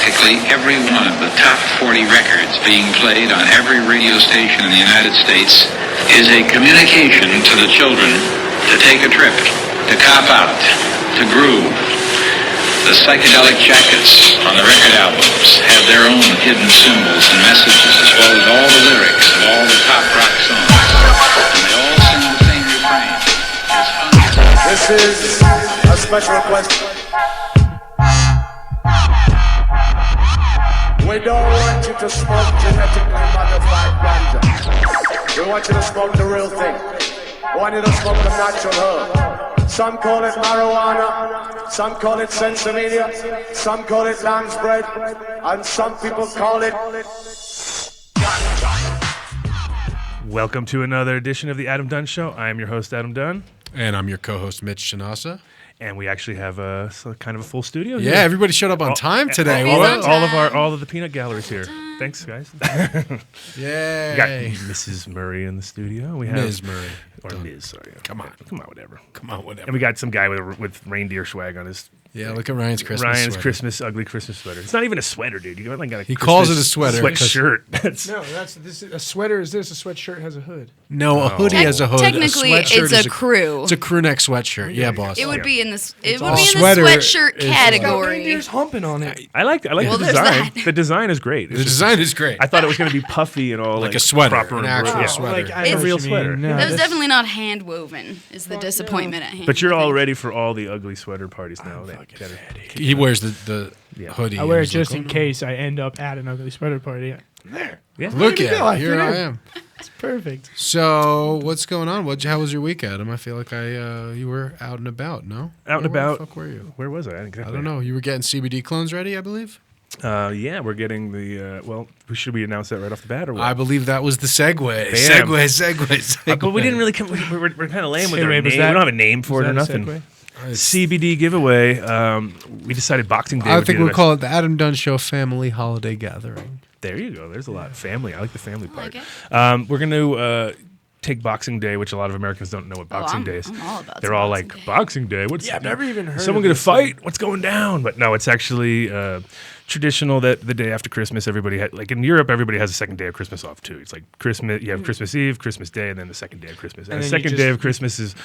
practically every one of the top 40 records being played on every radio station in the United States is a communication to the children to take a trip, to cop out, to groove. The psychedelic jackets on the record albums have their own hidden symbols and messages, as well as all the lyrics of all the top rock songs. And they all sing the same refrain. It's fun. This is a special request. We don't want you to smoke genetically modified ganja. We want you to smoke the real thing. We want you to smoke the natural herb. Some call it marijuana, some call it sensimedia, some call it lamb's bread, and some people call it ganja. Welcome to another edition of the Adam Dunn Show. I am your host, Adam Dunn. And I'm your co-host, Mitch Shinasa. And we actually have kind of a full studio here. Yeah, everybody showed up on time today. All of the peanut gallery's here. Thanks, guys. Yay. We got Mrs. Murray in the studio. We have Ms. Murray. Or Ms. Sorry. Come on, whatever. And we got some guy with reindeer swag on his. Yeah, look at Ryan's Christmas sweater. Ugly Christmas sweater. It's not even a sweater, dude. You got he calls it a sweater. Sweatshirt. This a sweater is this. A sweatshirt has a hood. No, a hoodie has a hood. Technically, it's a crew. It's a crew neck sweatshirt. Yeah, boss. It would be in this. It would be in the sweatshirt category. Reindeer's humping on it. I like the design. The design is great. The design is great. I thought it was going to be puffy and all like a sweater, proper an actual sweater, like a real sweater. That was definitely not hand woven. Is the disappointment at hand? But you're all ready for all the ugly sweater parties now. He wears the hoodie. I wear it just in case I end up at an ugly sweater party. There. Yeah. Look at it. Here I am. It's perfect. So what's going on? How was your week, Adam? I feel like you were out and about. No, out and about. Where the fuck were you? Where was I? Exactly. I don't know. You were getting CBD clones ready, I believe. Yeah, we're getting the. Should we announce that right off the bat, or what? I believe that was the segue. Bam. Segue. But we didn't really come. We're kind of lame with our name. We don't have a name for it or nothing. CBD giveaway. We decided Boxing Day. I think we'll call it the Adam Dunn Show Family Holiday Gathering. There you go. There's a lot of family. I like the family part. We're going to take Boxing Day, which a lot of Americans don't know what Boxing Day is. I'm all about They're all Boxing like, Day. Boxing Day? What's I've never even heard someone of going to fight? What's going down? But no, it's actually traditional that the day after Christmas, everybody like in Europe, everybody has a second day of Christmas off too. It's like Christmas. You have Christmas Eve, Christmas Day, and then the second day of Christmas. And the second day of Christmas is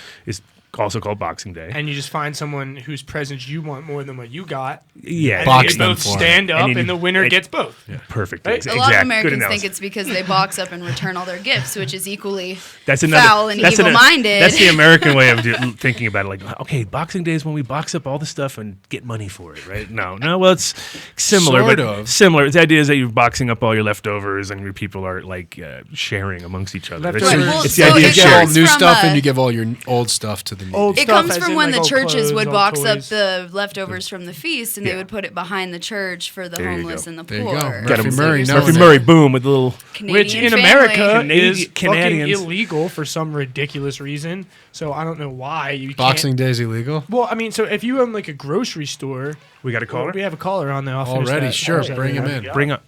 also called Boxing Day. And you just find someone whose presents you want more than what you got. Yeah, and box you them both for stand up, and the winner gets both. Yeah. Perfect. Right? A lot of Americans think it's because they box up and return all their gifts, which is equally foul and evil-minded. That's the American way of thinking about it. Like, okay, Boxing Day is when we box up all the stuff and get money for it, right? No. Well, it's similar, sort but of. Similar. The idea is that you're boxing up all your leftovers, and your people are like sharing amongst each other. It's the idea you of get all sharing. new stuff, and you give all your old stuff to the needy. It comes from when the churches clothes, would old box up toys. the leftovers from the feast, and they would put it behind the church for the homeless and the There you poor. go. Got Murphy Murray, boom, with the little. Canadian Which in family. America is Canadians. fucking illegal for some ridiculous reason. So I don't know why you Boxing can't. Day is illegal? Well, I mean, so if you own like a grocery store, We got a caller. we have a caller on there. I'll finish Already, that. sure. I'll Bring him that. in. Bring up.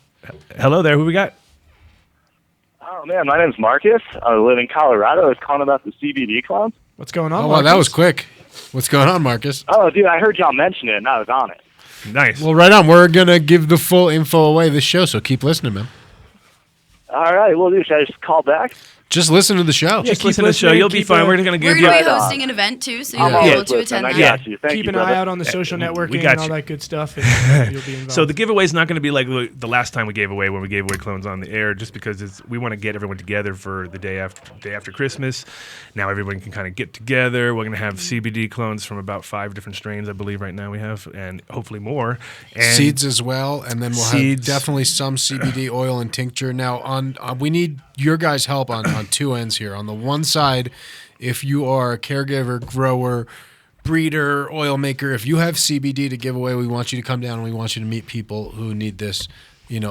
Hello there. Who we got? Oh, man, my name's Marcus. I live in Colorado. I was calling about the CBD clones. What's going on? Oh, wow, that Marcus? was quick. What's going on, Marcus? Oh, dude, I heard y'all mention it, and I was on it. Nice. Well, right on. We're going to give the full info away this show, so keep listening, man. All right, well, dude, should I just call back? Just listen to the show. Just listen to the show. You'll be fine. We're going to We're give going to you. be hosting an event, too, so I'm you'll be able always to attend listening. that. I got you. Thank Keep you, an brother. eye out on the social networking got and all you. that good stuff, and you'll be involved. So the giveaway is not going to be like the last time we gave away when we gave away clones on the air, just because we want to get everyone together for the day after Christmas. Now everyone can kind of get together. We're going to have CBD clones from about 5 different strains, I believe, right now we have, and hopefully more. And Seeds as well, and then we'll have definitely some CBD oil and tincture. Now, we need your guys' help on two ends here. On the one side, if you are a caregiver, grower, breeder, oil maker, if you have CBD to give away, we want you to come down and we want you to meet people who need this,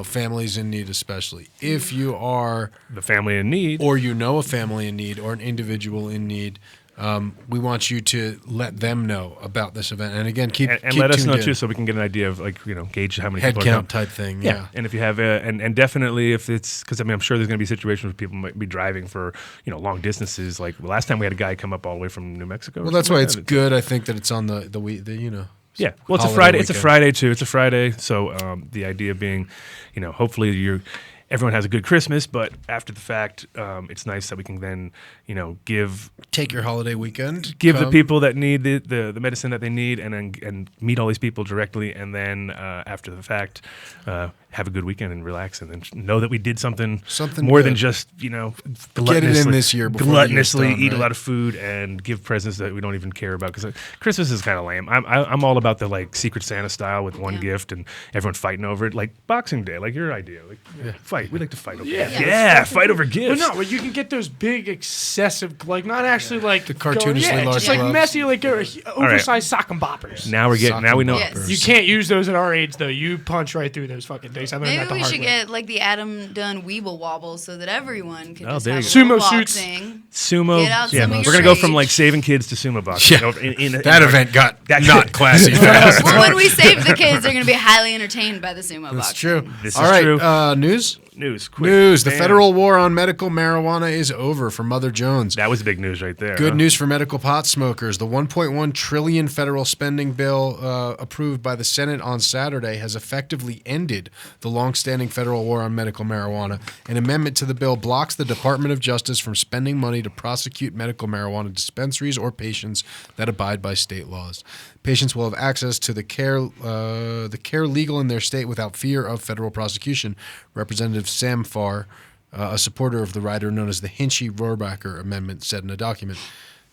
families in need especially. If you are the family in need, or a family in need or an individual in need, we want you to let them know about this event. And again, keep let us know tuned in. too, so we can get an idea of gauge how many Head people count are coming. type thing. Yeah, and if you have and definitely if it's because I'm sure there's going to be situations where people might be driving for long distances. Like last time we had a guy come up all the way from New Mexico. Well, that's why it's good. I think that it's on the Yeah, well, it's a Friday. It's a Friday too. It's a Friday, so the idea being, hopefully everyone has a good Christmas, but after the fact, it's nice that we can then, take your holiday weekend, give the people that need the medicine that they need, and meet all these people directly, and then after the fact, have a good weekend and relax, and then know that we did something more good. than just gluttonously, get it in this year before gluttonously done, eat right? a lot of food and give presents that we don't even care about, because Christmas is kind of lame. I'm all about the like Secret Santa style with one gift and everyone fighting over it, like Boxing Day, like your idea, fight. We like to fight over gifts. Yeah, fight over gifts. But no, you can get those big, excessive, like not actually like the cartoonishly large just like gloves. messy, like oversized sock and boppers. Now we know. Yes. You can't use those at our age though. You punch right through those fucking things. I learned that Maybe the we hard should way. get like the Adam Dunn Weeble Wobble so that everyone can just there have you a go. little Sumo suits. boxing. Sumo. Get out Yeah, some of we're your gonna go from rage. like saving kids to sumo boxing. Yeah. That event got not classy. Well, when we save the kids, they're going to be highly entertained by the sumo boxing. That's true. This All is right, true. news. Quick. News. The Bam. federal war on medical marijuana is over for Mother Jones. That was big news right there. Good huh? news for medical pot smokers. The $1.1 trillion federal spending bill approved by the Senate on Saturday has effectively ended the longstanding federal war on medical marijuana. An amendment to the bill blocks the Department of Justice from spending money to prosecute medical marijuana dispensaries or patients that abide by state laws. Patients will have access to the care legal in their state without fear of federal prosecution. Representative Sam Farr, a supporter of the rider known as the Hinchy-Rohrabacher Amendment, said in a document.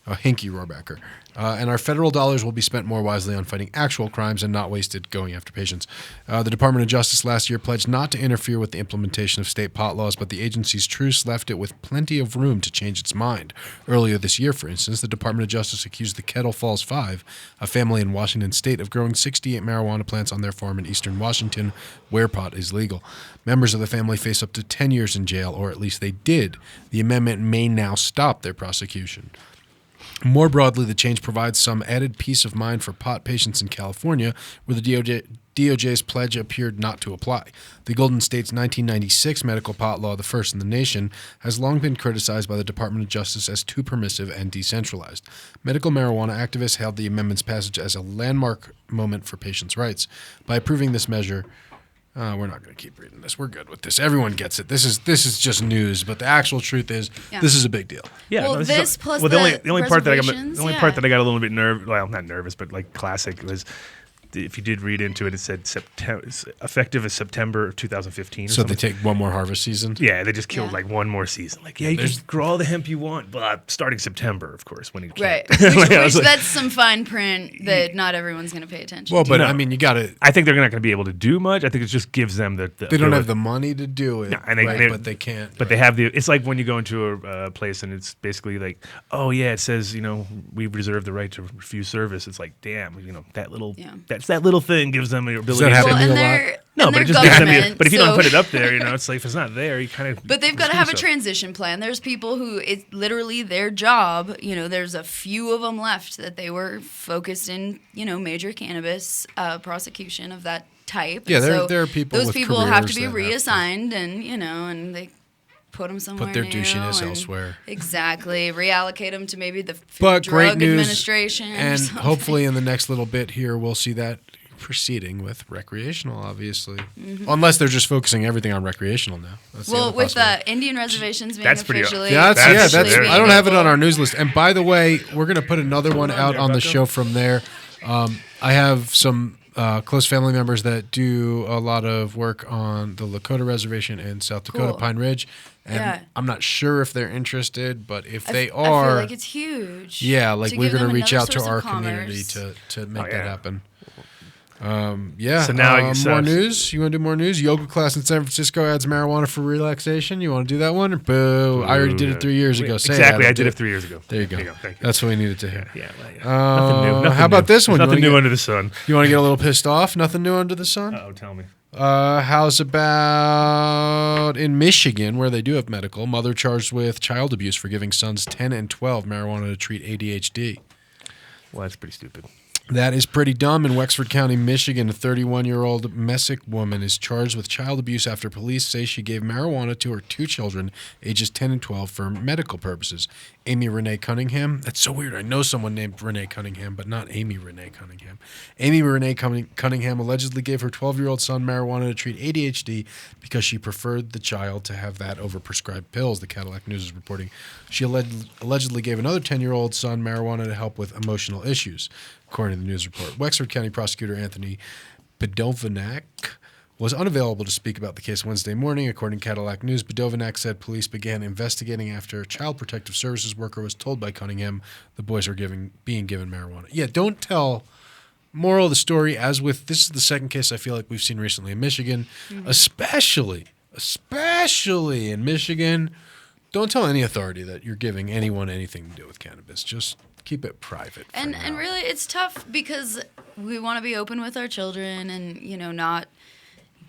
Hinkie-Rohrabacher. And our federal dollars will be spent more wisely on fighting actual crimes and not wasted going after patients. The Department of Justice last year pledged not to interfere with the implementation of state pot laws, but the agency's truce left it with plenty of room to change its mind. Earlier this year, for instance, the Department of Justice accused the Kettle Falls Five, a family in Washington state, of growing 68 marijuana plants on their farm in eastern Washington, where pot is legal. Members of the family face up to 10 years in jail, or at least they did. The amendment may now stop their prosecution. More broadly, the change provides some added peace of mind for pot patients in California, where the DOJ's pledge appeared not to apply. The Golden State's 1996 medical pot law, the first in the nation, has long been criticized by the Department of Justice as too permissive and decentralized. Medical marijuana activists hailed the amendment's passage as a landmark moment for patients' rights. By approving this measure, we're not going to keep reading this. We're good with this. Everyone gets it. This is just news, but the actual truth is this is a big deal. Yeah. Well, no, this plus the only part that I got reservations, part that I got a little bit not nervous, but like classic was, if you did read into it, it said effective as September of 2015. So they take one more harvest season? Yeah, they just killed like one more season. Like, you can grow all the hemp you want, but starting September, of course, when you can. Right. Which that's some fine print that not everyone's going to pay attention Well, to. but I mean, you got to. I think they're not going to be able to do much. I think it just gives them the They don't have the money to do it, No, and but they can't. But they have the. It's like when you go into a place and it's basically like, oh yeah, it says we reserve the right to refuse service. It's like, damn, that little that little thing gives them the ability. that happen Well, to and you a lot? they're No, and but it they're just gives them. government, But if you don't so- put it up there, it's like if it's not there, you kind of. But they've got to have a transition plan. There's people who it's literally their job. There's a few of them left that they were focused in, major cannabis prosecution of that type. Yeah, And there are people Those with people have to careers be that have to- reassigned, and they put them somewhere. Put their new douchiness and- elsewhere. Exactly. Reallocate them to maybe the Food But Drug great news, Administration. or and something. hopefully in the next little bit here, we'll see that proceeding with recreational, obviously. Unless they're just focusing everything on recreational now. That's the Well, other with possibility. Indian reservations being That's pretty- officially. Yeah, that's officially I don't have it on our available. news list. And by the way, we're going to put another one out on the show from there. I have some close family members that do a lot of work on the Lakota Reservation in South Dakota, Cool. Pine Ridge. And Yeah. I'm not sure if they're interested, but if they I are, feel like it's huge. yeah, like to we're give going to them reach another out to source our of community commerce. to make that yeah. happen. Yeah. So now more news. You want to do more news? Yoga class in San Francisco adds marijuana for relaxation. You want to do that one? Or boo! I already did it 3 years ago. Say Exactly, it, I did it 3 years ago. There you go. Thank you. That's what we needed to hear. Yeah. Nothing new. Nothing how about new. this one? There's You nothing wanna new get- under the sun. You want to get a little pissed off? Nothing new under the sun. Oh, tell me. How's about in Michigan, where they do have medical, mother charged with child abuse for giving sons 10 and 12 marijuana to treat ADHD. Well, that's pretty stupid. That is pretty dumb. In Wexford County, Michigan, a 31-year-old Messick woman is charged with child abuse after police say she gave marijuana to her 2 children, ages 10 and 12, for medical purposes. Amy Renee Cunningham. That's so weird. I know someone named Renee Cunningham, but not Amy Renee Cunningham. Amy Renee Cunningham allegedly gave her 12-year-old son marijuana to treat ADHD because she preferred the child to have that over prescribed pills, the Cadillac News is reporting. She allegedly gave another 10-year-old son marijuana to help with emotional issues, according to the news report. Wexford County Prosecutor Anthony Bedovanak was unavailable to speak about the case Wednesday morning. According to Cadillac News, Bedovanak said police began investigating after a child protective services worker was told by Cunningham the boys were being given marijuana. Yeah, don't tell. Moral of the story, as with this is the second case I feel like we've seen recently in Michigan, especially in Michigan, don't tell any authority that you're giving anyone anything to do with cannabis. Just keep it private. And really, it's tough because we want to be open with our children and, not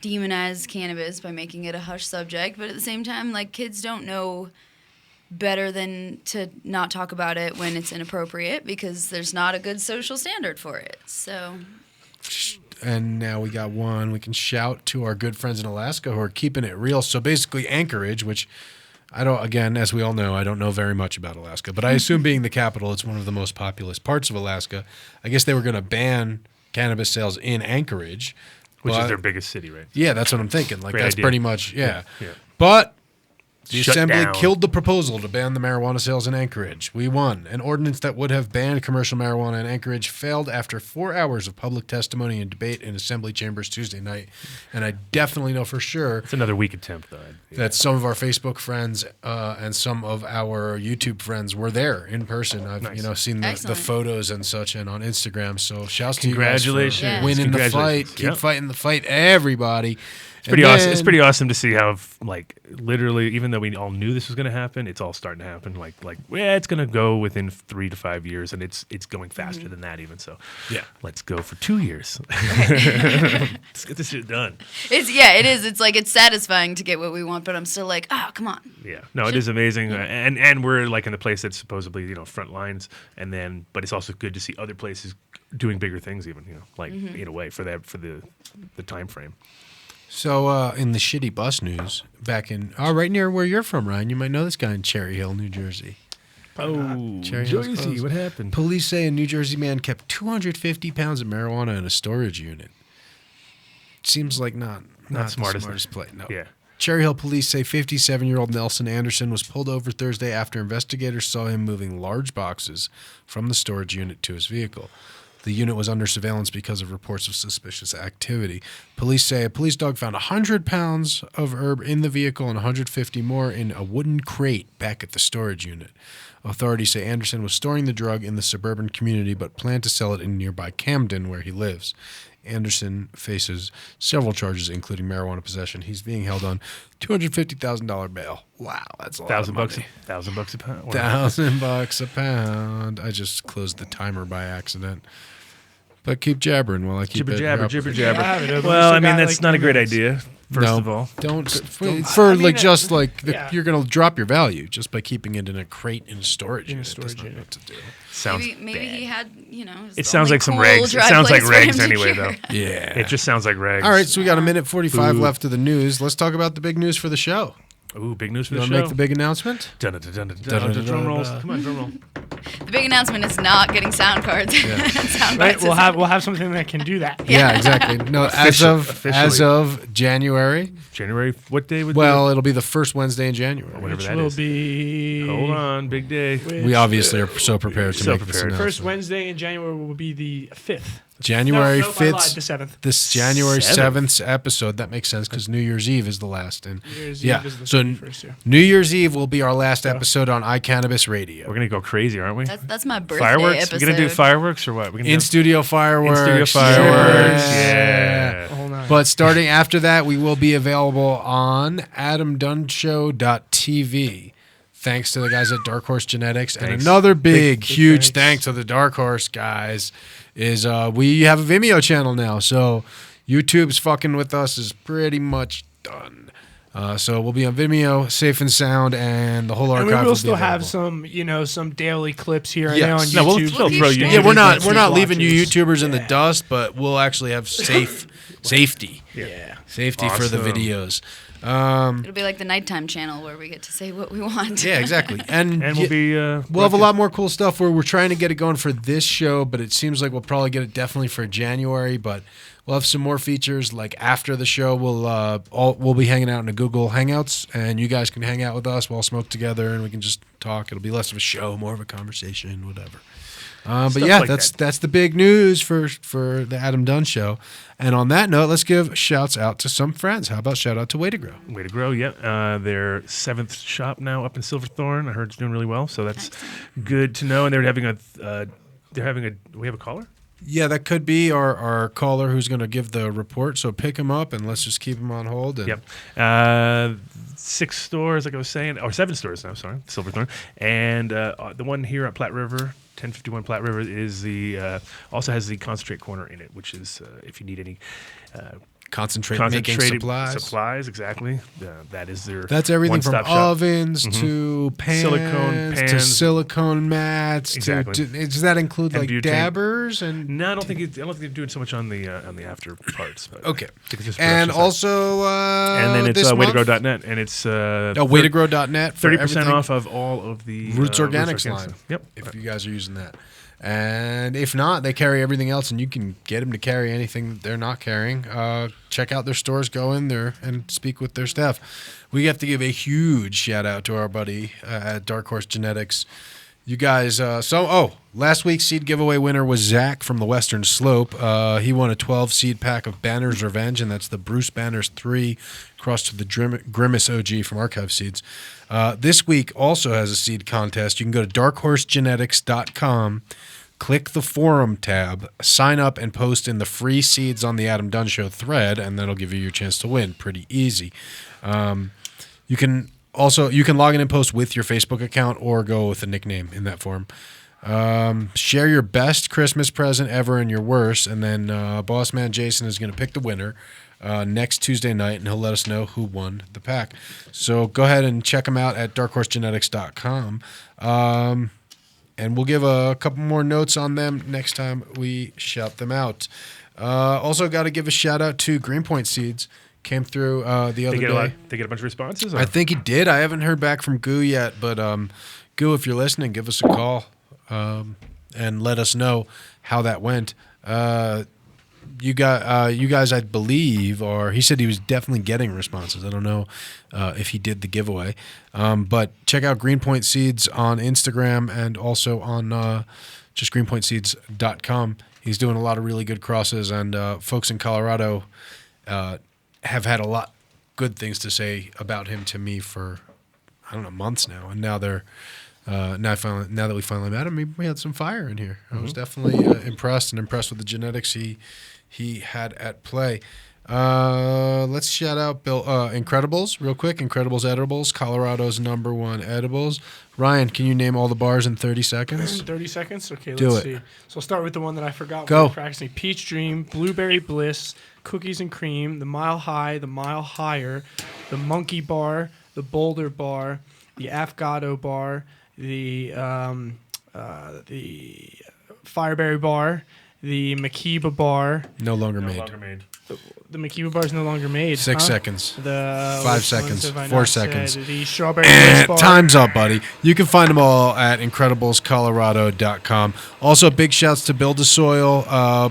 demonize cannabis by making it a hush subject. But at the same time, like, kids don't know better than to not talk about it when it's inappropriate because there's not a good social standard for it. So. And now we got one. We can shout to our good friends in Alaska who are keeping it real. So basically Anchorage, which again, as we all know, I don't know very much about Alaska, but I assume being the capital, it's one of the most populous parts of Alaska. I guess they were going to ban cannabis sales in Anchorage. Which is their biggest city, right? Yeah, that's what I'm thinking. Like, Great that's idea. pretty much, yeah. But the shut Assembly down. killed the proposal to ban the marijuana sales in Anchorage. We won. An ordinance that would have banned commercial marijuana in Anchorage failed after 4 hours of public testimony and debate in Assembly chambers Tuesday night. And I definitely know for sure It's another weak attempt, though. that some of our Facebook friends and some of our YouTube friends were there in person. I've seen the Excellent. photos and such, and on Instagram. So shouts to you guys for Congratulations. Yeah. winning the fight. Congratulations. Keep Yep. fighting the fight, everybody. It's pretty awesome. It's pretty awesome to see how, like, literally, even though we all knew this was going to happen, it's all starting to happen. It's going to go within 3 to 5 years, and it's going faster than that even. So, Yeah. let's go for 2 years. Let's get this shit done. It is. It's like it's satisfying to get what we want, but I'm still like, come on. Yeah, no, it is amazing, and we're like in the place that's supposedly front lines, but it's also good to see other places doing bigger things, even in a way for the time frame. So in the shitty bus news, back in right near where you're from, Ryan, you might know this guy in Cherry Hill, New Jersey. Oh, Cherry Hill's Jersey, closed. what happened? Police say a New Jersey man kept 250 pounds of marijuana in a storage unit. Seems like not the smartest play. No. Yeah. Cherry Hill police say 57-year-old Nelson Anderson was pulled over Thursday after investigators saw him moving large boxes from the storage unit to his vehicle. The unit was under surveillance because of reports of suspicious activity. Police say a police dog found 100 pounds of herb in the vehicle and 150 more in a wooden crate back at the storage unit. Authorities say Anderson was storing the drug in the suburban community but planned to sell it in nearby Camden, where he lives. Anderson faces several charges, including marijuana possession. He's being held on $250,000 bail. Wow, that's a lot of money. $1,000 a pound. Wow. $1,000 a pound. I just closed the timer by accident. But keep jabbering while I keep Jibber it jabber, up. jibber jabber. Yeah, I have it open. Well, We I still mean, got, that's like, not a 9 great minutes. idea. First of all, Don't I mean, you're gonna drop your value just by keeping it in a crate in a storage unit. storage That's not unit. what to do. sounds Maybe bad. he had, It sounds like some regs. It sounds like regs anyway, though. Yeah. It just sounds like regs. All right, so we got a minute 45 left of the news. Let's talk about the big news for the show. Ooh, big news for You the want show. to make the big announcement? Dun-dun-dun-dun-dun. Drum rolls. Come on, drum roll. The big announcement is not getting sound cards. Sound Right, cards we'll have something that can do that. Yeah, exactly. No, as Officially. of January. January, what day would Well, it'll be the first Wednesday in January. whatever Which that will is. be Hold on, big day. We obviously are so prepared to So make this prepared. announcement. First Wednesday in January will be the 5th. January No, I lied, 5th. the 7th. This January 7th. 7th episode. That makes sense because New Year's Eve is the last. And New Year's yeah, Eve is the so 31st, yeah. New Year's Eve will be our last episode on iCannabis Radio. We're gonna go crazy, aren't we? That's my birthday Fireworks? episode. We're gonna do fireworks or what? We're gonna In studio fireworks. In-studio fireworks. Yeah. The whole nine. But starting after that, we will be available on AdamDunnShow.tv. Thanks to the guys at Dark Horse Genetics. And Thanks. another big, huge thanks. thanks to the Dark Horse guys is we have a Vimeo channel now. So YouTube's fucking with us is pretty much done. So we'll be on Vimeo, safe and sound, and the whole archive. And we will will still be have available. some daily clips here. Yes. I know on No, YouTube. we'll throw you. Yeah, we're not Watches. leaving you YouTubers in the dust, but we'll actually have safety. Yeah. Safety for the Awesome. videos. It'll be like the nighttime channel where we get to say what we want. Yeah, exactly. And we'll be. we'll have a lot more cool stuff where we're trying to get it going for this show, but it seems like we'll probably get it definitely for January. But we'll have some more features like after the show. We'll be hanging out in a Google Hangouts, and you guys can hang out with us. We'll all smoke together, and we can just talk. It'll be less of a show, more of a conversation, whatever. But yeah, like that's the big news for the Adam Dunn Show. And on that note, let's give shouts out to some friends. How about shout out to Way to Grow? Way to Grow, yeah. Their 7th shop now up in Silverthorne. I heard it's doing really well, so that's good to know. And we have a caller? Yeah, that could be our caller who's going to give the report. So pick him up and let's just keep him on hold. And Yep. 6 stores, like I was saying, or 7 stores now, sorry, Silverthorne. And the one here at Platte River, 1051 Platte River, is also has the concentrate corner in it, which is if you need any making supplies, exactly. That is their That's everything from one-stop shop. ovens to Silicone to pans. silicone mats. Exactly. Does that include And like butane. dabbers and? No, I don't think they're doing so much on the after parts. But Okay. I think it's just And production side. also, and then it's this month? waytogrow.net, and it's waytogrow.net for 30% everything. off of all of the Roots Organics line. stuff. Yep. If you guys are using that. And if not, they carry everything else, and you can get them to carry anything they're not carrying. Check out their stores, go in there, and speak with their staff. We have to give a huge shout out to our buddy at Dark Horse Genetics. You guys, last week's seed giveaway winner was Zach from the Western Slope. He won a 12 seed pack of Banner's Revenge, and that's the Bruce Banner's 3 crossed to the Grimace OG from Archive Seeds. This week also has a seed contest. You can go to darkhorsegenetics.com, click the forum tab, sign up, and post in the free seeds on the Adam Dunn Show thread, and that'll give you your chance to win. Pretty easy. You can log in and post with your Facebook account or go with a nickname in that form. Share your best Christmas present ever and your worst, and then Boss Man Jason is going to pick the winner next Tuesday night, and he'll let us know who won the pack. So go ahead and check them out at darkhorsegenetics.com. And we'll give a couple more notes on them next time we shout them out. Also got to give a shout out to Greenpoint Seeds. Came through the other day. They get a bunch of responses? I think he did. I haven't heard back from Goo yet, but Goo, if you're listening, give us a call and let us know how that went. You guys, I believe, or he said he was definitely getting responses. I don't know if he did the giveaway, but check out Greenpoint Seeds on Instagram and also on just greenpointseeds.com. He's doing a lot of really good crosses, and folks in Colorado have had a lot good things to say about him to me for, I don't know, months now, and now they're now that we finally met him, we had some fire in here. I was definitely impressed with the genetics he had at play. Let's shout out Bill Incredibles real quick. Incredibles Edibles, Colorado's #1 edibles. Ryan, can you name all the bars in 30 seconds? 30 seconds? Okay, Do let's it. see. So I'll start with the one that I forgot. Go. When we were practicing. Peach Dream, Blueberry Bliss, Cookies and Cream, the Mile High, the Mile Higher, the Monkey Bar, the Boulder Bar, the Afgado Bar, the Fireberry Bar, the Makiba Bar. No longer No made. longer made. The Makiba Bar is no longer made. 6 huh? seconds. The 5 which seconds. ones have I 4 not said? seconds. The Strawberry Bliss Bar. Time's up, buddy. You can find them all at incrediblescolorado.com. Also, big shouts to Build a Soil.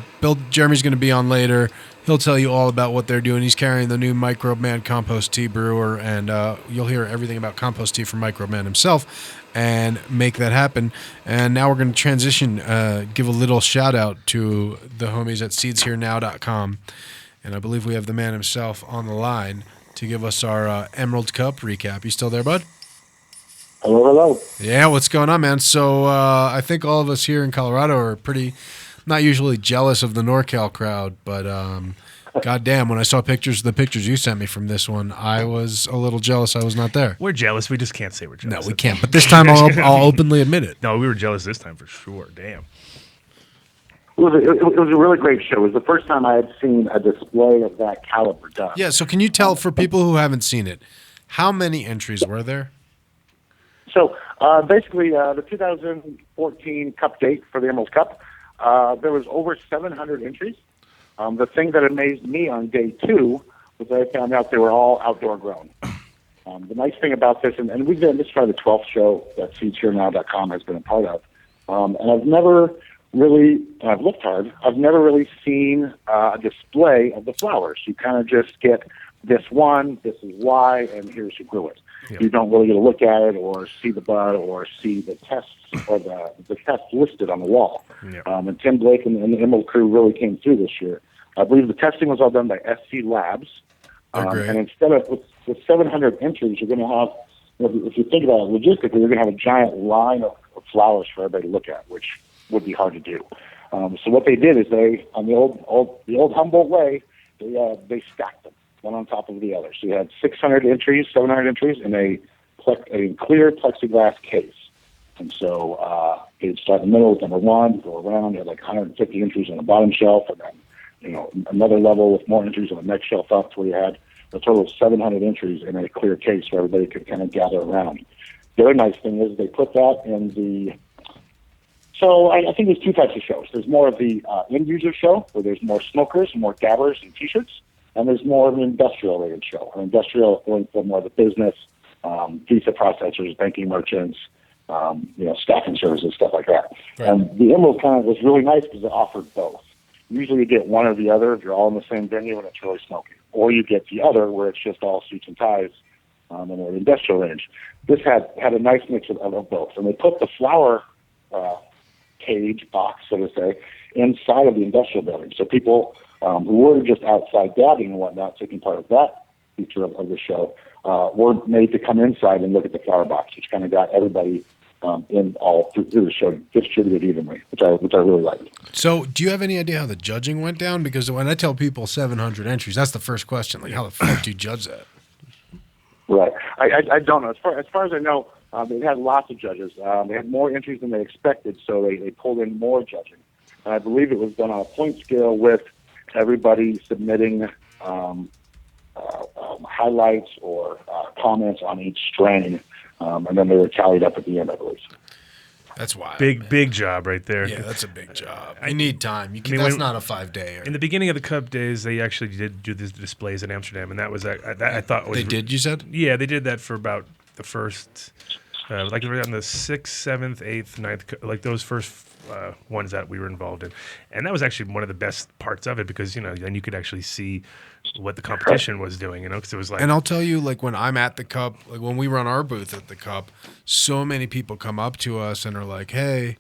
Jeremy's going to be on later. He'll tell you all about what they're doing. He's carrying the new Microbe Man Compost Tea Brewer, and you'll hear everything about compost tea from Microbe Man himself and make that happen. And now we're going to transition, give a little shout out to the homies at seedsherenow.com. And I believe we have the man himself on the line to give us our Emerald Cup recap. You still there, bud? Hello. Yeah, what's going on, man? So I think all of us here in Colorado are pretty, not usually jealous of the NorCal crowd, but goddamn, when I saw the pictures you sent me from this one, I was a little jealous I was not there. We're jealous. We just can't say we're jealous. No, we can't. But this time I'll openly admit it. No, we were jealous this time for sure. Damn. was a really great show. It was the first time I had seen a display of that caliber done. Yeah, so can you tell, for people who haven't seen it, how many entries were there? So basically, the 2014 Cup date for the Emerald Cup, there was over 700 entries. The thing that amazed me on day 2 was I found out they were all outdoor grown. The nice thing about this, and this is probably the 12th show that SeedsHereNow.com has been a part of, and I've never really, and I've looked hard, I've never really seen a display of the flowers. You kind of just get this one, this is why, and here's who grew it. You don't really get a look at it or see the bud or see the tests or the tests listed on the wall. And Tim Blake and the Emerald crew really came through this year. I believe the testing was all done by SC Labs. And instead of with 700 entries, you're going to have, if you think about it logistically, you're going to have a giant line of flowers for everybody to look at, which would be hard to do. So what they did is they, on the old Humboldt way, they stacked them one on top of the other. So you had 600 entries, 700 entries in a clear plexiglass case. And so you'd start in the middle with number 1, go around, you had like 150 entries on the bottom shelf, and then another level with more entries on the next shelf up to where you had a total of 700 entries in a clear case where everybody could kind of gather around. The other nice thing is they put that in the... So I think there's 2 types of shows. There's more of the end-user show, where there's more smokers, more dabbers, and T-shirts. And there's more of an industrial-rated show. An industrial going for more of the business, visa processors, banking merchants, staffing services, stuff like that. Right. And the Emerald kind of was really nice because it offered both. Usually you get one or the other if you're all in the same venue and it's really smoky. Or you get the other where it's just all suits and ties in an industrial range. This had a nice mix of both. And they put the flower cage box, so to say, inside of the industrial building. So people who were just outside dabbing and whatnot, taking part of that feature of the show, were made to come inside and look at the flower box, which kind of got everybody in all through the show distributed evenly, which I really liked. So do you have any idea how the judging went down? Because when I tell people 700 entries, that's the first question. Like, how the fuck do you judge that? Right. I don't know. As far as I know, they had lots of judges. They had more entries than they expected, so they pulled in more judging. And I believe it was done on a point scale with everybody submitting highlights or comments on each strain, and then they were tallied up at the end, I believe. That's wild. Big job right there. Yeah, that's a big job. I need time. That's not a 5-day. In the beginning of the Cup days, they actually did do these displays in Amsterdam, and that was I thought was they did. You said? Yeah, they did that for about the first, like on the 6th, 7th, 8th, 9th, like those first ones that we were involved in, and that was actually one of the best parts of it because then you could actually see what the competition was doing, because it was like. And I'll tell you, like when I'm at the Cup, like when we run our booth at the Cup, so many people come up to us and are like, "Hey,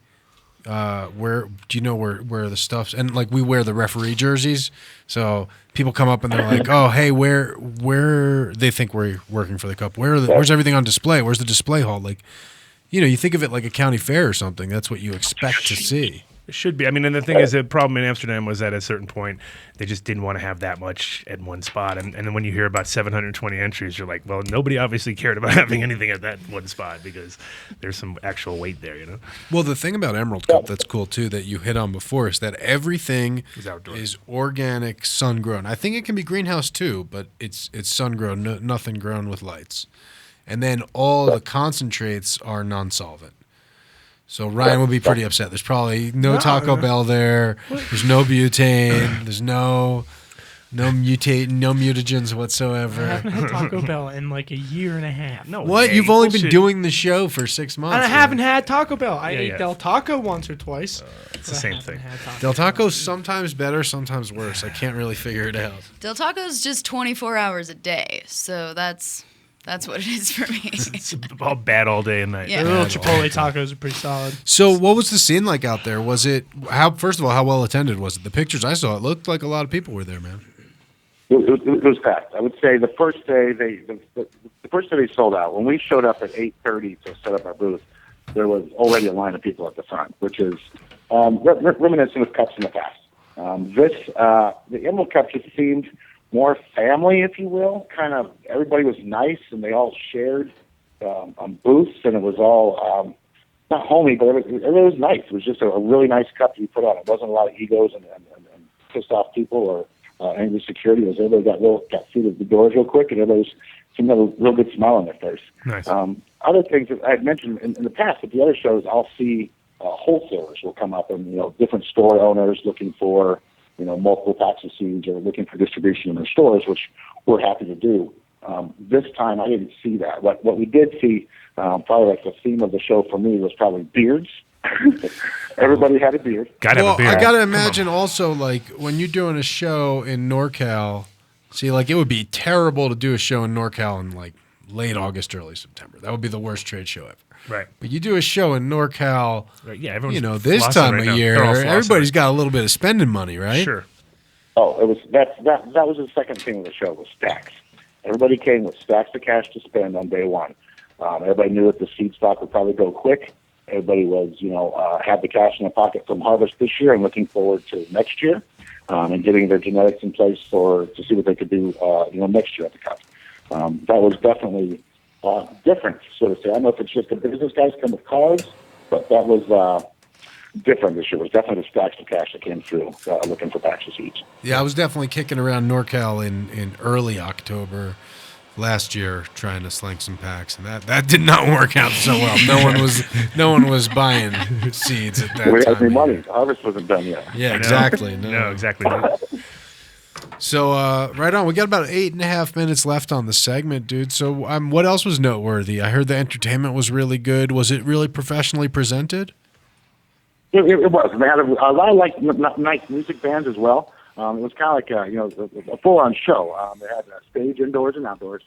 where do you know where the stuff's?" And like we wear the referee jerseys, so people come up and they're like, "Oh, hey, where they think we're working for the Cup? Where's everything on display? Where's the display hall?" Like, you think of it like a county fair or something. That's what you expect to see. It should be. I mean, and the thing is, the problem in Amsterdam was that at a certain point, they just didn't want to have that much at one spot. And then when you hear about 720 entries, you're like, well, nobody obviously cared about having anything at that one spot because there's some actual weight there, Well, the thing about Emerald Cup that's cool, too, that you hit on before is that everything is organic, sun-grown. I think it can be greenhouse, too, but it's sun-grown, nothing grown with lights. And then all the concentrates are non-solvent. So Ryan would be pretty upset. There's probably no Taco Bell there. There's no butane. There's no mutagens whatsoever. I haven't had Taco Bell in like a year and a half. No, what? You've only been doing the show for 6 months. And I haven't had Taco Bell. I ate Del Taco once or twice. It's the same thing. Del Taco's sometimes better, sometimes worse. I can't really figure it out. Del Taco's just 24 hours a day, so that's what it is for me. It's all bad all day and night. Yeah. The little Chipotle tacos are pretty solid. So what was the scene like out there? Was it, first of all, how well attended was it? The pictures I saw, it looked like a lot of people were there, man. It was packed. I would say the first day they sold out. When we showed up at 8:30 to set up our booth, there was already a line of people at the front, which is reminiscent of cups in the past. The Emerald Cup just seemed more family, if you will. Kind of everybody was nice, and they all shared on booths, and it was all not homey, but it was nice. It was just a really nice cup to be put on. It wasn't a lot of egos and pissed off people or angry security. It was everybody got through the doors real quick, and everybody seemed to have a real good smile on their face. Nice. Other things that I had mentioned in the past at the other shows, I'll see wholesalers will come up and, different store owners looking for, multiple packs of seeds or looking for distribution in their stores, which we're happy to do. This time I didn't see that. What we did see, probably like the theme of the show for me was probably beards. Everybody had a beard. Gotta have a beard. I gotta imagine also, like, when you're doing a show in NorCal, it would be terrible to do a show in NorCal in like late August, early September. That would be the worst trade show ever. Right. But you do a show in NorCal, right. Yeah, everyone's this flossing time right of now. year, They're all flossing. everybody's got a little bit of spending money, right? Sure. Oh, that was the second thing of the show was stacks. Everybody came with stacks of cash to spend on day one. Everybody knew that the seed stock would probably go quick. Everybody was, had the cash in their pocket from harvest this year and looking forward to next year, and getting their genetics in place to see what they could do, next year at the Cup. That was definitely different, so to say. I don't know if it's just the business guys come with cars, but that was different this year. It was definitely the stacks of cash that came through looking for packs of seeds. Yeah, I was definitely kicking around NorCal in early October last year trying to sling some packs, and that did not work out so well. No one was buying seeds at that time. We had any money. The harvest wasn't done yet. Yeah, exactly. No, exactly. So right on. We got about 8.5 minutes left on the segment, dude. So what else was noteworthy? I heard the entertainment was really good. Was it really professionally presented? It was. They had a lot of nice music bands as well. It was kind of like a full-on show. They had a stage indoors and outdoors.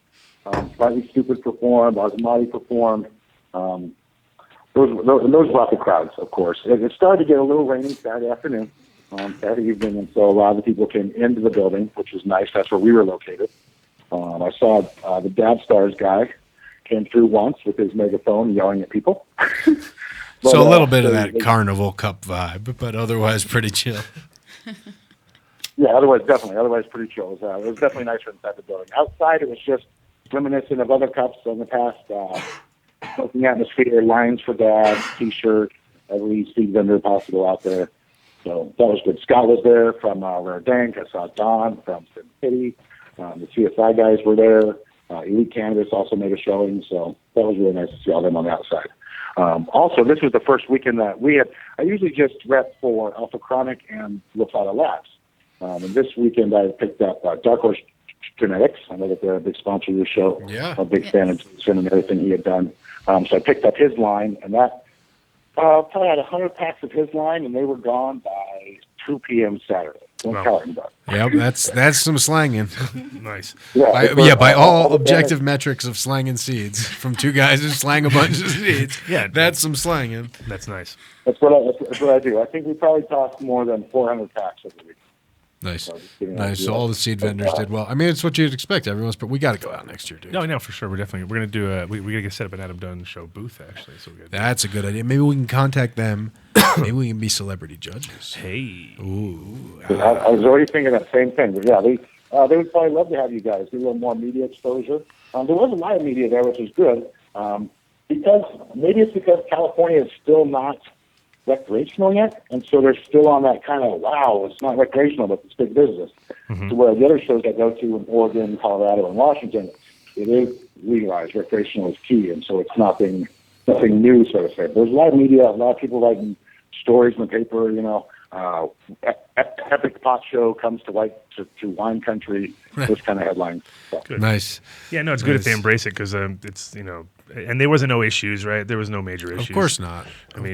Slightly Stupid performed. Asmati performed. Those brought the crowds, of course. It started to get a little rainy Saturday afternoon, Saturday evening, and so a lot of the people came into the building, which was nice. That's where we were located. I saw the Dad Stars guy came through once with his megaphone yelling at people. So a little bit of that Carnival Cup vibe, but otherwise pretty chill. Yeah, otherwise pretty chill. It was definitely nicer inside the building. Outside, it was just reminiscent of other cups in the past. Smoking atmosphere, lines for Dad, T-shirt, every seed vendor possible out there. So that was good. Scott was there from Rare Dank. I saw Dunn from Sin City. The CSI guys were there. Elite Cannabis also made a showing, so that was really nice to see all them on the outside. Also, this was the first weekend that I usually just rep for Alpha Chronic and Lafada Labs. And this weekend I picked up Dark Horse Genetics. I know that they're a big sponsor of the show. Yeah. I'm a big fan of Jason and everything he had done. So I picked up his line, and that probably had 100 packs of his line, and they were gone by 2 p.m. Saturday. Yep, that's some slanging. Nice. By all objective metrics of slanging seeds, from two guys who slang a bunch of seeds. Yeah, that's some slanging. That's nice. That's what I do. I think we probably tossed more than 400 packs every week. Nice. So all the seed vendors did well. I mean, it's what you'd expect. We got to go out next year, dude. No, for sure. We're gonna do. We gotta get set up an Adam Dunn show booth actually. So that's a good idea. Maybe we can contact them. Maybe we can be celebrity judges. Hey. Ooh. I was already thinking that same thing. But yeah, they would probably love to have you guys do a little more media exposure. There was a lot of media there, which is good. Because California is still not recreational yet, and so they're still on that kind of, wow, it's not recreational, but it's big business. Mm-hmm. So where the other shows I go to in Oregon, Colorado, and Washington, it is legalized. Recreational is key, and so it's nothing new, so to say. There's a lot of media, a lot of people writing stories in the paper, epic pot show comes to wine country, those kind of headlines. So. Nice. Yeah, no, it's good if they embrace it because it's, and there wasn't no issues, right? There was no major issues. Of course not. Not.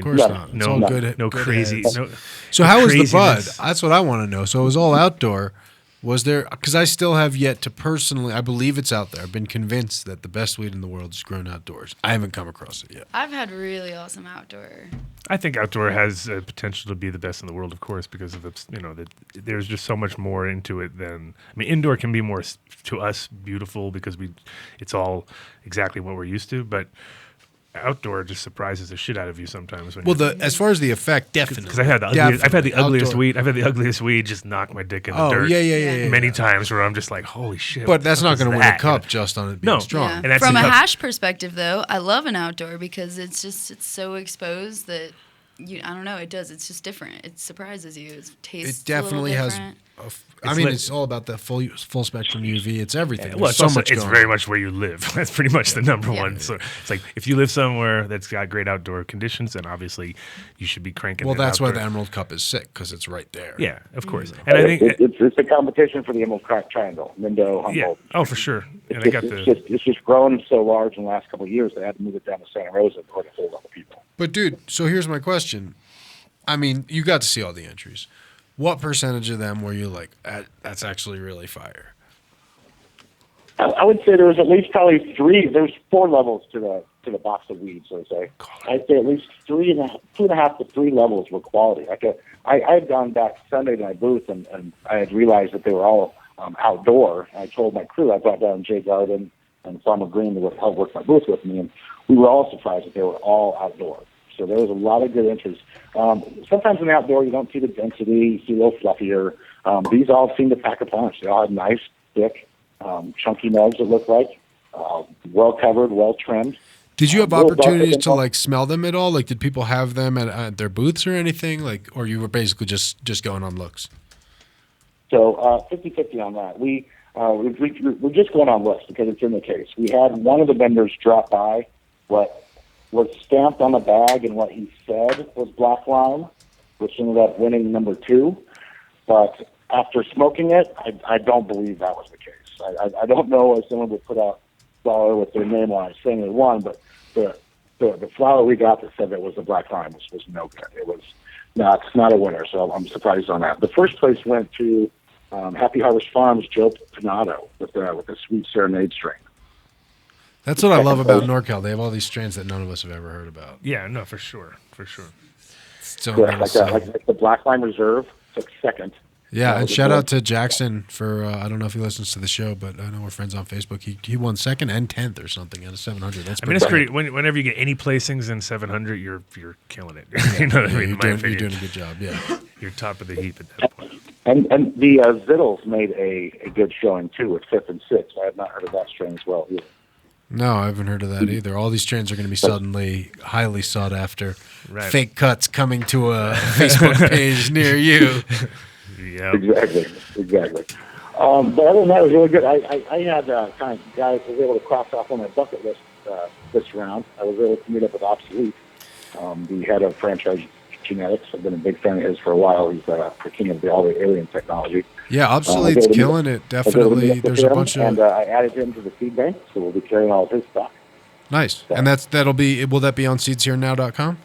It's all good. No crazy. So how was the bud? That's what I want to know. So it was all outdoor. Was there, because I still have yet to personally, I believe it's out there. I've been convinced that the best weed in the world is grown outdoors. I haven't come across it yet. I've had really awesome outdoor. I think outdoor has potential to be the best in the world, of course, because of there's just so much more into it than, indoor can be more to us beautiful because it's all exactly what we're used to, but outdoor just surprises the shit out of you sometimes. When Well, as far as the effect, definitely. because I've had the ugliest Outdoor. weed. I've had the ugliest weed just knock my dick in the dirt. Yeah. Many times where I'm just like, holy shit. But that's not going going to win a cup just on it being strong. Yeah. And that's From a the cup. hash perspective, though, I love an outdoor because it's so exposed that I don't know. It does. It's just different. It surprises you. It tastes. It definitely a little has. different. It's all about the full spectrum UV. It's everything. Well, There's so much it's going very on. much where you live. That's pretty much the number one. So it's like if you live somewhere that's got great outdoor conditions, then obviously you should be cranking. Well, it that's why outdoor. the Emerald Cup is sick because it's right there. Yeah, of course. And I think it's a competition for the Emerald Triangle, Lindo, Humboldt. Oh, for sure. And It's just grown so large in the last couple of years they had to move it down to Santa Rosa to hold other people. But dude, so here's my question. I mean, you got to see all the entries. What percentage of them were you like, that's actually really fire? I would say there was at least probably three. There's 4 levels to the box of weeds. So I'd say at least 2.5 to 3 levels were quality. I had gone back Sunday to my booth and I had realized that they were all outdoor. I told my crew I brought down Jay Garden and Farmer Green to help work my booth with me, and we were all surprised that they were all outdoor. So there was a lot of good entries. Sometimes in the outdoor, you don't see the density, you see a little fluffier. These all seem to pack a punch. They all have nice, thick, chunky nugs, it looked like. Well covered, well trimmed. Did you have opportunities to like smell them at all? Like, did people have them at their booths or anything? Like, or you were basically just going on looks? So 50-50 on that. We're just going on looks because it's in the case. We had one of the vendors drop by. What was stamped on the bag and what he said was black lime, which ended up winning number 2. But after smoking it, I don't believe that was the case. I don't know if someone would put out flower with their name on it saying they won, but the flower we got that said that was the black lime was no good. It's not a winner, so I'm surprised on that. The first place went to Happy Harvest Farms, Joe Pinato, with the Sweet Serenade strain. That's what I love about NorCal. They have all these strains that none of us have ever heard about. Yeah, no, for sure. So like the Black Lime Reserve took second. Yeah, and shout out to Jackson for, I don't know if he listens to the show, but I know we're friends on Facebook. He won 2nd and 10th or something out of 700. That's it's great. Whenever you get any placings in 700, you're killing it. You know what I mean? You're doing a good job, yeah. You're top of the heap at that point. And the Zittles made a good showing, too, with 5th and 6th. I have not heard of that strain as well, either. No, I haven't heard of that either. All these strains are going to be suddenly highly sought after. Right. Fake cuts coming to a Facebook page near you. Yeah. Exactly. But other than that, it was really good. I had kind of guys I was able to cross off on my bucket list this round. I was able to meet up with Obsolete, the head of franchise genetics. I've been a big fan of his for a while. He's king of all the alien technology. Yeah, Obsolete's killing it. Definitely. There's a bunch of. And I added him to the seed bank, so we'll be carrying all of his stock. Nice. And that'll be. Will that be on seedsherenow.com?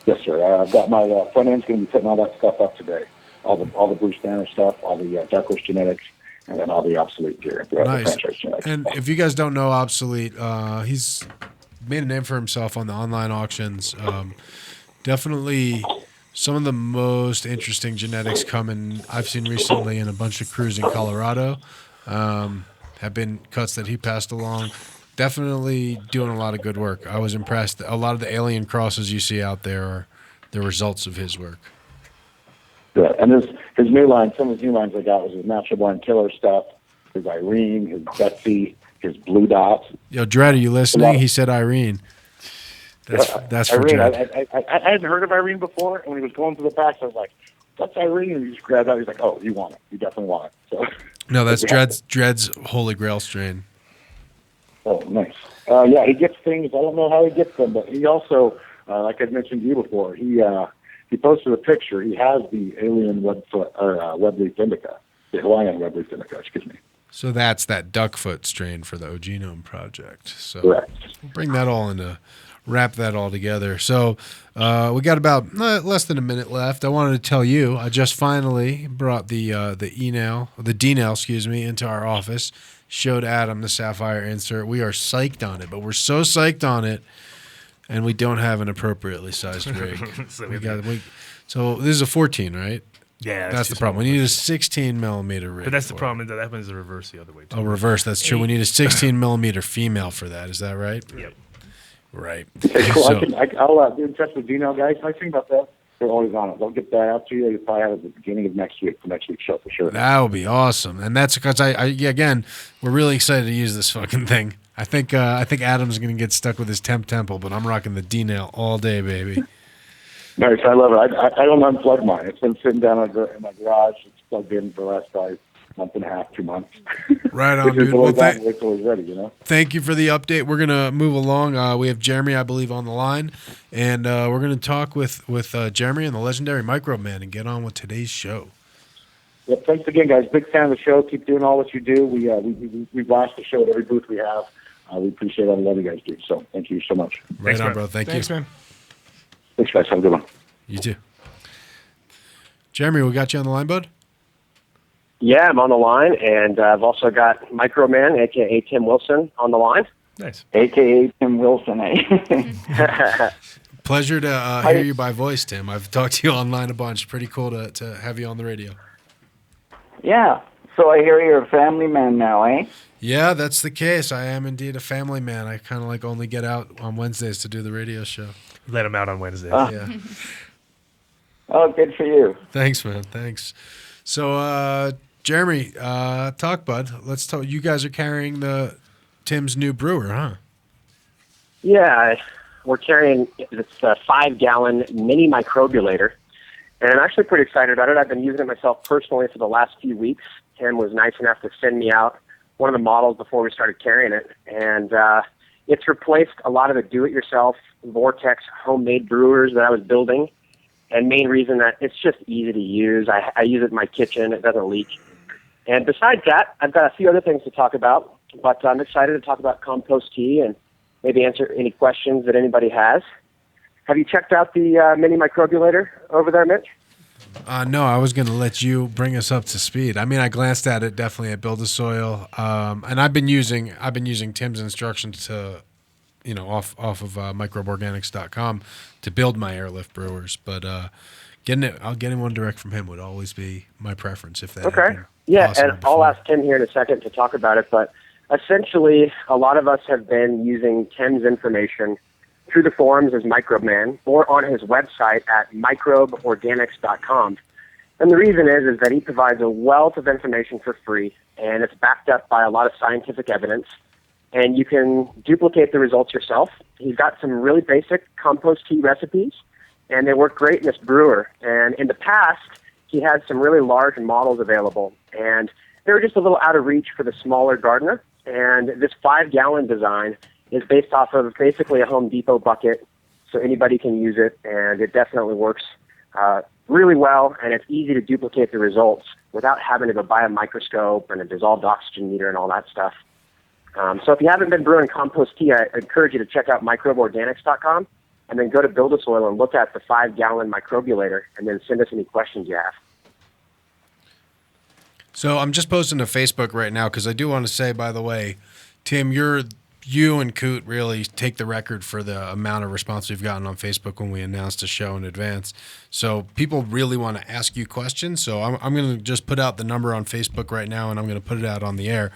Yes, sir. I've got my front end's going to be putting all that stuff up today. All the Bruce Banner stuff, all the Dark Horse genetics, and then all the Obsolete gear. Nice. And if you guys don't know Obsolete, he's made a name for himself on the online auctions. Definitely some of the most interesting genetics coming I've seen recently in a bunch of crews in Colorado. Have been cuts that he passed along. Definitely doing a lot of good work. I was impressed. A lot of the alien crosses you see out there are the results of his work. Yeah, and his new line, some of his new lines I got was his Natural Born Killer stuff, his Irene, his Betsy, his Blue Dot. Yo, Dredd, are you listening? He said Irene. That's for Irene. Dredd. I hadn't heard of Irene before, and when he was going through the packs, I was like, "That's Irene," and he just grabbed out. He's like, "Oh, you want it? You definitely want it." So no, that's Dredd's Holy Grail strain. Oh, nice. Yeah, he gets things. I don't know how he gets them, but he also, like I'd mentioned to you before, he posted a picture. He has the alien webleaf indica, the Hawaiian webleaf indica, excuse me. So that's that duckfoot strain for the Genome Project. So correct. We'll bring that all wrap that all together. So we got about less than a minute left. I wanted to tell you, I just finally brought the D-nail, excuse me, into our office. Showed Adam the Sapphire insert. We are psyched on it, but we're so psyched on it, and we don't have an appropriately sized rig. So this is a 14, right? Yeah, that's the problem. We need a 16 millimeter rig. But that's the problem. That happens the reverse the other way too. Oh, reverse. That's true. We need a 16 millimeter female for that. Is that right? Yep. Right. Okay, cool. So- I'll be in touch with Dino, guys. I think about that. They're always on it. They'll get that out to you. You'll probably have it at the beginning of next week, for next week's show, for sure. That would be awesome, and that's because again, we're really excited to use this fucking thing. I think Adam's gonna get stuck with his temple, but I'm rocking the D-nail all day, baby. Nice, I love it. I don't unplug mine. It's been sitting down in my garage. It's plugged in for the last month and a half, 2 months. Right on, Which is dude. always Well, on, it's always ready, you know. Thank you for the update. We're gonna move along. We have Jeremy, I believe, on the line, and we're gonna talk with Jeremy and the legendary Microman and get on with today's show. Yep, thanks again, guys. Big fan of the show. Keep doing all what you do. We blast the show at every booth we have. We appreciate all the love you guys do. So thank you so much. Right Thanks, on, man. bro. Thanks, man. Thanks, guys. Have a good one. You too. Jeremy, we got you on the line, bud? Yeah, I'm on the line, and I've also got Microman, a.k.a. Tim Wilson, on the line. Nice. AKA Tim Wilson, eh? Pleasure to hear you by voice, Tim. I've talked to you online a bunch. Pretty cool to have you on the radio. Yeah. So I hear you're a family man now, eh? Yeah, that's the case. I am indeed a family man. I kind of like only get out on Wednesdays to do the radio show. Let him out on Wednesdays. Yeah. Oh, good for you. Thanks, man. Thanks. So, Jeremy, talk, bud. Let's talk. You guys are carrying the Tim's new brewer, huh? Yeah, we're carrying this 5-gallon mini microbiolator, and I'm actually pretty excited about it. I've been using it myself personally for the last few weeks. Tim was nice enough to send me out one of the models before we started carrying it, and it's replaced a lot of the do-it-yourself Vortex homemade brewers that I was building. And main reason that it's just easy to use. I use it in my kitchen. It doesn't leak. And besides that, I've got a few other things to talk about, but I'm excited to talk about compost tea and maybe answer any questions that anybody has. Have you checked out the mini microbiolator over there, Mitch? No, I was going to let you bring us up to speed. I mean, I glanced at it definitely at Build a Soil, and I've been using Tim's instructions to, off of microbeorganics.com to build my airlift brewers. But getting one direct from him would always be my preference if that. Okay. Yeah, and I'll ask Tim here in a second to talk about it. But essentially, a lot of us have been using Tim's information through the forums as Microman or on his website at microbeorganics.com. And the reason is that he provides a wealth of information for free, and it's backed up by a lot of scientific evidence, and you can duplicate the results yourself. He's got some really basic compost tea recipes, and they work great in this brewer. And in the past, he had some really large models available, and they were just a little out of reach for the smaller gardener. And this 5-gallon design is based off of basically a Home Depot bucket, so anybody can use it, and it definitely works really well, and it's easy to duplicate the results without having to go buy a microscope and a dissolved oxygen meter and all that stuff. So if you haven't been brewing compost tea, I encourage you to check out microbeorganics.com and then go to Build a Soil and look at the 5-gallon microbiolator and then send us any questions you have. So I'm just posting to Facebook right now because I do want to say, by the way, Tim, you and Coot really take the record for the amount of response we've gotten on Facebook when we announced a show in advance. So people really want to ask you questions. So I'm going to just put out the number on Facebook right now, and I'm going to put it out on the air.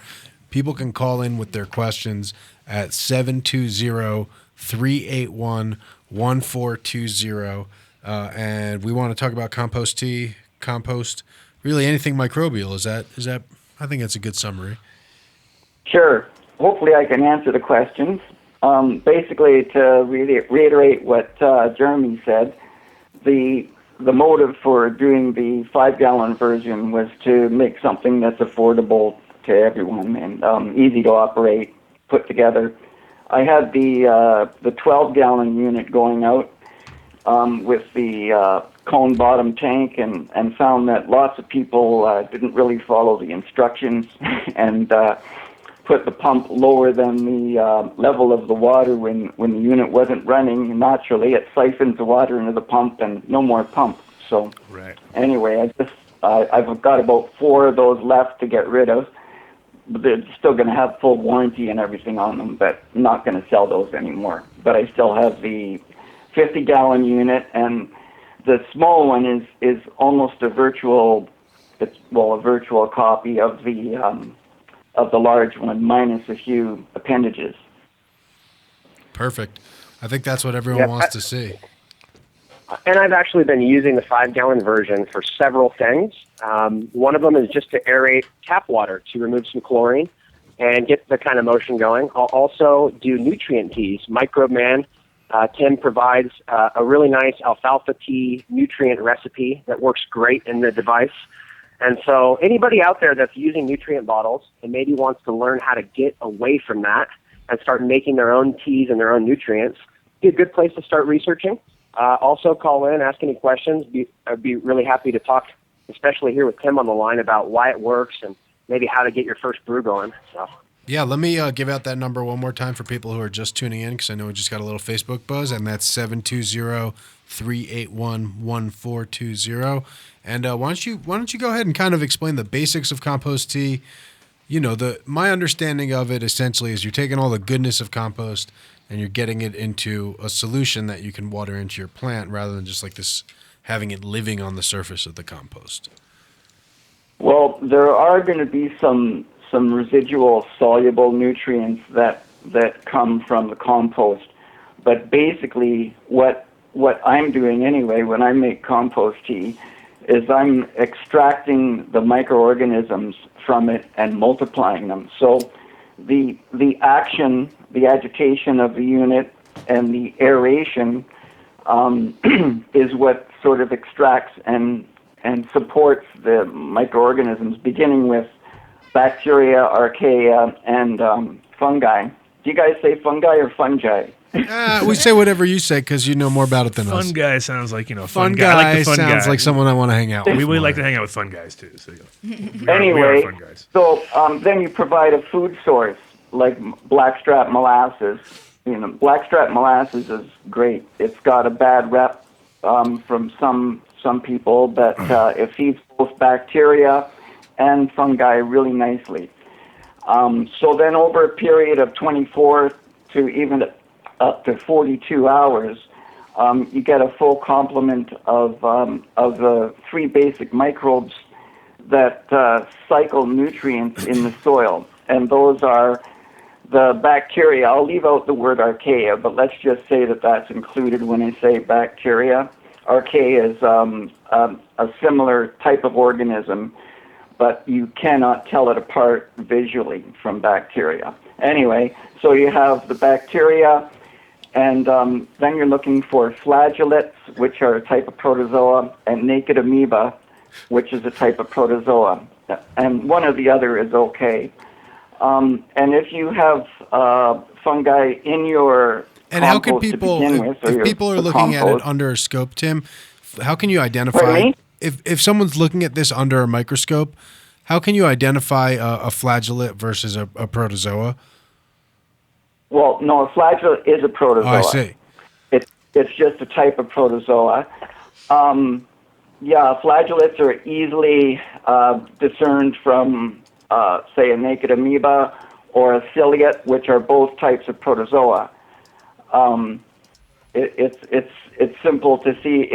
People can call in with their questions at 720-381-1420. And we want to talk about compost tea, compost, really anything microbial. Is that? I think that's a good summary. Sure. Hopefully I can answer the questions. Basically, to reiterate what Jeremy said, the motive for doing the 5-gallon version was to make something that's affordable to everyone and easy to operate, put together. I had the 12-gallon unit going out with the cone bottom tank and found that lots of people didn't really follow the instructions and put the pump lower than the level of the water when the unit wasn't running naturally. It siphons the water into the pump and no more pump. So anyway, I've got about 4 of those left to get rid of. But they're still going to have full warranty and everything on them, but I'm not going to sell those anymore. But I still have the 50-gallon unit, and the small one is almost a virtual copy of the large one, minus a few appendages. Perfect. I think that's what everyone wants to see. And I've actually been using the 5-gallon version for several things. One of them is just to aerate tap water to remove some chlorine and get the kind of motion going. I'll also do nutrient teas. Microbe Man, Tim provides a really nice alfalfa tea nutrient recipe that works great in the device. And so anybody out there that's using nutrient bottles and maybe wants to learn how to get away from that and start making their own teas and their own nutrients, be a good place to start researching. Also call in, ask any questions. I'd be really happy to talk, especially here with Tim on the line, about why it works and maybe how to get your first brew going. So. Yeah, let me give out that number one more time for people who are just tuning in, because I know we just got a little Facebook buzz, and that's 720-381-1420. And why don't you go ahead and kind of explain the basics of compost tea? You know, my understanding of it essentially is you're taking all the goodness of compost and you're getting it into a solution that you can water into your plant rather than just like this, having it living on the surface of the compost. Well, there are going to be some residual soluble nutrients that come from the compost. But basically what I'm doing anyway when I make compost tea is I'm extracting the microorganisms from it and multiplying them. So the action, the agitation of the unit and the aeration is what sort of extracts and supports the microorganisms, beginning with bacteria, archaea, and fungi. Do you guys say fungi or fungi? We say whatever you say because you know more about it than us. Fun guy sounds like, fun guy. I like the fun sounds guy. Like someone I want to hang out with. We really like to hang out with fun guys too. So anyway, we are fun guys. So then you provide a food source like blackstrap molasses. Blackstrap molasses is great. It's got a bad rep from some people, but it feeds both bacteria and fungi really nicely. So then over a period of 24 to even up to 42 hours, you get a full complement of the 3 basic microbes that cycle nutrients in the soil. And those are the bacteria. I'll leave out the word archaea, but let's just say that that's included when I say bacteria. Archaea is a similar type of organism, but you cannot tell it apart visually from bacteria. Anyway, so you have the bacteria, and then you're looking for flagellates, which are a type of protozoa, and naked amoeba, which is a type of protozoa. And one or the other is okay. And if you have fungi in your and how can people, if people are looking at it under a scope, Tim, how can you identify, if someone's looking at this under a microscope, how can you identify a flagellate versus a protozoa? Well, no, a flagellate is a protozoa. Oh, I see. It's just a type of protozoa. Flagellates are easily discerned from, say, a naked amoeba or a ciliate, which are both types of protozoa. It's simple to see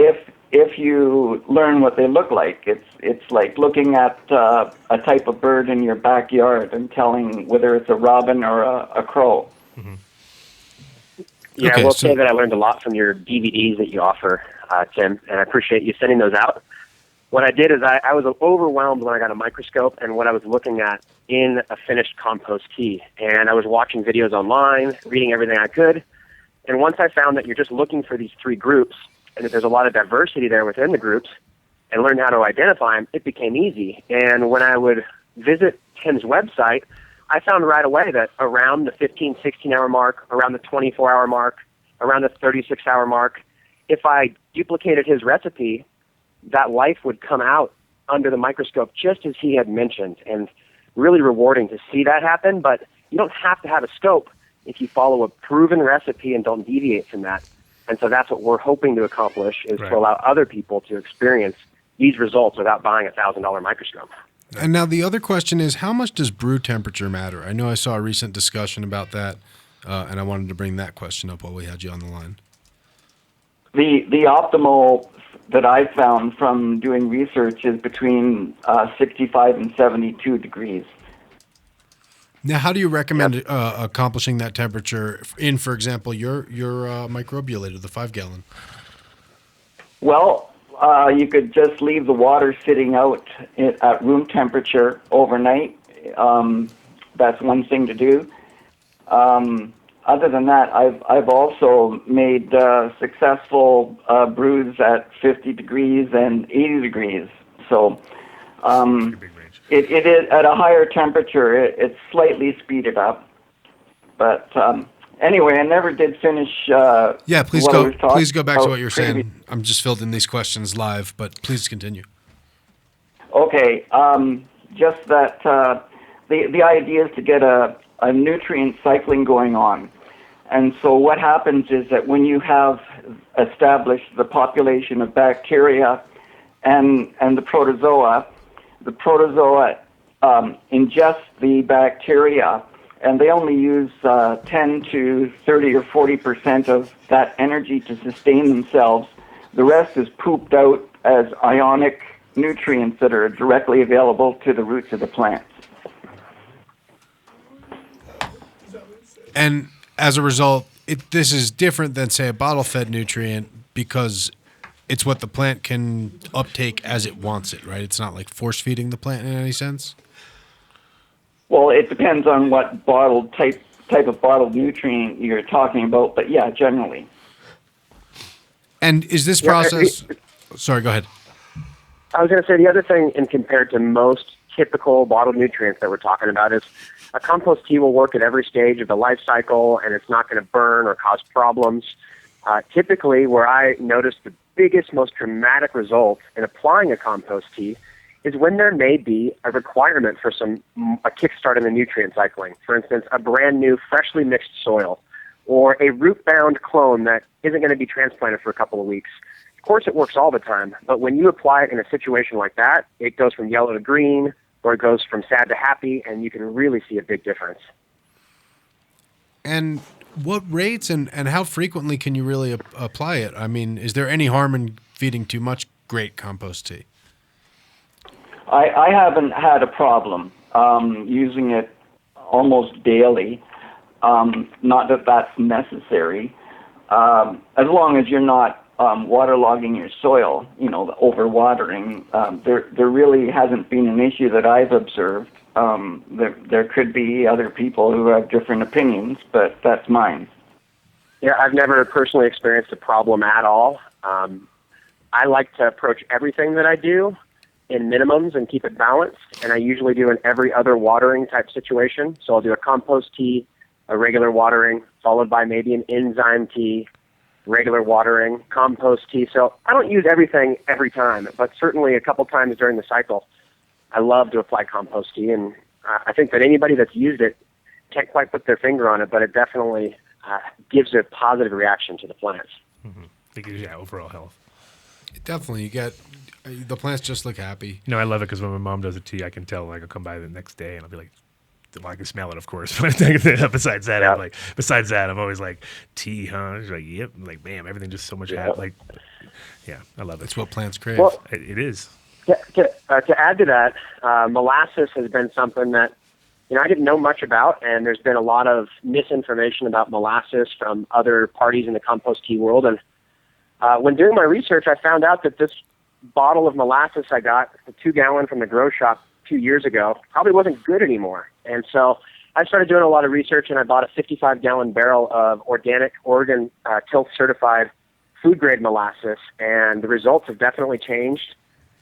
if you learn what they look like. It's like looking at a type of bird in your backyard and telling whether it's a robin or a crow. Mm-hmm. Yeah, I will say that I learned a lot from your DVDs that you offer, Tim, and I appreciate you sending those out. What I did is I was overwhelmed when I got a microscope and what I was looking at in a finished compost tea. And I was watching videos online, reading everything I could. And once I found that you're just looking for these 3 groups and that there's a lot of diversity there within the groups and learn how to identify them, it became easy. And when I would visit Tim's website, I found right away that around the 15, 16-hour mark, around the 24-hour mark, around the 36-hour mark, if I duplicated his recipe, that life would come out under the microscope just as he had mentioned, and really rewarding to see that happen. But you don't have to have a scope if you follow a proven recipe and don't deviate from that. And so that's what we're hoping to accomplish, is to allow other people to experience these results without buying a $1,000 microscope. And now the other question is, how much does brew temperature matter? I know I saw a recent discussion about that, and I wanted to bring that question up while we had you on the line. The optimal that I found from doing research is between 65 and 72 degrees. Now, how do you recommend accomplishing that temperature in, for example, your microbiolator, the 5-gallon? Well, you could just leave the water sitting out at room temperature overnight. That's one thing to do. Other than that, I've also made successful brews at 50 degrees and 80 degrees. So it is at a higher temperature. It's slightly speeded up. But anyway, I never did finish. Please go back to what you're saying. I'm just filled in these questions live, but please continue. Okay, just that the idea is to get a nutrient cycling going on. And so what happens is that when you have established the population of bacteria and the protozoa ingest the bacteria, and they only use 10 to 30 or 40% of that energy to sustain themselves. The rest is pooped out as ionic nutrients that are directly available to the roots of the plants. And as a result, this is different than, say, a bottle-fed nutrient because it's what the plant can uptake as it wants it, right? It's not like force-feeding the plant in any sense? Well, it depends on what bottled type of bottled nutrient you're talking about, but yeah, generally. And is this process... Sorry, go ahead. I was going to say the other thing, in compared to most typical bottled nutrients that we're talking about, is a compost tea will work at every stage of the life cycle, and it's not going to burn or cause problems. Typically, where I notice the biggest, most dramatic results in applying a compost tea is when there may be a requirement for a kickstart in the nutrient cycling. For instance, a brand new, freshly mixed soil, or a root-bound clone that isn't going to be transplanted for a couple of weeks. Of course, it works all the time, but when you apply it in a situation like that, it goes from yellow to green, or it goes from sad to happy, and you can really see a big difference. And what rates and how frequently can you really apply it? I mean, is there any harm in feeding too much great compost tea? I haven't had a problem using it almost daily. Not that that's necessary. As long as you're not waterlogging your soil, the overwatering, there really hasn't been an issue that I've observed. There could be other people who have different opinions, but that's mine. Yeah, I've never personally experienced a problem at all. I like to approach everything that I do in minimums and keep it balanced, and I usually do an every other watering type situation. So I'll do a compost tea, a regular watering, followed by maybe an enzyme tea, regular watering, compost tea. So I don't use everything every time, but certainly a couple times during the cycle, I love to apply compost tea, and I think that anybody that's used it can't quite put their finger on it, but it definitely gives a positive reaction to the plants. Mm-hmm. It gives you overall health. Definitely, you get the plants just look happy. I love it because when my mom does a tea, I can tell. Like, I'll come by the next day and I'll be like, well, I can smell it, of course. But besides that, I'm always like, tea, huh? She's like, yep. I'm like, bam, everything just so much happy. I love it. It's what plants crave. Well, it is. To add to that, molasses has been something that I didn't know much about, and there's been a lot of misinformation about molasses from other parties in the compost tea world. And when doing my research, I found out that this bottle of molasses I got, a 2-gallon from the grow shop 2 years ago, probably wasn't good anymore. And so I started doing a lot of research, and I bought a 55-gallon barrel of organic, Oregon tilth-certified food-grade molasses, and the results have definitely changed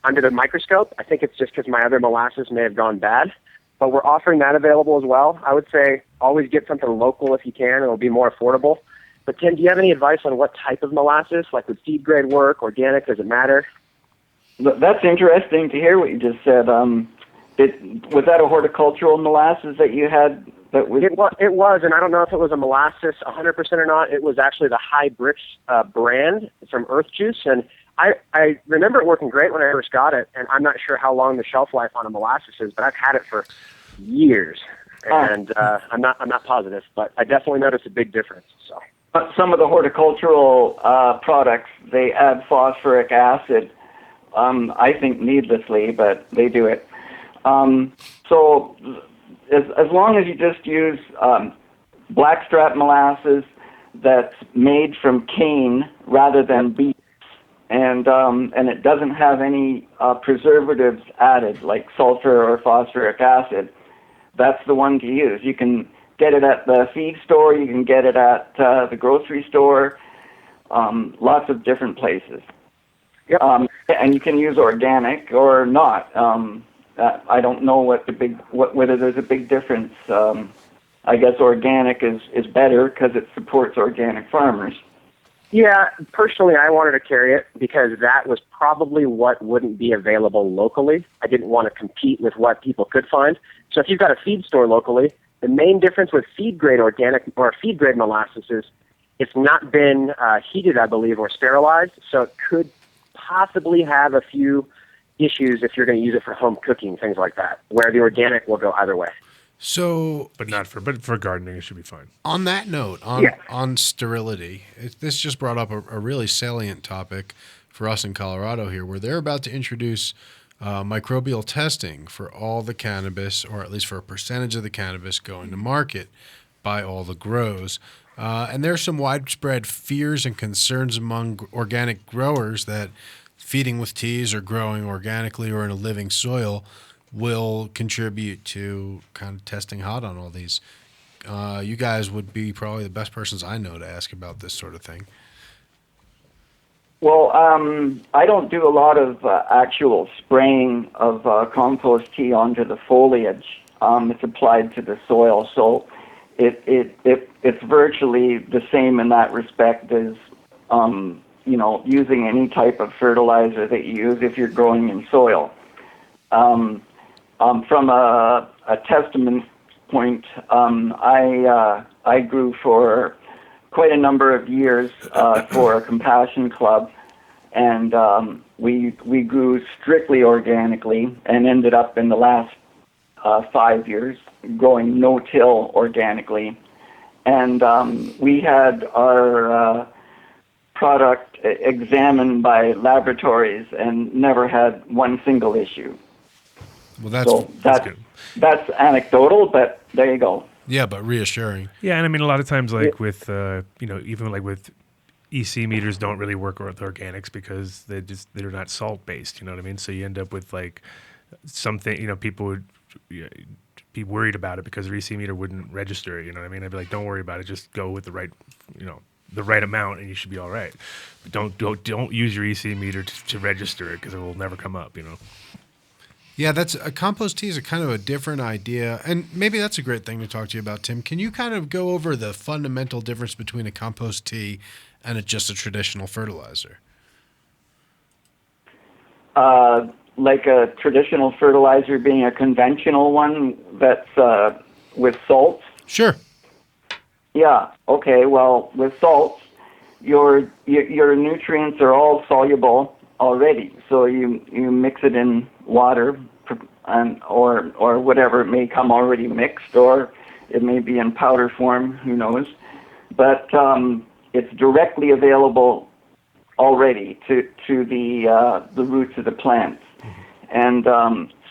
under the microscope. I think it's just because my other molasses may have gone bad, but we're offering that available as well. I would say always get something local if you can. It'll be more affordable. But Tim, do you have any advice on what type of molasses? Like, would feed grade work, organic, does it matter? That's interesting to hear what you just said. Was that a horticultural molasses that you had? It was, and I don't know if it was a molasses 100% or not. It was actually the High Bricks brand from Earth Juice, and I remember it working great when I first got it, and I'm not sure how long the shelf life on a molasses is, but I've had it for years, and I'm not positive, but I definitely noticed a big difference. So some of the horticultural products, they add phosphoric acid. I think needlessly, but they do it. So as long as you just use blackstrap molasses that's made from cane rather than beets, and it doesn't have any preservatives added like sulfur or phosphoric acid, that's the one to use. You can get it at the feed store, you can get it at the grocery store, lots of different places. Yep. And you can use organic or not. I don't know whether there's a big difference. I guess organic is better because it supports organic farmers. Yeah, personally, I wanted to carry it because that was probably what wouldn't be available locally. I didn't want to compete with what people could find. So if you've got a feed store locally, the main difference with feed-grade organic or feed-grade molasses is it's not been heated, I believe, or sterilized, so it could possibly have a few issues if you're going to use it for home cooking, things like that, where the organic will go either way. So, but for gardening, it should be fine. On that note, on sterility, this just brought up a really salient topic for us in Colorado here, where they're about to introduce microbial testing for all the cannabis, or at least for a percentage of the cannabis going to market by all the grows. And there's some widespread fears and concerns among organic growers that feeding with teas or growing organically or in a living soil will contribute to kind of testing hot on all these. You guys would be probably the best persons I know to ask about this sort of thing. Well, I don't do a lot of actual spraying of compost tea onto the foliage. It's applied to the soil, so it's virtually the same in that respect as using any type of fertilizer that you use if you're growing in soil. From a testament point, I grew for quite a number of years for a Compassion Club, and we grew strictly organically and ended up in the last 5 years growing no-till organically. And we had our product examined by laboratories and never had one single issue. Well, that's anecdotal, but there you go. Yeah, but reassuring. Yeah, and I mean a lot of times, like with even like with EC meters, don't really work with organics because they're not salt based. You know what I mean? So you end up with like something. People would be worried about it because their EC meter wouldn't register it. You know what I mean? I'd be like, don't worry about it. Just go with the right, the right amount, and you should be all right. But don't use your EC meter to register it because it will never come up. Yeah, that's a compost tea is a kind of a different idea, and maybe that's a great thing to talk to you about, Tim. Can you kind of go over the fundamental difference between a compost tea and just a traditional fertilizer? Like a traditional fertilizer being a conventional one that's with salts? Sure. Yeah, okay. Well, with salts, your nutrients are all soluble already. So you mix it in water or whatever. It may come already mixed, or it may be in powder form, who knows. But it's directly available already to the roots of the plants. And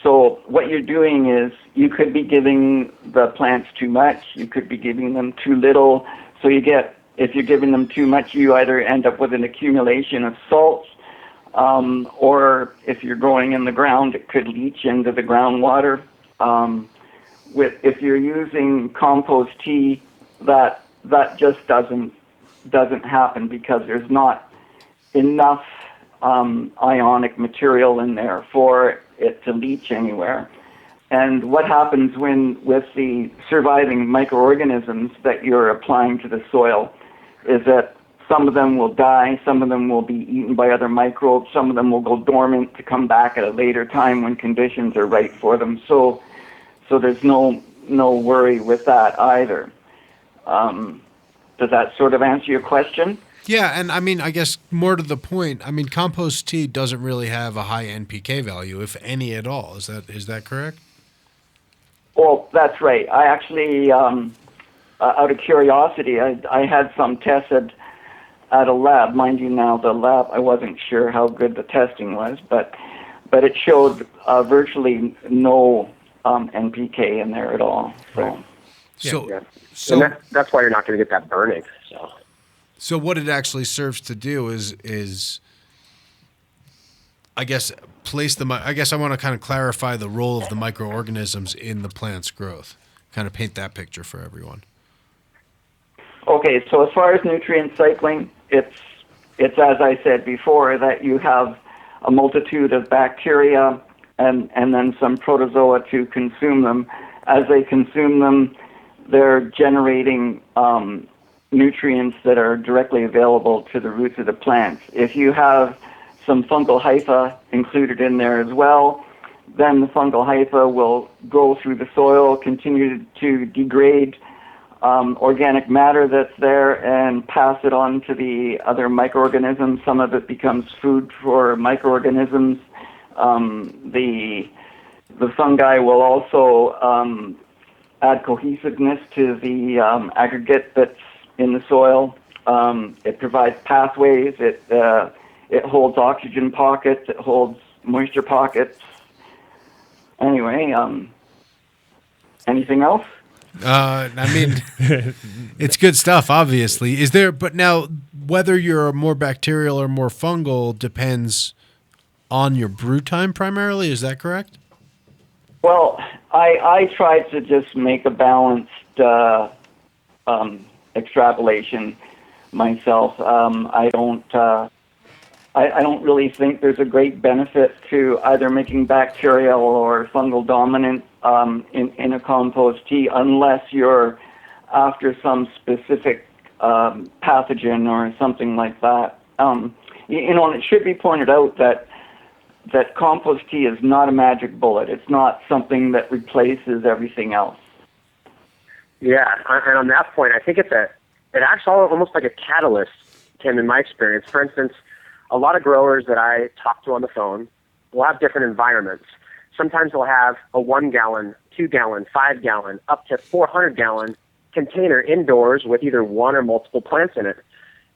so what you're doing is you could be giving the plants too much, you could be giving them too little. So if you're giving them too much, you either end up with an accumulation of salts, or if you're growing in the ground, it could leach into the groundwater. If you're using compost tea, that just doesn't happen because there's not enough ionic material in there for it to leach anywhere. And what happens with the surviving microorganisms that you're applying to the soil is that some of them will die, some of them will be eaten by other microbes, some of them will go dormant to come back at a later time when conditions are right for them. So there's no worry with that either. Does that sort of answer your question? Yeah, and I mean, I guess more to the point, I mean, compost tea doesn't really have a high NPK value, if any at all. Is that correct? Well, that's right. I actually, out of curiosity, I had some tested at a lab. Mind you, now the lab, I wasn't sure how good the testing was, but it showed virtually no NPK in there at all. So, and that's why you're not going to get that burning. So what it actually serves to do is I guess I guess I want to kind of clarify the role of the microorganisms in the plant's growth. Kind of paint that picture for everyone. okay, so as far as nutrient cycling, it's as I said before, that you have a multitude of bacteria and then some protozoa to consume them. As they consume them, they're generating nutrients that are directly available to the roots of the plants. If you have some fungal hypha included in there as well, then the fungal hypha will go through the soil, continue to degrade organic matter that's there and pass it on to the other microorganisms. Some of it becomes food for microorganisms. The fungi will also add cohesiveness to the aggregate that's in the soil. It provides pathways. It holds oxygen pockets. It holds moisture pockets. Anyway, anything else? I mean, it's good stuff, obviously. But now, whether you're more bacterial or more fungal depends on your brew time primarily. Is that correct? Well, I try to just make a balanced extrapolation myself. I don't really think there's a great benefit to either making bacterial or fungal dominant in a compost tea unless you're after some specific pathogen or something like that. And it should be pointed out that compost tea is not a magic bullet. It's not something that replaces everything else. Yeah, and on that point, I think it acts almost like a catalyst, Tim, in my experience. For instance, a lot of growers that I talk to on the phone will have different environments. Sometimes they'll have a 1 gallon, 2 gallon, 5 gallon, up to 400 gallon container indoors with either one or multiple plants in it.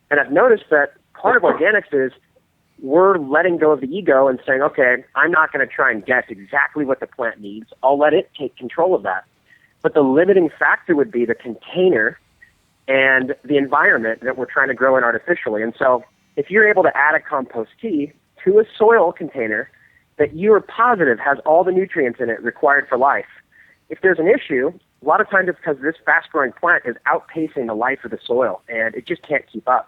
And I've noticed that part of organics is we're letting go of the ego and saying, okay, I'm not going to try and guess exactly what the plant needs. I'll let it take control of that. But the limiting factor would be the container and the environment that we're trying to grow in artificially. And so if you're able to add a compost tea to a soil container that you are positive has all the nutrients in it required for life, if there's an issue, a lot of times it's because this fast-growing plant is outpacing the life of the soil, and it just can't keep up.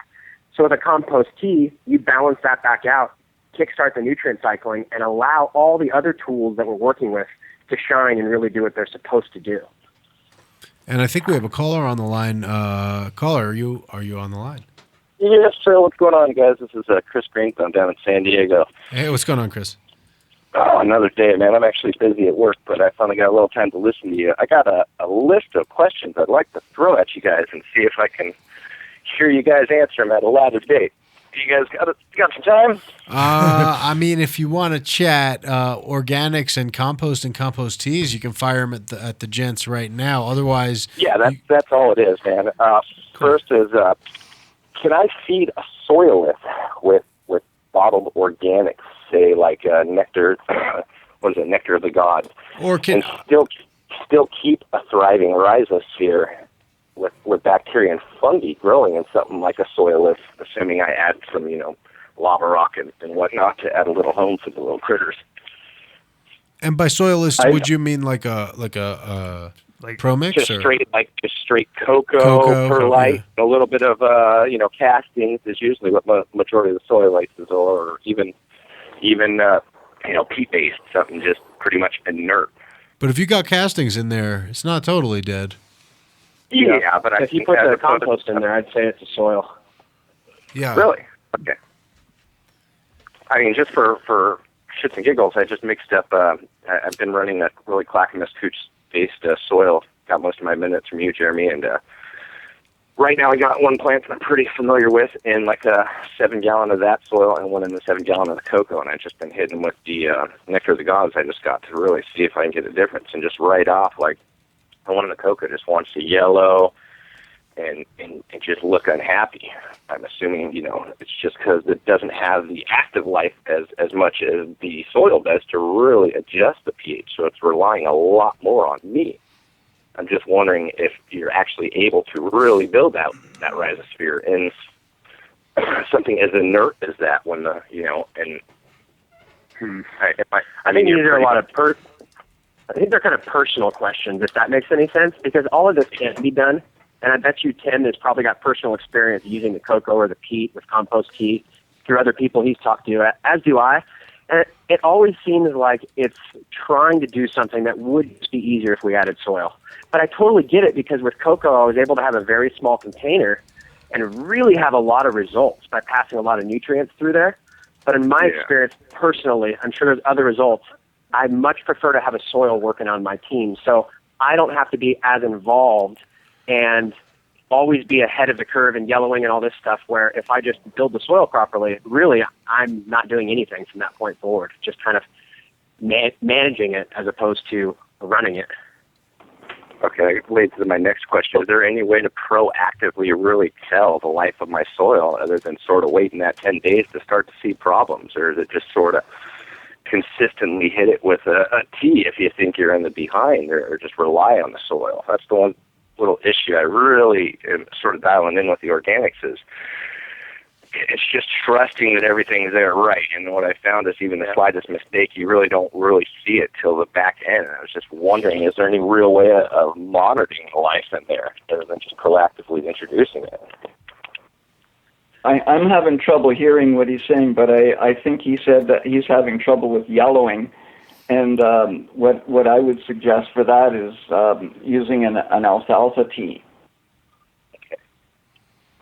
So with a compost tea, you balance that back out, kickstart the nutrient cycling, and allow all the other tools that we're working with to shine and really do what they're supposed to do. And I think we have a caller on the line. Caller, are you on the line? Yes, sir. What's going on, guys? This is Chris Greenthumb down in San Diego. Hey, what's going on, Chris? Oh, another day, man. I'm actually busy at work, but I finally got a little time to listen to you. I got a list of questions I'd like to throw at you guys and see if I can hear you guys answer them at a later date. You guys got some time? I mean, if you want to chat organics and compost teas, you can fire them at the gents right now. Otherwise, yeah, that's all it is, man. First is, can I feed a soilless with bottled organics, say like nectar? What is it? Nectar of the gods, and still keep a thriving rhizosphere with bacteria and fungi growing in something like a soilless, assuming I add some, lava rock and whatnot to add a little home for the little critters. And by soilless, would you mean like a pro mix? Just straight cocoa, perlite, a little bit of castings is usually what majority of the soil is, or even peat based, something just pretty much inert. But if you got castings in there, it's not totally dead. Yeah, but if you put the compost in there, I'd say it's a soil. Yeah. Really? Okay. I mean, just for shits and giggles, I just mixed up. I've been running a really Clackamas Cooch-based soil. Got most of my minutes from you, Jeremy, and right now I got one plant that I'm pretty familiar with in like a 7-gallon of that soil and one in the 7-gallon of the cocoa, and I've just been hitting with the nectar of the gods. I just got to really see if I can get a difference, and just right off, like the one in the cocoa just wants to yellow, and just look unhappy. I'm assuming, it's just because it doesn't have the active life as much as the soil does to really adjust the pH, so it's relying a lot more on me. I'm just wondering if you're actually able to really build out that rhizosphere in something as inert as that when I think these are a lot of I think they're kind of personal questions, if that makes any sense, because all of this can't be done. And I bet you Tim has probably got personal experience using the cocoa or the peat with compost tea through other people he's talked to, as do I. And it always seems like it's trying to do something that would just be easier if we added soil. But I totally get it, because with cocoa, I was able to have a very small container and really have a lot of results by passing a lot of nutrients through there. But in my experience, personally, I'm sure there's other results. I much prefer to have a soil working on my team, so I don't have to be as involved and always be ahead of the curve and yellowing and all this stuff, where if I just build the soil properly, really I'm not doing anything from that point forward, just kind of managing it as opposed to running it. Okay, that leads to my next question. Is there any way to proactively really tell the life of my soil other than sort of waiting that 10 days to start to see problems? Or is it just sort of consistently hit it with a T if you think you're in the behind, or just rely on the soil? That's the one little issue I really am sort of dialing in with the organics is it's just trusting that everything's there right. And what I found is even the slightest mistake, you really don't really see it till the back end. And I was just wondering, is there any real way of monitoring the life in there other than just proactively introducing it? I'm having trouble hearing what he's saying, but I think he said that he's having trouble with yellowing. And what I would suggest for that is using an alfalfa tea. Okay.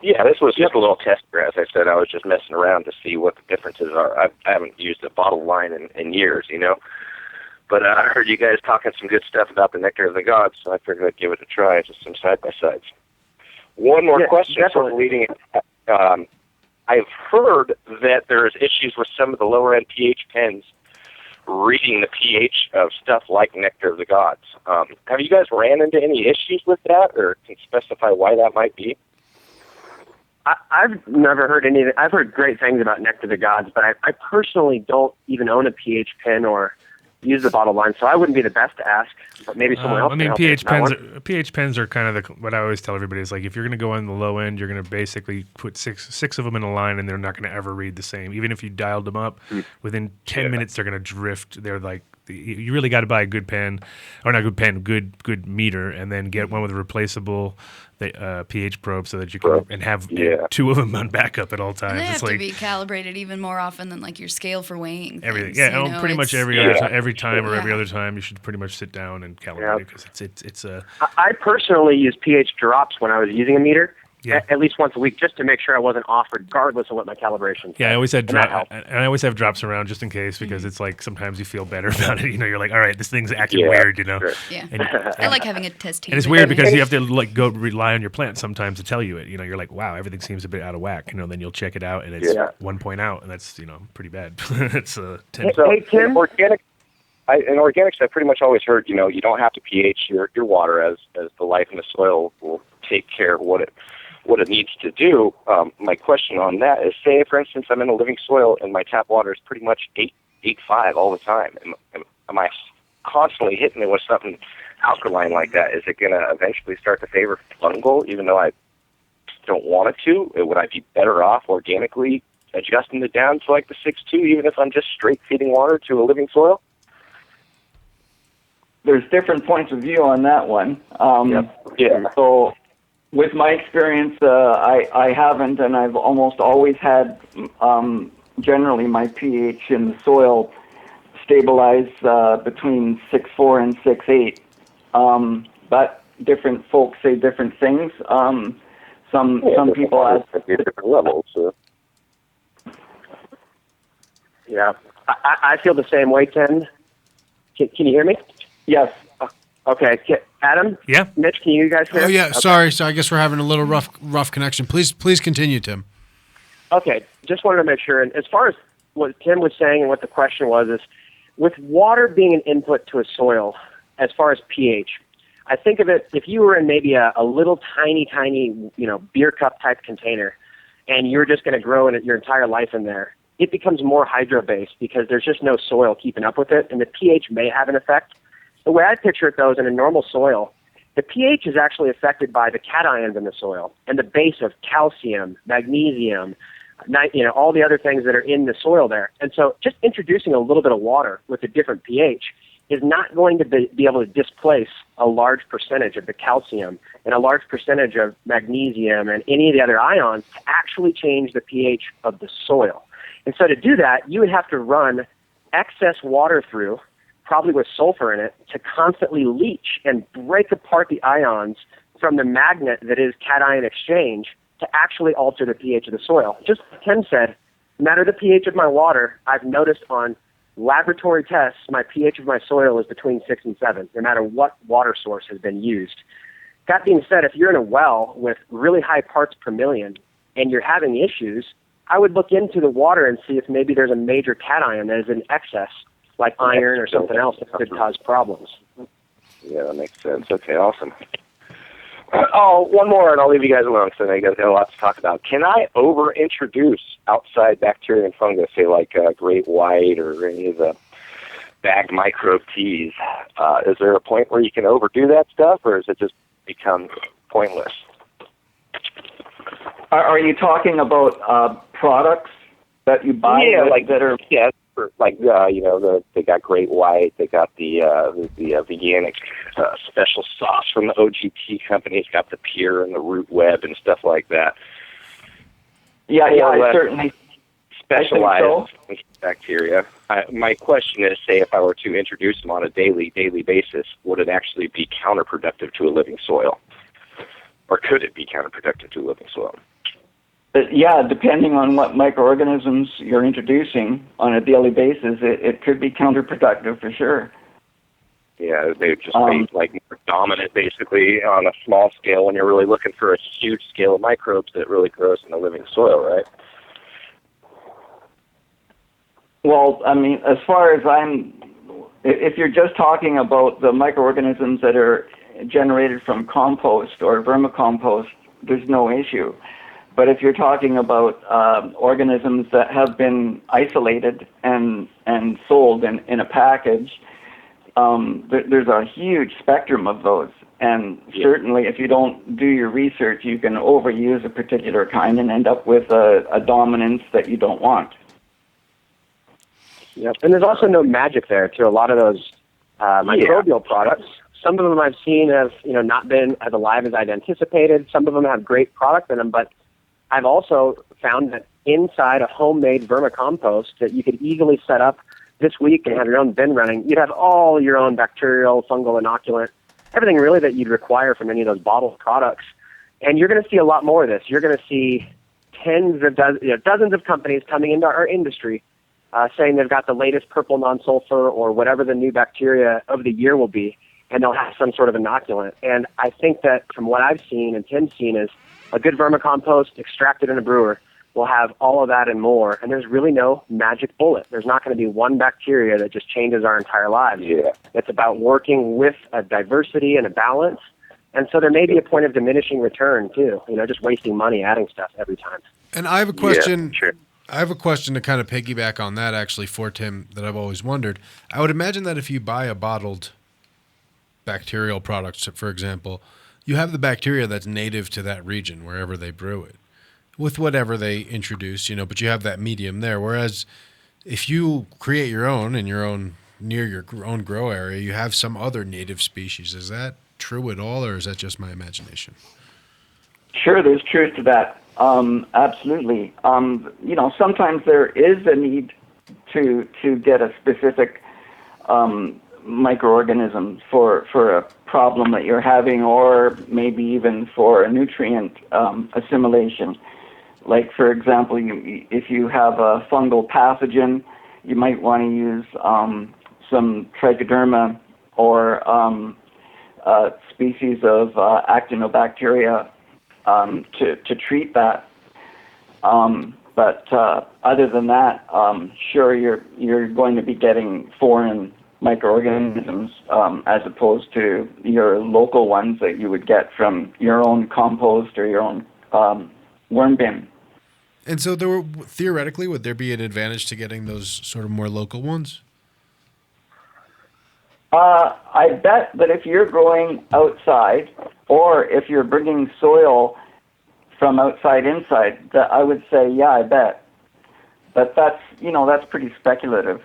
Yeah, this was just a little tester. As I said, I was just messing around to see what the differences are. I haven't used a bottle line in years, But I heard you guys talking some good stuff about the nectar of the gods, so I figured I'd give it a try, just some side-by-sides. One more question for leading it. I've heard that there's issues with some of the lower-end pH pens reading the pH of stuff like nectar of the gods. Have you guys ran into any issues with that, or can specify why that might be? I've never heard anything. I've heard great things about nectar of the gods, but I personally don't even own a pH pen or use the bottle line, so I wouldn't be the best to ask, but maybe someone else can help pH pens are kind of what I always tell everybody is, like, if you're going to go on the low end, you're going to basically put six of them in a line, and they're not going to ever read the same. Even if you dialed them up, within 10 minutes they're going to drift. They're like, you really got to buy a good pen, or not good pen, good meter, and then get one with a replaceable pH probe so that you can and have two of them on backup at all times. And they have to be calibrated even more often than like your scale for weighing things, everything. Yeah, pretty much every time or every other time, you should pretty much sit down and calibrate it, because it's a. I personally use pH drops when I was using a meter. At least once a week, just to make sure I wasn't off, regardless of what my calibration said. Yeah, I always have drops around just in case, because it's like sometimes you feel better about it. You're like, all right, this thing's acting weird. Sure. Yeah, I like having a test. And it's weird because you have to go rely on your plant sometimes to tell you it. You're like, wow, everything seems a bit out of whack. Then you'll check it out and it's 1 point out, and that's pretty bad. It's 10. So, hey, Tim, in organics, I pretty much always heard, you don't have to pH your water as the life in the soil will take care of what it needs to do. My question on that is, say, for instance, I'm in a living soil and my tap water is pretty much 8.5 all the time. Am I constantly hitting it with something alkaline like that? Is it going to eventually start to favor fungal, even though I don't want it to? Would I be better off organically adjusting it down to like the 6.2, even if I'm just straight feeding water to a living soil? There's different points of view on that one. So with my experience, I haven't, and I've almost always had generally my pH in the soil stabilize between 6.4 and 6.8. But different folks say different things. Some people ask different levels. Yeah, I feel the same way, Ken. Can you hear me? Yes. Okay, Adam? Yeah. Mitch, can you guys hear? Oh, yeah, okay. Sorry. So I guess we're having a little rough connection. Please continue, Tim. Okay, just wanted to make sure. And as far as what Tim was saying and what the question was, is with water being an input to a soil, as far as pH, I think of it, if you were in maybe a little tiny, beer cup type container, and you're just going to grow your entire life in there, it becomes more hydro-based because there's just no soil keeping up with it, and the pH may have an effect. The way I picture it, though, is in a normal soil, the pH is actually affected by the cations in the soil and the base of calcium, magnesium, all the other things that are in the soil there. And so just introducing a little bit of water with a different pH is not going to be able to displace a large percentage of the calcium and a large percentage of magnesium and any of the other ions to actually change the pH of the soil. And so to do that, you would have to run excess water through, probably with sulfur in it, to constantly leach and break apart the ions from the magnet that is cation exchange to actually alter the pH of the soil. Just like Ken said, no matter the pH of my water, I've noticed on laboratory tests, my pH of my soil is between 6 and 7, no matter what water source has been used. That being said, if you're in a well with really high parts per million and you're having issues, I would look into the water and see if maybe there's a major cation that is in excess, like iron or something else that could cause problems. Yeah, that makes sense. Okay, awesome. Oh, one more, and I'll leave you guys alone because I know you guys got a lot to talk about. Can I over-introduce outside bacteria and fungus, say like great white or any of the bagged microbe teas? Is there a point where you can overdo that stuff, or does it just become pointless? Are you talking about products that you buy that are... Yeah, they got Great White, they got the veganic special sauce from the OGT company. It's got the Pure and the Root Web and stuff like that. Yeah, I certainly specialize in bacteria. My question is, say, if I were to introduce them on a daily basis, would it actually be counterproductive to a living soil, or could it be counterproductive to a living soil? Yeah, depending on what microorganisms you're introducing on a daily basis, it could be counterproductive for sure. Yeah, they just be like more dominant, basically, on a small scale when you're really looking for a huge scale of microbes that really grows in the living soil, right? Well, I mean, as far as if you're just talking about the microorganisms that are generated from compost or vermicompost, there's no issue. But if you're talking about organisms that have been isolated and sold in a package, there's a huge spectrum of those. And certainly if you don't do your research, you can overuse a particular kind and end up with a dominance that you don't want. Yep. And there's also no magic there to a lot of those microbial products. Some of them I've seen have not been as alive as I'd anticipated. Some of them have great product in them, but I've also found that inside a homemade vermicompost that you could easily set up this week and have your own bin running, you'd have all your own bacterial, fungal, inoculant, everything really that you'd require from any of those bottled products. And you're going to see a lot more of this. You're going to see dozens of companies coming into our industry saying they've got the latest purple non-sulfur or whatever the new bacteria of the year will be, and they'll have some sort of inoculant. And I think that from what I've seen and Tim's seen is a good vermicompost extracted in a brewer will have all of that and more, and there's really no magic bullet. There's not going to be one bacteria that just changes our entire lives. Yeah. It's about working with a diversity and a balance, and so there may be a point of diminishing return, too, just wasting money adding stuff every time. And I have a question. Yeah, sure. I have a question to kind of piggyback on that, actually, for Tim, that I've always wondered. I would imagine that if you buy a bottled bacterial product, for example, you have the bacteria that's native to that region, wherever they brew it, with whatever they introduce, but you have that medium there. Whereas if you create your own in near your own grow area, you have some other native species. Is that true at all, or is that just my imagination? Sure, there's truth to that. Absolutely. Sometimes there is a need to get a specific microorganism for a problem that you're having, or maybe even for a nutrient assimilation. Like, for example, if you have a fungal pathogen, you might want to use some trichoderma or species of actinobacteria to treat that. But other than that, sure, you're going to be getting foreign microorganisms as opposed to your local ones that you would get from your own compost or your own worm bin. And so theoretically, would there be an advantage to getting those sort of more local ones? I bet that if you're growing outside, or if you're bringing soil from outside inside, that I would say, yeah, I bet. But that's pretty speculative.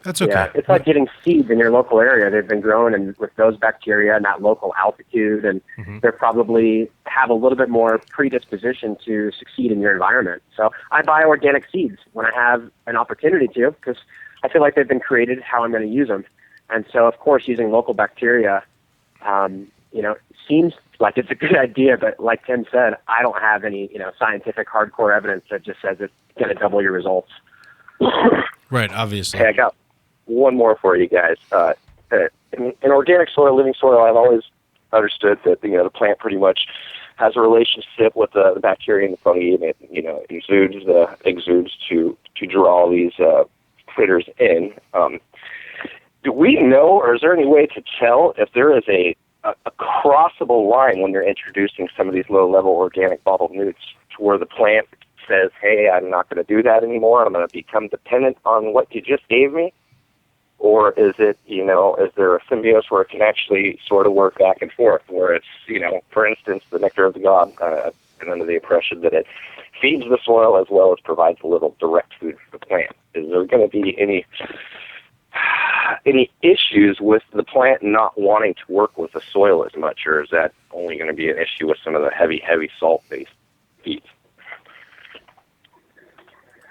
That's okay. Yeah, it's like getting seeds in your local area. They've been grown and with those bacteria and that local altitude, and they probably have a little bit more predisposition to succeed in your environment. So I buy organic seeds when I have an opportunity to, because I feel like they've been created how I'm going to use them. And so, of course, using local bacteria, seems like it's a good idea. But like Tim said, I don't have any, scientific hardcore evidence that just says it's going to double your results. Right, obviously. Hey, I got one more for you guys. In organic soil, living soil, I've always understood that the plant pretty much has a relationship with the bacteria and the fungi, and it exudes to draw these critters in. Do we know, or is there any way to tell if there is a crossable line when you're introducing some of these low-level organic bottled newts to where the plant says, hey, I'm not going to do that anymore, I'm going to become dependent on what you just gave me? Or is it, is there a symbiosis where it can actually sort of work back and forth, where it's, for instance, the nectar of the god, and under the impression that it feeds the soil as well as provides a little direct food for the plant? Is there going to be any issues with the plant not wanting to work with the soil as much, or is that only going to be an issue with some of the heavy salt-based feeds?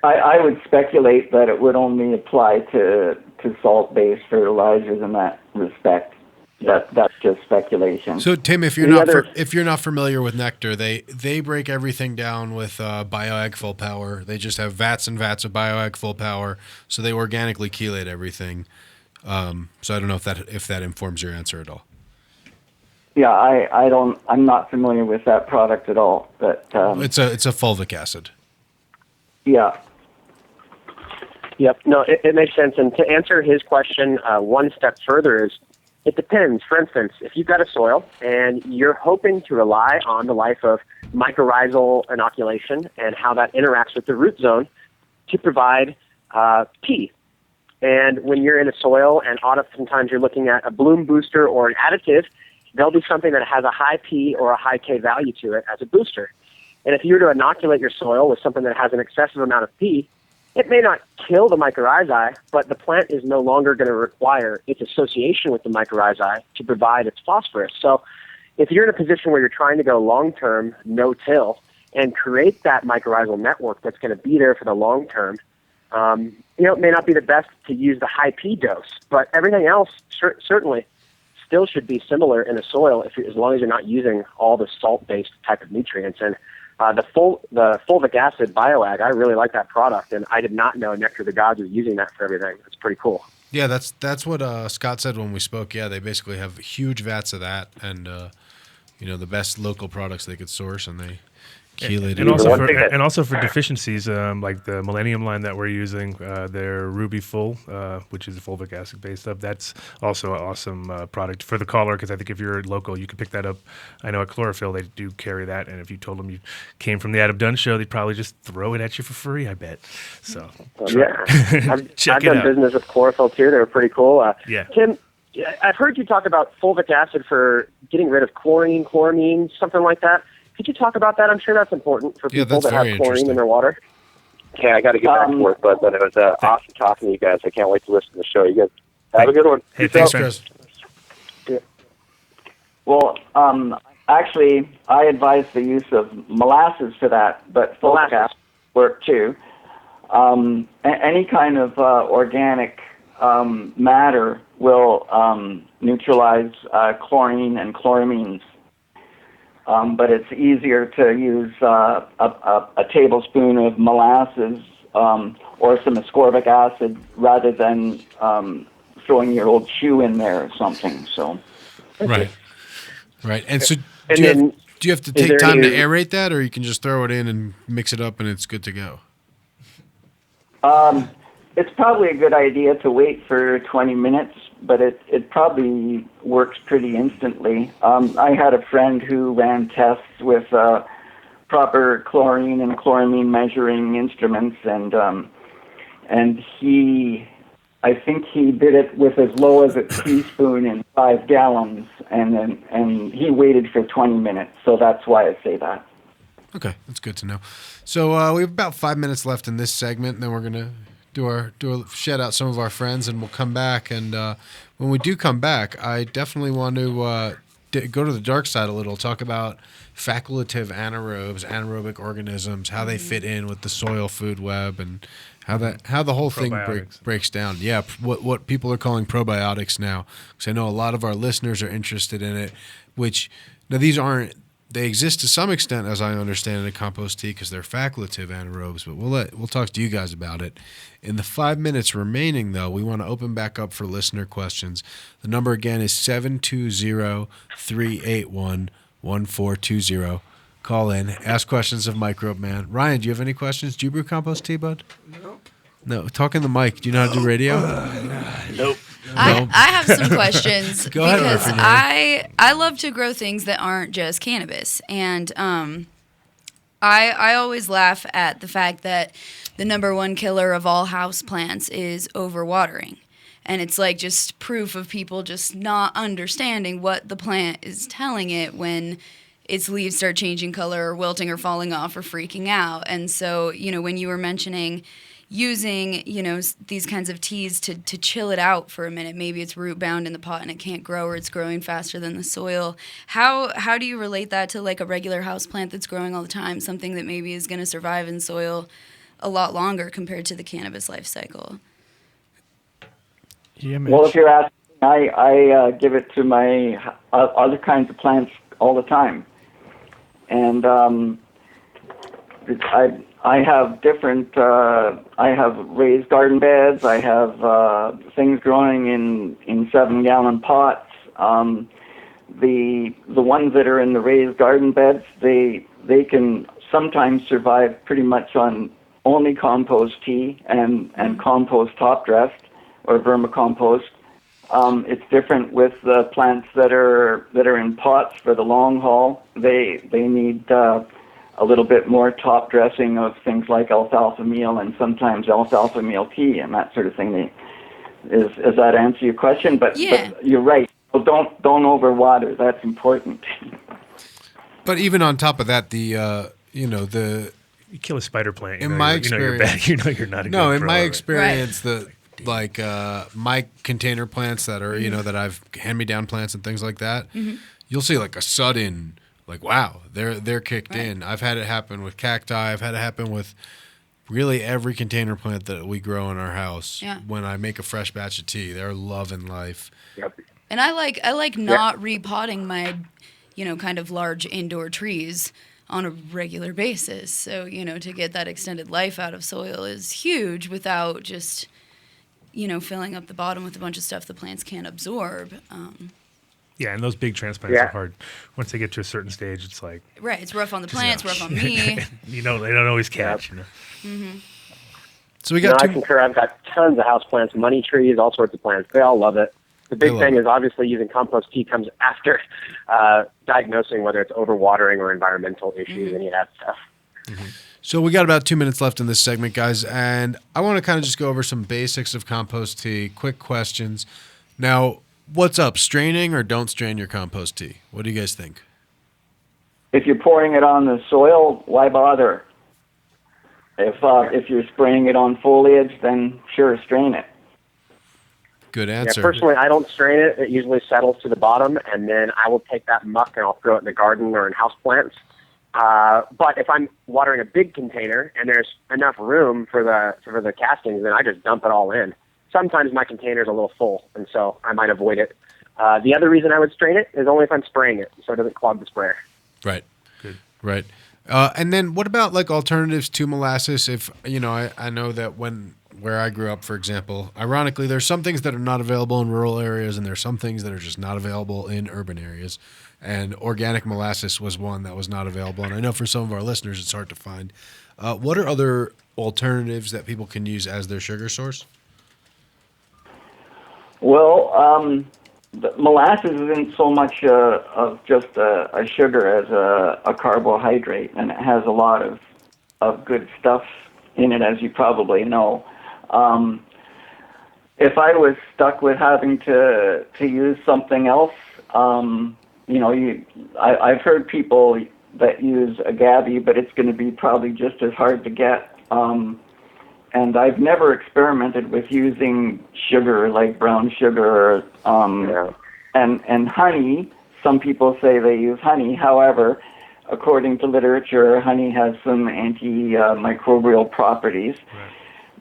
I would speculate that it would only apply to salt-based fertilizers in that respect. That's just speculation. So Tim, if you're not familiar with nectar, they break everything down with BioAg Full Power. They just have vats and vats of BioAg Full Power, so they organically chelate everything. So I don't know if that informs your answer at all. Yeah, I'm not familiar with that product at all. But it's a fulvic acid. Yeah. Yep. No, it makes sense. And to answer his question one step further is, it depends. For instance, if you've got a soil and you're hoping to rely on the life of mycorrhizal inoculation and how that interacts with the root zone to provide P. And when you're in a soil and oftentimes you're looking at a bloom booster or an additive, there'll be something that has a high P or a high K value to it as a booster. And if you were to inoculate your soil with something that has an excessive amount of P, it may not kill the mycorrhizae, but the plant is no longer going to require its association with the mycorrhizae to provide its phosphorus. So if you're in a position where you're trying to go long-term, no-till, and create that mycorrhizal network that's going to be there for the long term, it may not be the best to use the high P dose, but everything else certainly still should be similar in the soil as long as you're not using all the salt-based type of nutrients. And the fulvic acid BioAg, I really like that product, and I did not know Nectar of the Gods was using that for everything. It's pretty cool. Yeah, that's what Scott said when we spoke. Yeah, they basically have huge vats of that, and the best local products they could source, and they chelate it. And also for deficiencies, like the Millennium line that we're using, their Ruby Full, which is a fulvic acid based stuff. That's also an awesome product for the caller, because I think if you're local, you can pick that up. I know at Chlorophyll they do carry that, and if you told them you came from the Adam Dunn show, they'd probably just throw it at you for free, I bet. So yeah, I've done business with Chlorophyll too. They were pretty cool. Yeah, Tim, I've heard you talk about fulvic acid for getting rid of chlorine, chloramine, something like that. Could you talk about that? I'm sure that's important for people that have chlorine in their water. Okay, I got to get back to work, but it was awesome talking to you guys. I can't wait to listen to the show. You guys have a good one. Hey, thanks, Chris. Yeah. Well, actually, I advise the use of molasses for that, but fulvic acid work too. Any kind of organic matter will neutralize chlorine and chloramines. But it's easier to use a tablespoon of molasses or some ascorbic acid rather than throwing your old shoe in there or something. So, right. And so, do you have to take time to aerate that, or you can just throw it in and mix it up and it's good to go? it's probably a good idea to wait for 20 minutes, but it probably works pretty instantly. I had a friend who ran tests with proper chlorine and chloramine measuring instruments, and I think he did it with as low as a teaspoon in 5 gallons, and he waited for 20 minutes. So that's why I say that. Okay, that's good to know. So we have about 5 minutes left in this segment, and then we're gonna do a shout out some of our friends, and we'll come back. And when we do come back, I definitely want to go to the dark side a little, talk about facultative anaerobic organisms, how they fit in with the soil food web, and how the whole thing breaks down. Yeah, what people are calling probiotics now, because I know a lot of our listeners are interested in it. Which now they exist to some extent, as I understand, in a compost tea because they're facultative anaerobes. But we'll talk to you guys about it. In the 5 minutes remaining, though, we want to open back up for listener questions. The number again is 720-381-1420. Call in, ask questions of Microbe Man. Ryan, do you have any questions? Do you brew compost tea, bud? No. Talk in the mic. Do you know how to do radio? Nope. I have some questions. Go ahead, because Murphy. I love to grow things that aren't just cannabis, and I always laugh at the fact that the number one killer of all house plants is overwatering. And it's like just proof of people just not understanding what the plant is telling it when its leaves start changing color or wilting or falling off or freaking out. And so, when you were mentioning using, these kinds of teas to chill it out for a minute, maybe it's root bound in the pot and it can't grow, or it's growing faster than the soil. How do you relate that to like a regular house plant that's growing all the time, something that maybe is going to survive in soil a lot longer compared to the cannabis life cycle? Yeah, Mitch. Well, if you're asking, I give it to my other kinds of plants all the time, and I have different. I have raised garden beds. I have things growing in 7-gallon pots. The ones that are in the raised garden beds, they can sometimes survive pretty much on only compost tea and compost top dressed or vermicompost. It's different with the plants that are in pots for the long haul. They need a little bit more top dressing of things like alfalfa meal and sometimes alfalfa meal tea and that sort of thing. Does that answer your question? But you're right. Well, don't overwater. That's important. But even on top of that, you kill a spider plant. In my experience, you're not a no. good In grower. my experience, my container plants that are that I've hand-me-down plants and things like that, you'll see like a sudden wow, they're kicked in. I've had it happen with cacti. I've had it happen with really every container plant that we grow in our house. Yeah. When I make a fresh batch of tea, they're loving life. Yep. And I like not repotting my, kind of large indoor trees on a regular basis. So, to get that extended life out of soil is huge without just, filling up the bottom with a bunch of stuff the plants can't absorb. Yeah, and those big transplants are hard. Once they get to a certain stage, it's like... Right, it's rough on the plants, rough on me. They don't always catch, Mm-hmm. So we got I concur. I've got tons of houseplants, money trees, all sorts of plants. They all love it. The big thing is obviously using compost tea comes after diagnosing whether it's overwatering or environmental issues, any of that stuff. Mm-hmm. So we got about 2 minutes left in this segment, guys, and I want to kind of just go over some basics of compost tea, quick questions. Now, what's up, straining or don't strain your compost tea? What do you guys think? If you're pouring it on the soil, why bother? If you're spraying it on foliage, then sure, strain it. Good answer. Yeah, personally, I don't strain it. It usually settles to the bottom, and then I will take that muck and I'll throw it in the garden or in houseplants. But if I'm watering a big container and there's enough room for the castings, then I just dump it all in. Sometimes my container's a little full, and so I might avoid it. The other reason I would strain it is only if I'm spraying it, so it doesn't clog the sprayer. Right. Good. Right. And then what about like alternatives to molasses? If I know that when where I grew up, for example, ironically, there's some things that are not available in rural areas, and there's some things that are just not available in urban areas. And organic molasses was one that was not available. And I know for some of our listeners, it's hard to find. What are other alternatives that people can use as their sugar source? Well, the molasses isn't so much of just a sugar as a carbohydrate, and it has a lot of good stuff in it, as you probably know. If I was stuck with having to use something else, I've heard people that use agave, but it's going to be probably just as hard to get. And I've never experimented with using sugar like brown sugar. And honey. Some people say they use honey. However, according to literature, honey has some antimicrobial properties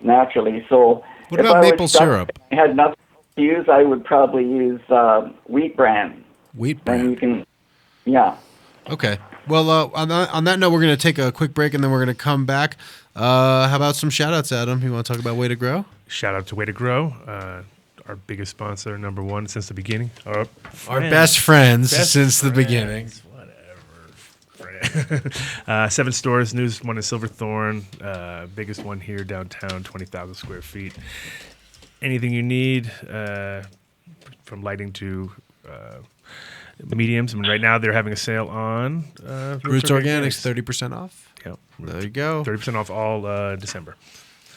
naturally. So what about maple syrup? If I had nothing to use, I would probably use wheat bran. Wheat bran. And you can, yeah. Okay. Well, on that note, we're going to take a quick break, and then we're going to come back. How about some shout-outs, Adam? You want to talk about Way to Grow? Shout out to Way to Grow, our biggest sponsor, number one since the beginning. Our best friends since the beginning. Whatever. 7 stores, newest one in Silverthorne, biggest one here downtown, 20,000 square feet. Anything you need, from lighting to mediums. I mean, right now they're having a sale on Roots Organics, 30% off. Yep. There you go. 30% off all December.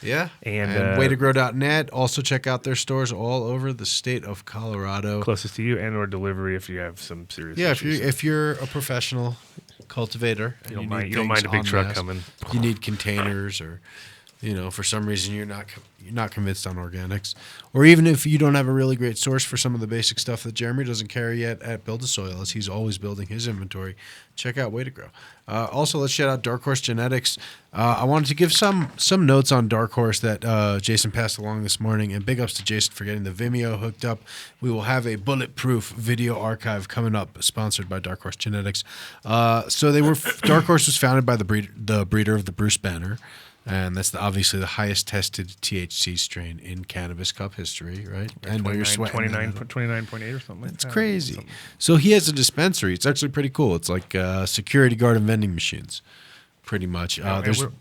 Yeah. And waytogrow.net. Also check out their stores all over the state of Colorado. Closest to you, and or delivery if you have some serious issues. If you're a professional cultivator, and you don't mind a big truck coming. You need containers, or for some reason you're not convinced on organics, or even if you don't have a really great source for some of the basic stuff that Jeremy doesn't carry yet at Build a Soil, as he's always building his inventory, check out Way to Grow. Also, let's shout out Dark Horse Genetics. I wanted to give some notes on Dark Horse that Jason passed along this morning, and big ups to Jason for getting the Vimeo hooked up. We will have a bulletproof video archive coming up, sponsored by Dark Horse Genetics. Dark Horse was founded by the breeder of the Bruce Banner. And that's obviously the highest tested THC strain in Cannabis Cup history, right? I know you're sweating. 29.8 or something like that. It's crazy. So he has a dispensary. It's actually pretty cool. It's like security guard and vending machines, pretty much.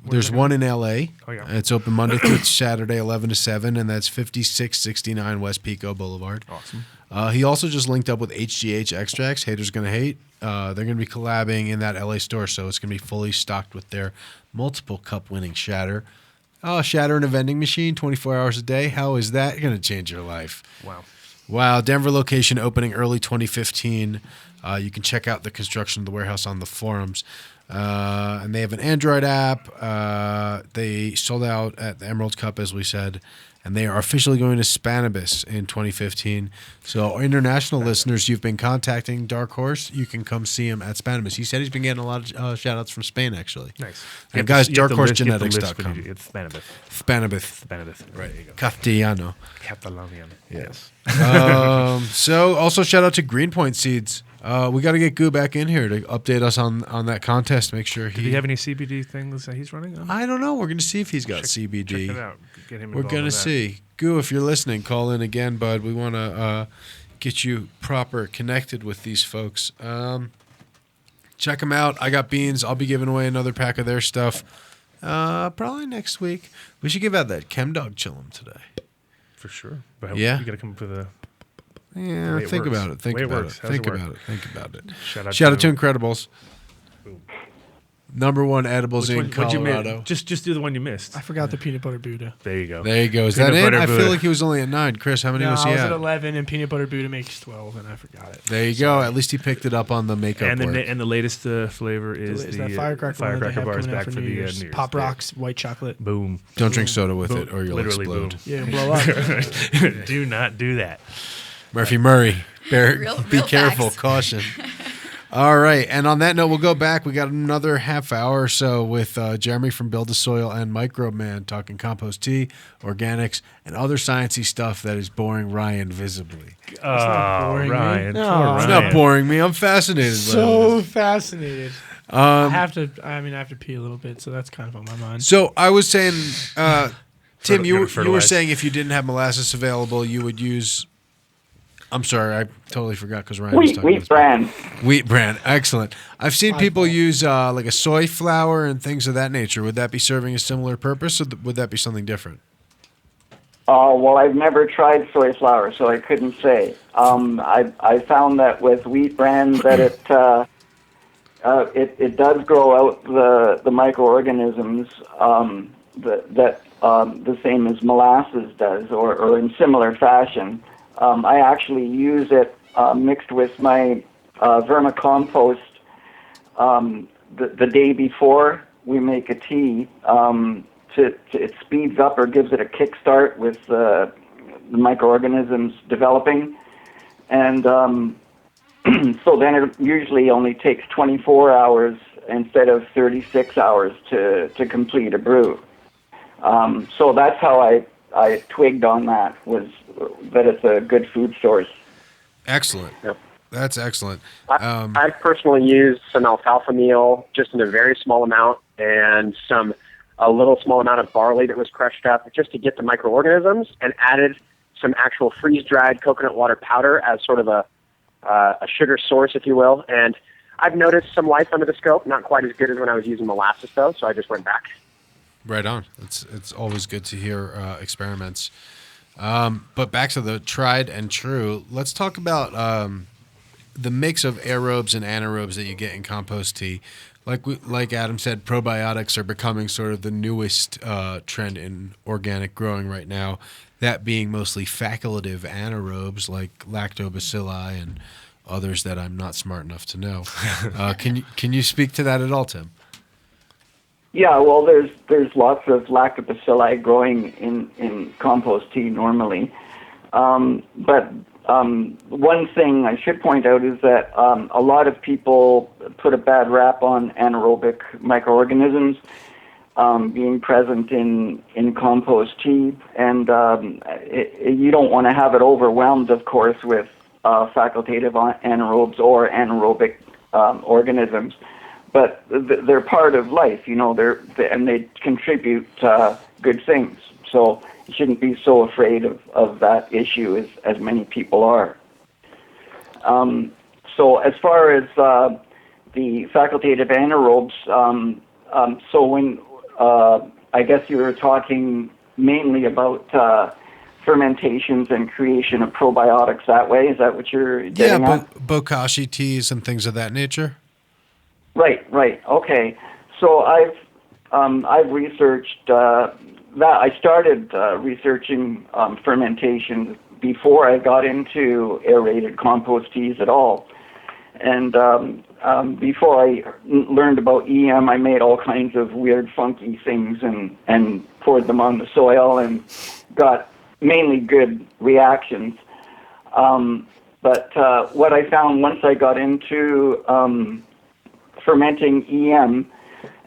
There's one in L.A. Oh, yeah. It's open Monday through Saturday, 11 to 7, and that's 5669 West Pico Boulevard. Awesome. He also just linked up with HGH Extracts. Haters Gonna Hate. They're going to be collabing in that LA store, so it's going to be fully stocked with their multiple cup-winning shatter. Shatter in a vending machine, 24 hours a day. How is that going to change your life? Wow. Denver location opening early 2015. You can check out the construction of the warehouse on the forums. And they have an Android app. They sold out at the Emerald Cup, as we said. And they are officially going to Spanibus in 2015. So, international listeners, you've been contacting Dark Horse. You can come see him at Spanibus. He said he's been getting a lot of shout-outs from Spain, actually. Nice. And guys, darkhorsegenetics.com. It's Spanibus. Spanibus. Right. There you go. Castellano. Catalonian. Yes. So, also shout out to Greenpoint Seeds. We got to get Goo back in here to update us on that contest. Make sure Did he have any CBD things that he's running on? I don't know. We're going to see if he's got CBD. Check it out. Get him We're going to see. Goo, if you're listening, call in again, bud. We want to get you proper connected with these folks. Check them out. I got beans. I'll be giving away another pack of their stuff probably next week. We should give out that Chem Dog Chillum today. For sure. But yeah. You got to come up with a... Yeah, think about it. Think about it. Shout out to Incredibles. Boom. Number one edibles in Colorado. Just do the one you missed. I forgot the peanut butter Buddha. There you go. Is that it? I feel like he was only at 9. Chris, how many was he at? I was at 11, and peanut butter Buddha makes 12, and I forgot it. There you go. At least he picked it up on the makeup work. And the latest flavor is the firecracker bars back for New Year's. Pop Rocks, white chocolate. Boom. Don't drink soda with it, or you'll explode. Boom. Yeah, blow up. Do not do that. Murphy, be careful, facts. Caution. All right, and on that note, we'll go back. We got another half hour or so with Jeremy from Build a Soil and Microbe Man talking compost tea, organics, and other sciencey stuff that is boring Ryan visibly. It's not boring Ryan. me. No. It's not boring me. I'm fascinated. So fascinated. I have to pee a little bit, so that's kind of on my mind. So I was saying, Tim, you were saying if you didn't have molasses available, you would use. I'm sorry, I totally forgot because Ryan was talking. Wheat bran. Wheat bran, excellent. I've seen people use like a soy flour and things of that nature. Would that be serving a similar purpose, or would that be something different? Well, I've never tried soy flour, so I couldn't say. I found that with wheat bran that it does grow out the microorganisms that the same as molasses does, or in similar fashion. I actually use it mixed with my vermicompost the day before we make a tea. It speeds up or gives it a kickstart with the microorganisms developing, and so then it usually only takes 24 hours instead of 36 hours to complete a brew. So that's how I twigged on that, was that it's a good food source. Excellent. Yep. That's excellent. I've personally used some alfalfa meal just in a very small amount and a little small amount of barley that was crushed up just to get the microorganisms, and added some actual freeze-dried coconut water powder as sort of a sugar source, if you will. And I've noticed some life under the scope, not quite as good as when I was using molasses, though, so I just went back. Right on. It's always good to hear experiments. But back to the tried and true, let's talk about the mix of aerobes and anaerobes that you get in compost tea. Like Adam said, probiotics are becoming sort of the newest trend in organic growing right now, that being mostly facultative anaerobes like lactobacilli and others that I'm not smart enough to know. Can you speak to that at all, Tim? Yeah, well, there's lots of lactobacilli growing in compost tea normally, but one thing I should point out is that a lot of people put a bad rap on anaerobic microorganisms being present in compost tea, and you don't want to have it overwhelmed, of course, with facultative anaerobes or anaerobic organisms. But they're part of life, and they contribute good things. So you shouldn't be so afraid of that issue as many people are. So as far as the facultative anaerobes, so when I guess you were talking mainly about fermentations and creation of probiotics that way. Is that what you're getting at? Bokashi teas and things of that nature. Right. Okay. So I've researched that. I started researching fermentation before I got into aerated compost teas at all. And before I learned about EM, I made all kinds of weird, funky things and poured them on the soil and got mainly good reactions. But what I found once I got into fermenting EM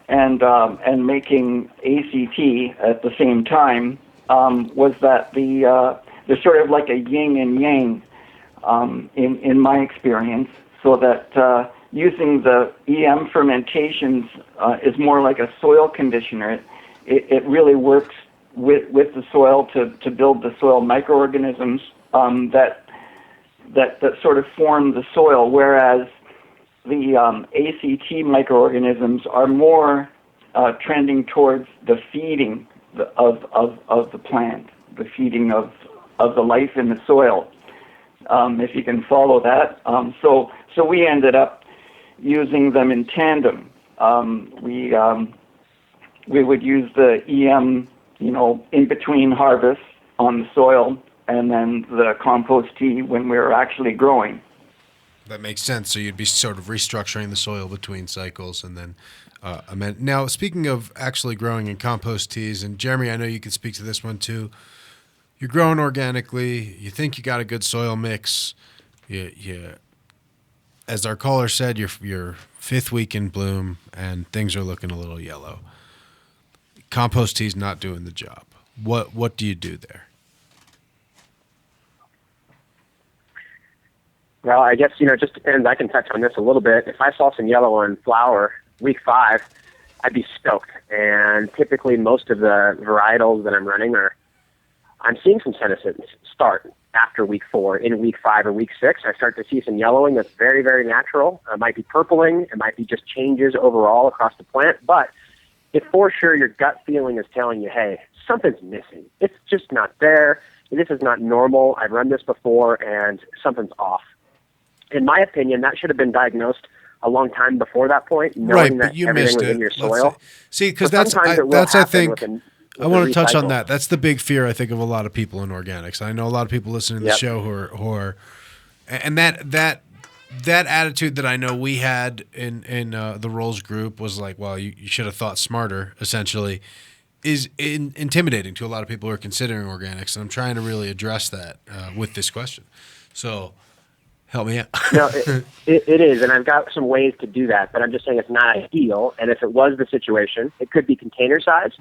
and making ACT at the same time was that there's sort of like a yin and yang in my experience, so that using the EM fermentations is more like a soil conditioner. It really works with the soil to build the soil microorganisms that sort of form the soil, whereas the ACT microorganisms are more trending towards the feeding of the plant, the feeding of the life in the soil, if you can follow that. So we ended up using them in tandem. We would use the EM, in between harvests on the soil, and then the compost tea when we were actually growing. That makes sense. So you'd be sort of restructuring the soil between cycles and then amend. Now, speaking of actually growing in compost teas, and Jeremy, I know you can speak to this one too. You're growing organically. You think you got a good soil mix. You as our caller said, you're fifth week in bloom and things are looking a little yellow. Compost tea's not doing the job. What do you do there? Well, I guess, just depends. I can touch on this a little bit. If I saw some yellow on flower week 5, I'd be stoked. And typically most of the varietals that I'm running I'm seeing some senescence start after week 4. In week 5 or week 6, I start to see some yellowing that's very, very natural. It might be purpling. It might be just changes overall across the plant. But if for sure your gut feeling is telling you, hey, something's missing. It's just not there. This is not normal. I've run this before, and something's off. In my opinion, that should have been diagnosed a long time before that point, knowing that everything was in your soil. See, because that's I think I want to touch on that. That's the big fear I think of a lot of people in organics. I know a lot of people listening to the show who are, and that attitude that I know we had in the Rolls group was like, well, you should have thought smarter. Essentially, is intimidating to a lot of people who are considering organics, and I'm trying to really address that with this question. So. Help me out. No, it is, and I've got some ways to do that, but I'm just saying it's not ideal. And if it was the situation, it could be container size.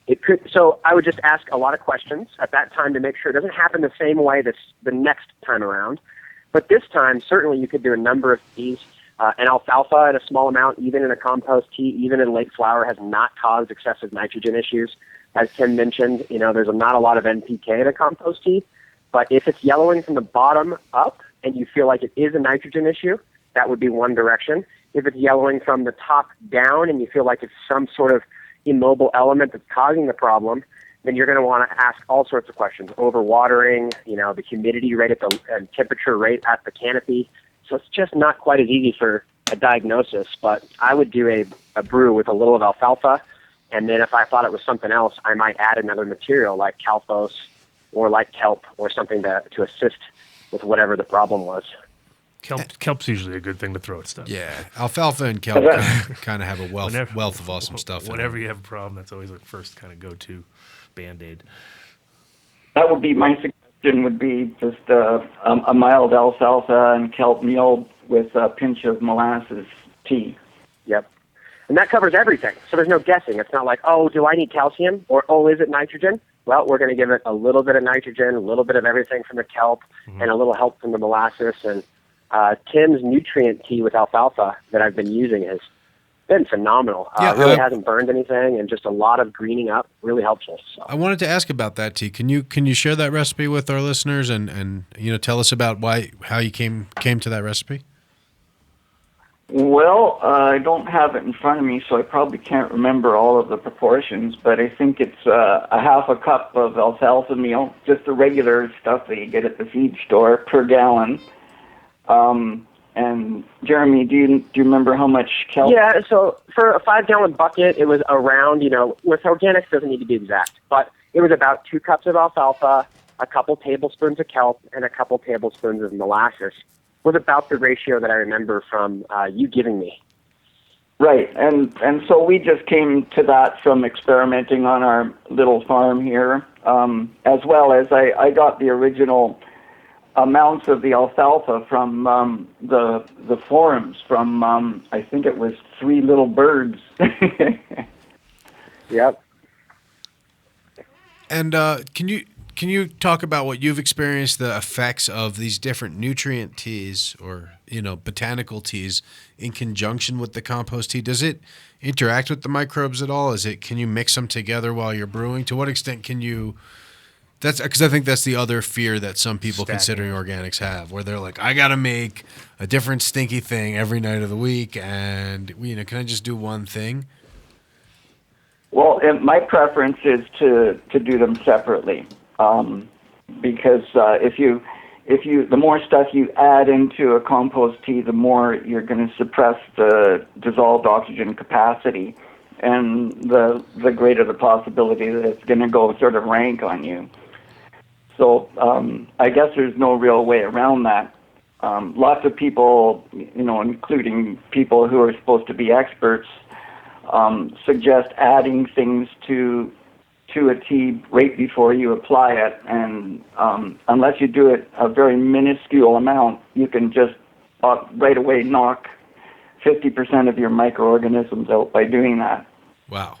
It could. So I would just ask a lot of questions at that time to make sure it doesn't happen the same way the next time around. But this time, certainly you could do a number of teas. And alfalfa in a small amount, even in a compost tea, even in late flower, has not caused excessive nitrogen issues. As Tim mentioned, there's not a lot of NPK in a compost tea. But if it's yellowing from the bottom up, and you feel like it is a nitrogen issue, that would be one direction. If it's yellowing from the top down and you feel like it's some sort of immobile element that's causing the problem, then you're going to want to ask all sorts of questions. Overwatering, the humidity rate and temperature rate at the canopy. So it's just not quite as easy for a diagnosis, but I would do a brew with a little of alfalfa, and then if I thought it was something else, I might add another material like Calphos or like kelp or something to assist with whatever the problem was. Kelp's usually a good thing to throw at stuff. Yeah, alfalfa and kelp kind of have a wealth of awesome stuff. Whenever you have a problem, that's always the first kind of go-to Band-Aid. That would be my suggestion. Would be just a mild alfalfa and kelp meal with a pinch of molasses tea. Yep, and that covers everything. So there's no guessing. It's not like, oh, do I need calcium, or oh, is it nitrogen? Well, we're going to give it a little bit of nitrogen, a little bit of everything from the kelp, and a little help from the molasses. And Tim's nutrient tea with alfalfa that I've been using has been phenomenal. It really hasn't burned anything, and just a lot of greening up really helps us. So. I wanted to ask about that tea. Can you share that recipe with our listeners and tell us about how you came to that recipe? Well, I don't have it in front of me, so I probably can't remember all of the proportions, but I think it's a half a cup of alfalfa meal, just the regular stuff that you get at the feed store per gallon. And Jeremy, do you remember how much kelp? Yeah, so for a 5-gallon bucket, it was around, with organics, doesn't need to be exact, but it was about 2 cups of alfalfa, a couple tablespoons of kelp, and a couple tablespoons of molasses. Was about the ratio that I remember from you giving me. Right, and so we just came to that from experimenting on our little farm here, as well as I got the original amounts of the alfalfa from the forums from I think it was 3 Little Birds. Yep. And can you talk about what you've experienced, the effects of these different nutrient teas or, botanical teas in conjunction with the compost tea? Does it interact with the microbes at all? Can you mix them together while you're brewing? To what extent can you? That's because I think that's the other fear that some people considering organics have, where they're like, I got to make a different stinky thing every night of the week. And, can I just do one thing? Well, my preference is to do them separately. Because the more stuff you add into a compost tea, the more you're going to suppress the dissolved oxygen capacity, and the greater the possibility that it's going to go sort of rank on you. So I guess there's no real way around that. Lots of people, including people who are supposed to be experts, suggest adding things to a tea right before you apply it, and unless you do it a very minuscule amount, you can just right away knock 50% of your microorganisms out by doing that. Wow.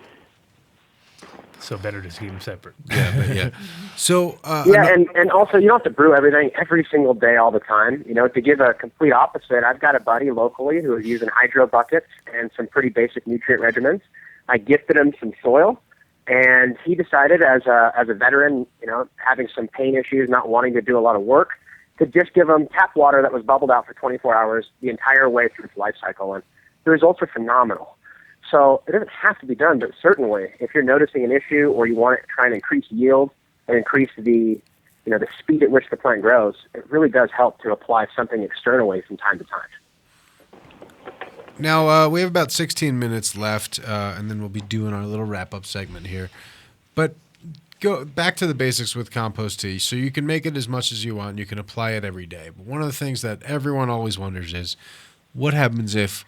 So better to keep them separate. Yeah. So and also you don't have to brew everything every single day all the time. To give a complete opposite, I've got a buddy locally who is using hydro buckets and some pretty basic nutrient regimens. I gifted him some soil, and he decided, as a veteran, having some pain issues, not wanting to do a lot of work, to just give him tap water that was bubbled out for 24 hours the entire way through its life cycle, and the results are phenomenal. So it doesn't have to be done, but certainly if you're noticing an issue or you want to try and increase yield and increase the speed at which the plant grows, it really does help to apply something externally from time to time. Now, we have about 16 minutes left, and then we'll be doing our little wrap-up segment here. But go back to the basics with compost tea. So you can make it as much as you want. You can apply it every day. But one of the things that everyone always wonders is, what happens if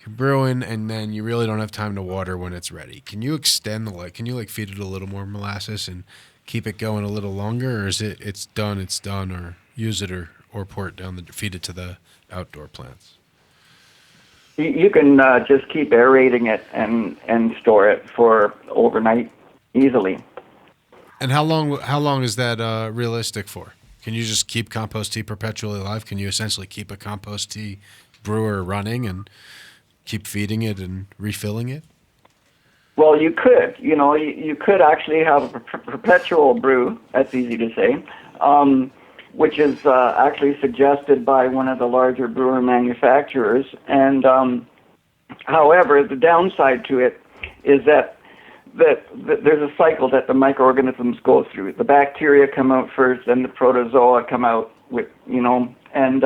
you're brewing and then you really don't have time to water when it's ready? Can you extend the life? Can you feed it a little more molasses and keep it going a little longer? Or is it's done, or use it or pour it down, feed it to the outdoor plants? You can just keep aerating it and store it for overnight easily. And how long is that realistic for? Can you just keep compost tea perpetually alive? Can you essentially keep a compost tea brewer running and keep feeding it and refilling it? Well, you could. You could actually have a perpetual brew. That's easy to say. Which is actually suggested by one of the larger brewer manufacturers. And however, the downside to it is that there's a cycle that the microorganisms go through. The bacteria come out first, then the protozoa come out and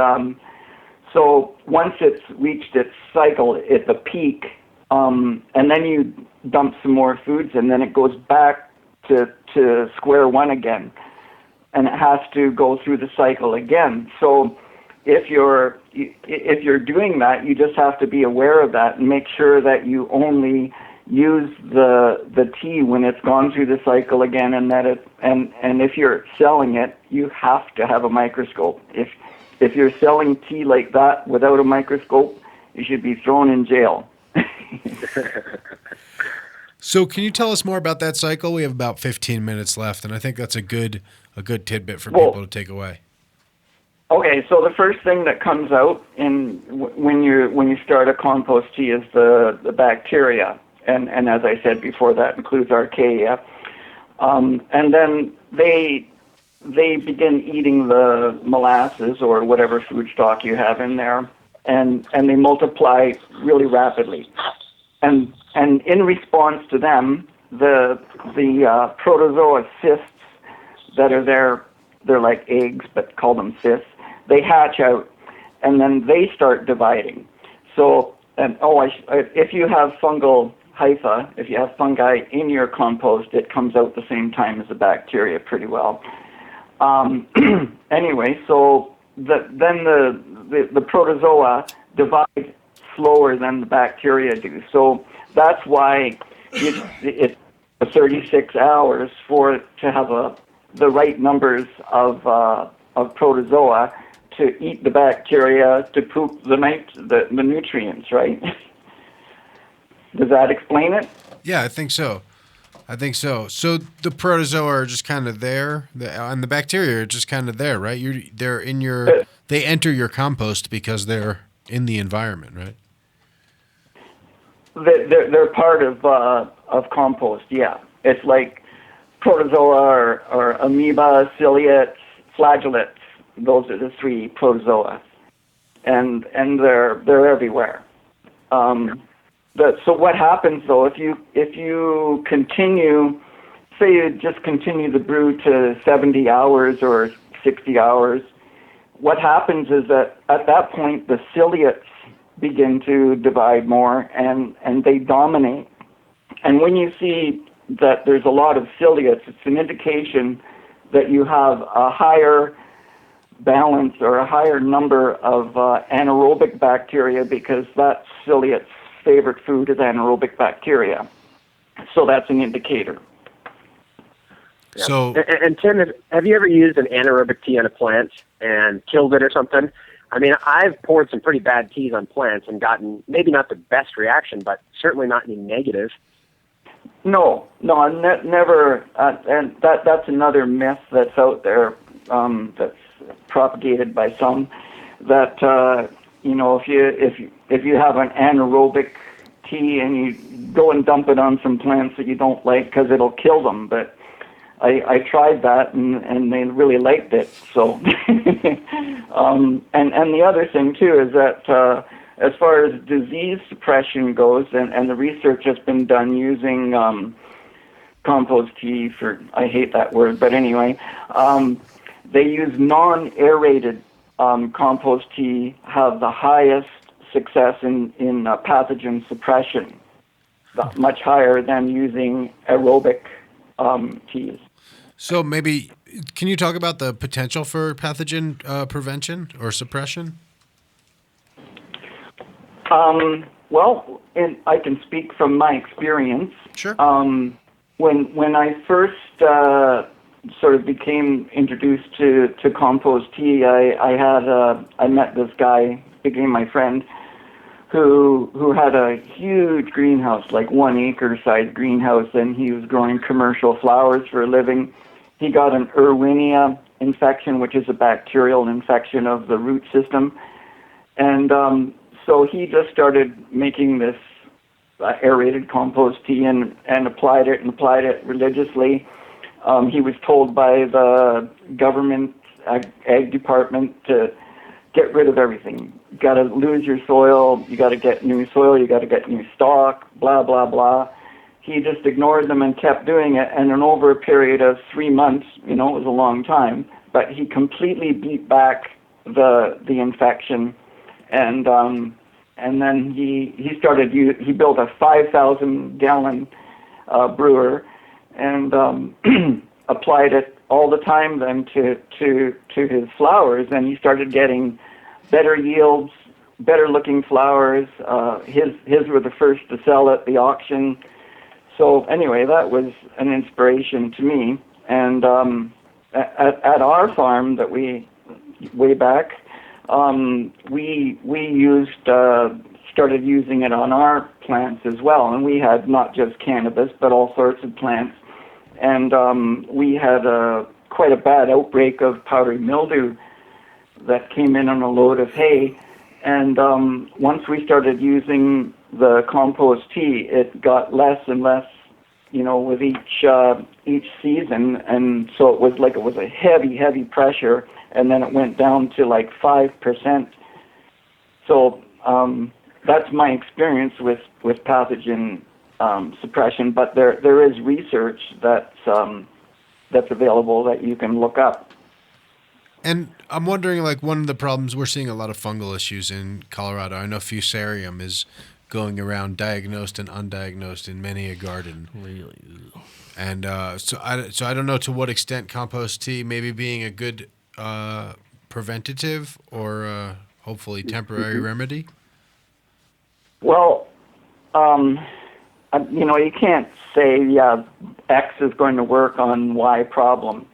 so once it's reached its cycle at the peak, and then you dump some more foods, and then it goes back to square one again. And it has to go through the cycle again. So if you're doing that, you just have to be aware of that and make sure that you only use the tea when it's gone through the cycle again, and that and if you're selling it, you have to have a microscope. If you're selling tea like that without a microscope, you should be thrown in jail. So can you tell us more about that cycle? We have about 15 minutes left, and I think that's a good tidbit for people to take away. Okay, so the first thing that comes out when you start a compost tea is the bacteria, and as I said before, that includes archaea, and then they begin eating the molasses or whatever food stock you have in there, and they multiply really rapidly. And in response to them, the protozoa cysts that are there, they're like eggs, but call them cysts. They hatch out, and then they start dividing. So, if you have fungal hypha, if you have fungi in your compost, it comes out the same time as the bacteria pretty well. Anyway, so then the protozoa divide slower than the bacteria do. So that's why it's 36 hours to have the right numbers of protozoa to eat the bacteria to poop the nutrients, right? Does that explain it? Yeah, I think so. So the protozoa are just kind of there, and the bacteria are just kind of there, right? They enter your compost because they're in the environment, right? They're part of compost. Yeah, it's like protozoa or amoeba, ciliates, flagellates. Those are the three protozoa, and they're everywhere. So what happens though if you continue, say you just continue the brew to 70 hours or 60 hours, what happens is that at that point the ciliates begin to divide more and they dominate. And when you see that there's a lot of ciliates, it's an indication that you have a higher balance or a higher number of anaerobic bacteria, because that ciliate's favorite food is anaerobic bacteria. So that's an indicator. Yeah. So, and Tim, have you ever used an anaerobic tea on a plant and killed it or something? I mean, I've poured some pretty bad teas on plants and gotten maybe not the best reaction, but certainly not any negative. No, never. And that's another myth that's out there, that's propagated by some, that if you have an anaerobic tea and you go and dump it on some plants that you don't like because it'll kill them. But I tried that and they really liked it. So, and the other thing too is that as far as disease suppression goes, and the research has been done using compost tea for, I hate that word, but anyway, they use non-aerated compost tea have the highest success in pathogen suppression, much higher than using aerobic teas. So maybe, can you talk about the potential for pathogen prevention or suppression? Well, I can speak from my experience. Sure. When I first sort of became introduced to compost tea, I met this guy, became my friend, who had a huge greenhouse, like 1 acre size greenhouse, and he was growing commercial flowers for a living. He got an Erwinia infection, which is a bacterial infection of the root system, and so he just started making this aerated compost tea and applied it religiously. He was told by the government ag department to get rid of everything. You got to lose your soil. You got to get new soil. You got to get new stock. Blah blah blah. He just ignored them and kept doing it. And then over a period of 3 months, it was a long time, but he completely beat back the infection. And then he started. He built a 5,000 gallon brewer and applied it all the time then to his flowers, and he started getting better yields, better looking flowers. His were the first to sell at the auction. So anyway, that was an inspiration to me. And at our farm that we way back, we started using it on our plants as well, and we had not just cannabis but all sorts of plants. And we had quite a bad outbreak of powdery mildew that came in on a load of hay. And once we started using the compost tea, it got less and less, with each season. And so it was a heavy pressure, and then it went down to like 5%. So that's my experience with pathogen suppression, but there is research that's available that you can look up. And I'm wondering, like, one of the problems, we're seeing a lot of fungal issues in Colorado. I know Fusarium is going around diagnosed and undiagnosed in many a garden. Really? And so I don't know to what extent compost tea maybe being a good preventative or hopefully temporary remedy. Well, you can't say, X is going to work on Y problem.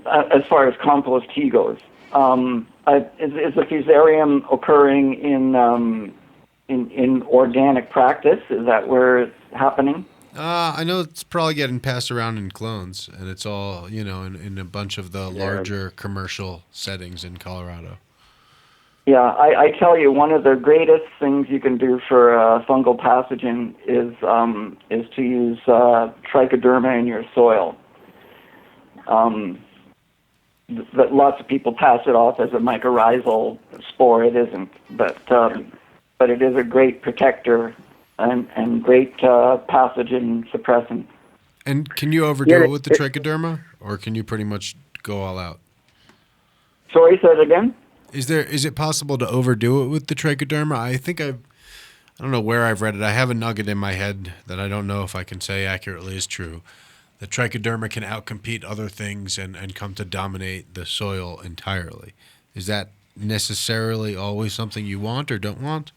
As far as compost tea goes, is the fusarium occurring in organic practice? Is that where it's happening? I know it's probably getting passed around in clones, and it's all in a bunch of the larger commercial settings in Colorado. Yeah, I tell you, one of the greatest things you can do for a fungal pathogen is to use trichoderma in your soil. Lots of people pass it off as a mycorrhizal spore. It isn't, but it is a great protector and great pathogen suppressant. And can you overdo it with the trichoderma, or can you pretty much go all out? Sorry, say it again. Is it possible to overdo it with the trichoderma? I think I don't know where I've read it. I have a nugget in my head that I don't know if I can say accurately is true. The trichoderma can outcompete other things and come to dominate the soil entirely. Is that necessarily always something you want or don't want?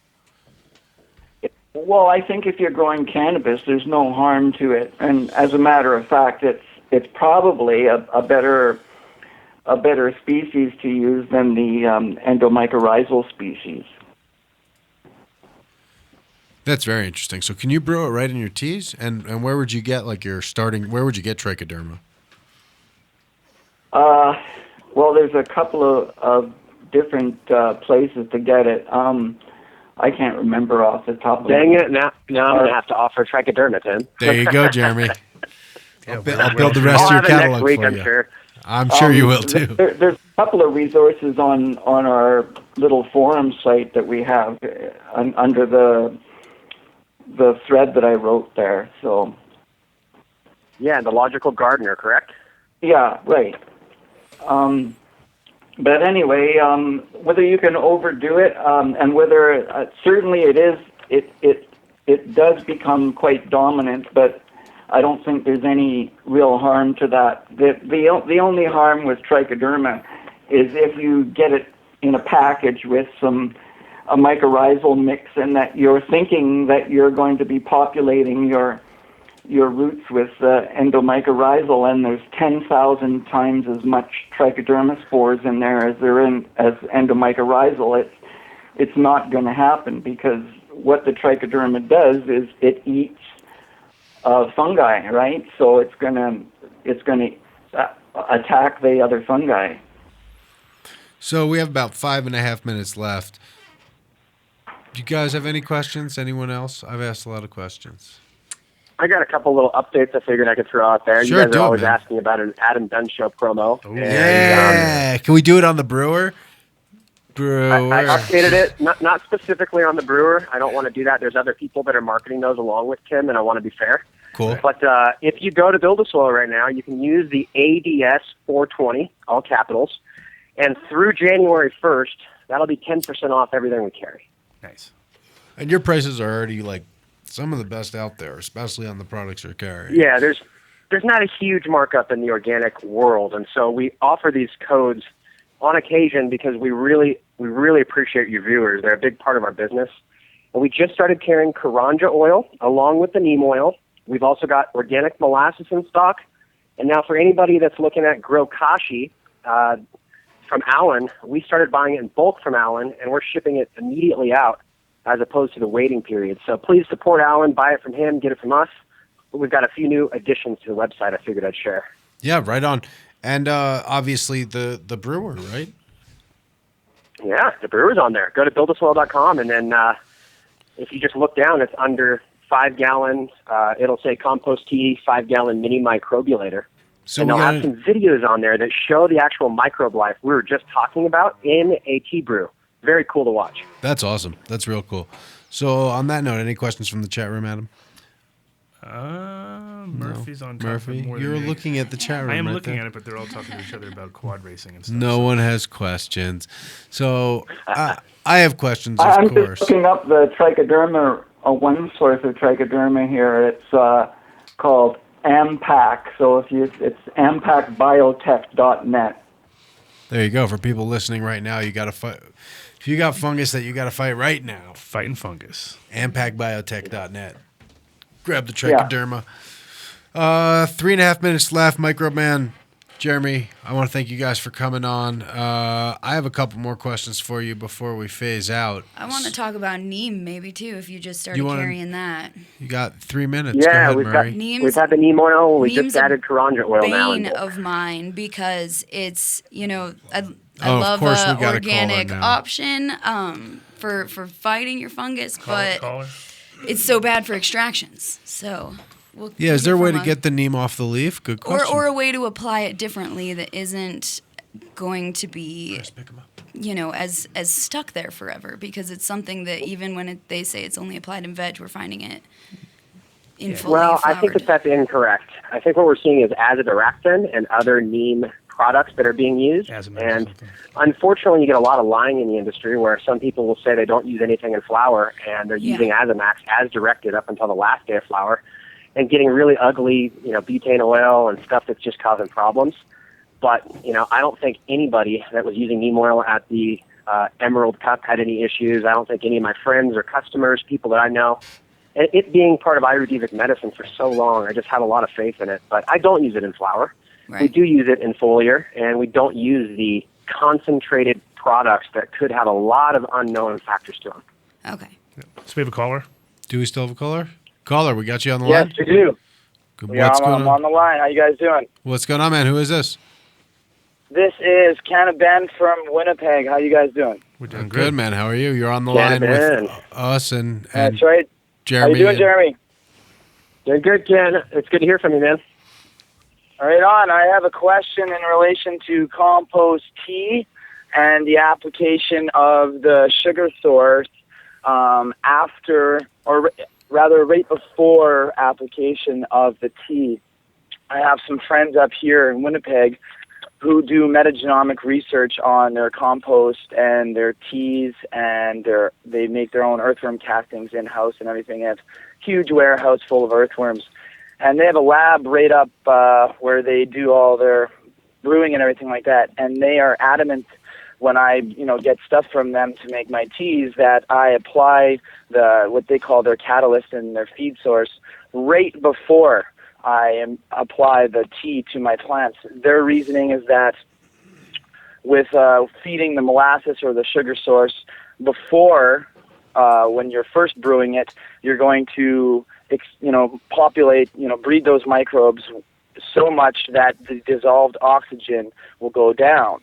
Well, I think if you're growing cannabis, there's no harm to it. And as a matter of fact, it's probably a better species to use than the endomycorrhizal species. That's very interesting. So can you brew it right in your teas? And where would you get where would you get trichoderma? Well, there's a couple of different places to get it. I can't remember off the top of Dang it! Now I'm gonna have to offer trichoderma, Tim. There you go, Jeremy. I'll we're build the all rest of I'll your have it next catalog week, for I'm you. sure. I'm sure you will too. There's a couple of resources on our little forum site that we have under the thread that I wrote there. So Yeah, the logical gardener, correct? yeah, right. But anyway, whether you can overdo it, and whether certainly it does become quite dominant, but I don't think there's any real harm to that. The only harm with trichoderma is if you get it in a package with a mycorrhizal mix, and that you're thinking that you're going to be populating your roots with endomycorrhizal, and there's 10,000 times as much trichoderma spores in there as endomycorrhizal. It's not going to happen, because what the trichoderma does is it eats fungi, right? So it's gonna attack the other fungi. So we have about 5.5 minutes left. Do you guys have any questions? Anyone else? I've asked a lot of questions. I got a couple little updates I figured I could throw out there. Sure, you guys do are it, always man. asking about an Adam Dunn show promo. Yeah. Can we do it on the brewer? I updated it, not specifically on the brewer. I don't want to do that. There's other people that are marketing those along with Tim, and I want to be fair. Cool. But if you go to Build a Soil right now, you can use the ADS 420, all capitals, and through January 1st, that'll be 10% off everything we carry. Nice. And your prices are already like some of the best out there, especially on the products you're carrying. Yeah, there's not a huge markup in the organic world, and so we offer these codes on occasion because we really appreciate your viewers. They're a big part of our business. And we just started carrying Karanja oil along with the neem oil. We've also got organic molasses in stock. And now for anybody that's looking at Grow Kashi from Allen, we started buying it in bulk from Allen, and we're shipping it immediately out as opposed to the waiting period. So please support Allen, buy it from him, get it from us. But we've got a few new additions to the website I figured I'd share. Yeah, right on. And obviously the brewer, right? Yeah, the brewer's on there. Go to buildasoil.com, and then if you just look down, it's under 5 gallon. It'll say compost tea, 5 gallon mini microbiulator. So and they'll have some videos on there that show the actual microbe life we were just talking about in a tea brew. Very cool to watch. That's awesome. That's real cool. So on that note, any questions from the chat room, Adam? Murphy's on top Murphy, of more you're than me. looking at the chat room. I am right looking there. at it, but they're all talking to each other about quad racing and stuff. No one has questions. So I have questions, I'm of course. just looking up the trichoderma, one source of trichoderma here. It's called AMPAC. So it's ampacbiotech.net. There you go. For people listening right now, you got to fight. If you got fungus that you got to fight right now, Fighting fungus. ampacbiotech.net. Grab the trichoderma. 3.5 minutes left. Microman, Jeremy, I want to thank you guys for coming on. I have a couple more questions for you before we phase out. I want to talk about neem maybe too, if you just started carrying that. You got 3 minutes. Yeah, Go ahead, we've Murray. we've had the neem oil. We Neem's just added Karanja oil now. bane of mine because it's, I Oh, of love course we a got a caller organic now. option for fighting your fungus, but Caller? it's so bad for extractions. So Yeah, is there a way to from get the neem off the leaf? Good question. or a way to apply it differently that isn't going to be as stuck there forever, because it's something that even when they say it's only applied in veg, we're finding it in fully Well, I flowered. think that's incorrect. I think what we're seeing is azadirachtin and other neem products that are being used. And unfortunately, you get a lot of lying in the industry where some people will say they don't use anything in flour, and they're using Azamax as directed up until the last day of flour, and getting really ugly, butane oil and stuff that's just causing problems. But, I don't think anybody that was using neem oil at the Emerald Cup had any issues. I don't think any of my friends or customers, people that I know, and it being part of Ayurvedic medicine for so long, I just have a lot of faith in it. But I don't use it in flour. Right. We do use it in foliar, and we don't use the concentrated products that could have a lot of unknown factors to them. Okay. So we have a caller? Do we still have a caller? Caller, we got you on the Yes, line? we do. Good. Yeah, What's I'm going on? on the line. How you guys doing? What's going on, man? Who is this? This is Ken Ben from Winnipeg. How you guys doing? We're doing good, man. How are you? You're on the Yeah, line man. with us and That's right. Jeremy. How you doing, Jeremy? Doing good, Ken. It's good to hear from you, man. Right on. I have a question in relation to compost tea and the application of the sugar source after, or rather right before application of the tea. I have some friends up here in Winnipeg who do metagenomic research on their compost and their teas, and they make their own earthworm castings in-house and everything. They have a huge warehouse full of earthworms. And they have a lab right up where they do all their brewing and everything like that. And they are adamant when I, get stuff from them to make my teas that I apply what they call their catalyst and their feed source right before I apply the tea to my plants. Their reasoning is that with feeding the molasses or the sugar source before, when you're first brewing it, you're going to populate, breed those microbes so much that the dissolved oxygen will go down.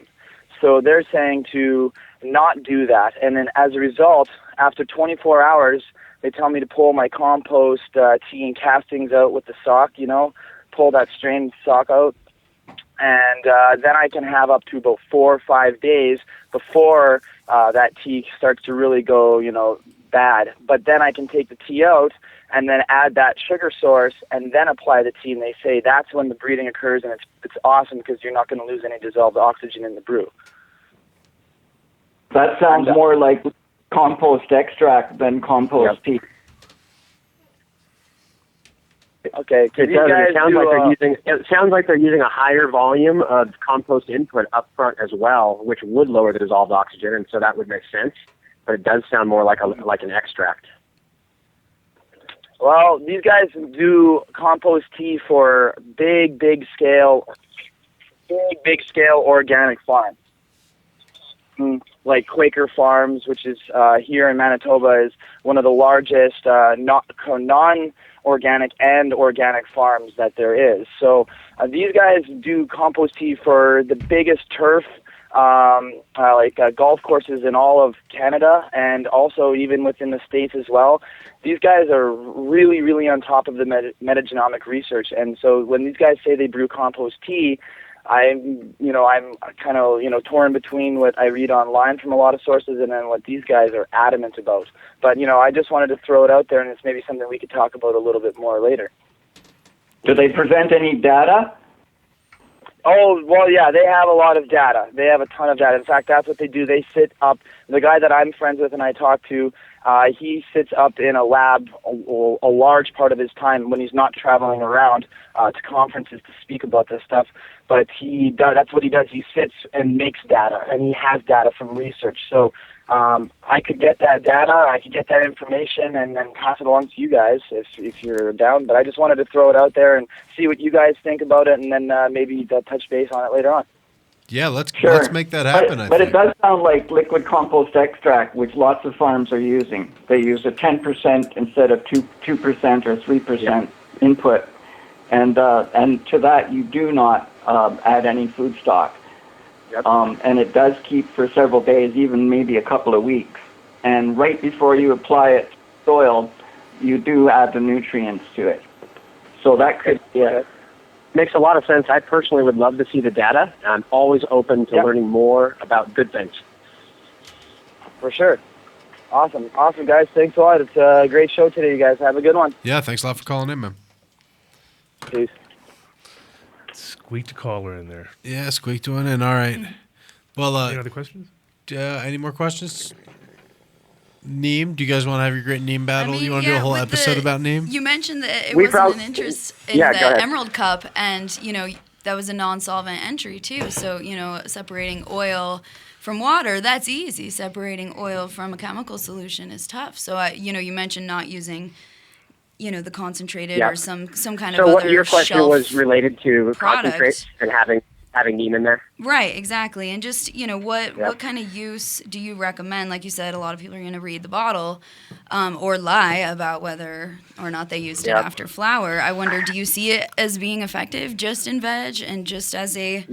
So they're saying to not do that. And then as a result, after 24 hours, they tell me to pull my compost tea and castings out with the sock, pull that strained sock out. And then I can have up to about 4 or 5 days before that tea starts to really go, bad. But then I can take the tea out and then add that sugar source and then apply the tea. And they say that's when the breeding occurs, and it's awesome because you're not going to lose any dissolved oxygen in the brew. That sounds more like compost extract than compost tea. Okay, it sounds like they're using a higher volume of compost input up front as well, which would lower the dissolved oxygen, and so that would make sense. But it does sound more like an extract. Well, these guys do compost tea for big scale organic farms. Like Quaker Farms, which is here in Manitoba, is one of the largest non-organic and organic farms that there is. So these guys do compost tea for the biggest turf, golf courses in all of Canada, and also even within the States as well. These guys are really, really on top of the metagenomic research. And so when these guys say they brew compost tea, I'm kind of, torn between what I read online from a lot of sources and then what these guys are adamant about. But, I just wanted to throw it out there, and it's maybe something we could talk about a little bit more later. Do they present any data? Oh, well, yeah, they have a lot of data. They have a ton of data. In fact, that's what they do. They sit up, the guy that I'm friends with and I talk to, he sits up in a lab a large part of his time when he's not traveling around to conferences to speak about this stuff. But that's what he does. He sits and makes data, and he has data from research. So I could get that data, I could get that information, and then pass it along to you guys if you're down. But I just wanted to throw it out there and see what you guys think about it, and then maybe touch base on it later on. Yeah, let's make that happen. But it does sound like liquid compost extract, which lots of farms are using. They use a 10% instead of 2% or 3% input, and to that you do not add any food stock. Yep. And it does keep for several days, even maybe a couple of weeks. And right before you apply it to soil, you do add the nutrients to it. So that could be it. Makes a lot of sense. I personally would love to see the data. I'm always open to learning more about good things. For sure. Awesome, guys. Thanks a lot. It's a great show today, you guys. Have a good one. Yeah, thanks a lot for calling in, man. Peace. Squeaked a caller in there. Yeah, squeaked one in. All right. Well, any other questions? Any more questions? Neem, do you guys want to have your great Neem battle? You want to do a whole episode about Neem? You mentioned that it wasn't an interest in the Emerald Cup, and that was a non-solvent entry too. So separating oil from water, that's easy. Separating oil from a chemical solution is tough. So you mentioned not using the concentrated or some kind of other. So what your question was related to product. Concentrate and having Neem in there? Right, exactly. And just, what kind of use do you recommend? Like you said, a lot of people are going to read the bottle or lie about whether or not they used it after flower. I wonder, do you see it as being effective just in veg and just as a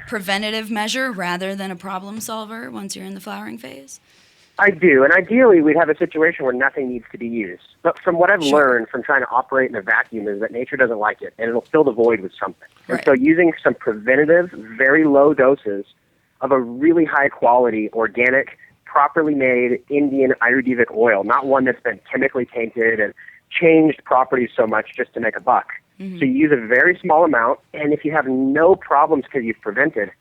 preventative measure rather than a problem solver once you're in the flowering phase? I do, and ideally we'd have a situation where nothing needs to be used. But from what I've learned from trying to operate in a vacuum is that nature doesn't like it, and it'll fill the void with something. Right. And so using some preventative, very low doses of a really high-quality, organic, properly made Indian Ayurvedic oil, not one that's been chemically tainted and changed properties so much just to make a buck. So you use a very small amount, and if you have no problems because you've prevented,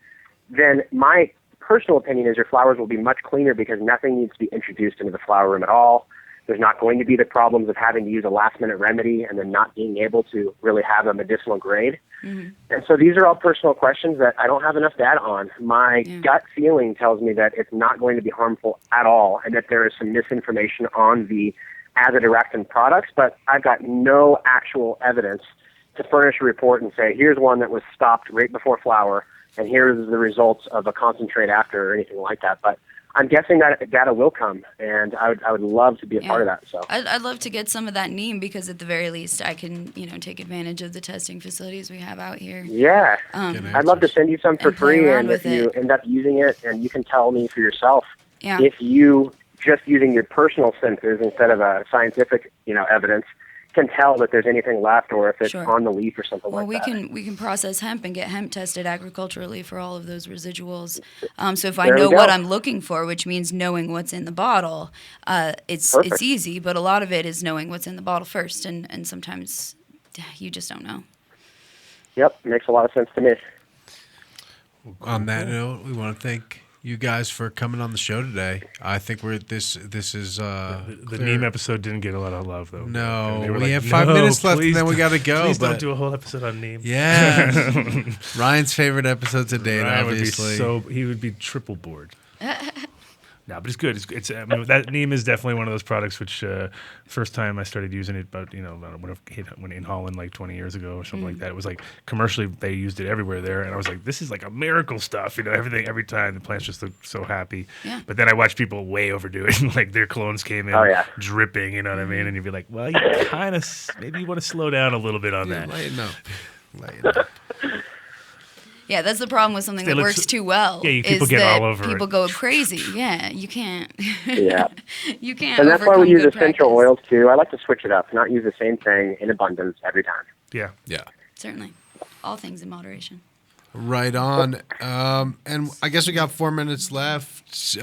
then my personal opinion is your flowers will be much cleaner because nothing needs to be introduced into the flower room at all. There's not going to be the problems of having to use a last-minute remedy and then not being able to really have a medicinal grade. And so these are all personal questions that I don't have enough data on. My gut feeling tells me that it's not going to be harmful at all and that there is some misinformation on the azadirachtin products, but I've got no actual evidence to furnish a report and say, here's one that was stopped right before flower, and here's the results of a concentrate after or anything like that. But I'm guessing that data will come, and I would love to be a part of that. So I'd love to get some of that neem because at the very least I can, take advantage of the testing facilities we have out here. Yeah. I'd love to send you some for free, and if you end up using it, and you can tell me for yourself if you, just using your personal senses instead of a scientific, evidence, can tell that there's anything left or if it's on the leaf or something like that. Well, we can process hemp and get hemp tested agriculturally for all of those residuals. So if I There we know go. what I'm looking for, which means knowing what's in the bottle, it's Perfect. easy, but a lot of it is knowing what's in the bottle first, and sometimes you just don't know. Yep, makes a lot of sense to me. On that note, we want to thank you guys for coming on the show today. I think this is The neem episode didn't get a lot of love though. No, They were we like, have 5 minutes left, and please then we don't- got to go. Please but don't do a whole episode on neem. Yeah, Ryan's favorite episode to date, Ryan obviously. he would be triple bored. No, but it's good. It's I mean, that neem is definitely one of those products which first time I started using it, but when in Holland like 20 years ago or something like that, it was like commercially they used it everywhere there, and I was like, this is like a miracle stuff. Every time the plants just look so happy. Yeah. But then I watched people way overdo it, and like their clones came in dripping. You know what I mean? And you'd be like, well, you kind of maybe you want to slow down a little bit on that. Lighten up. Yeah, that's the problem with something They that look works so- too well. Yeah, people is get that all over it. people go crazy. Yeah, you can't. Yeah. You can't. And that's why we overcome use good essential practice. oils too. I like to switch it up, not use the same thing in abundance every time. Yeah. Certainly, all things in moderation. Right on. And I guess we got 4 minutes left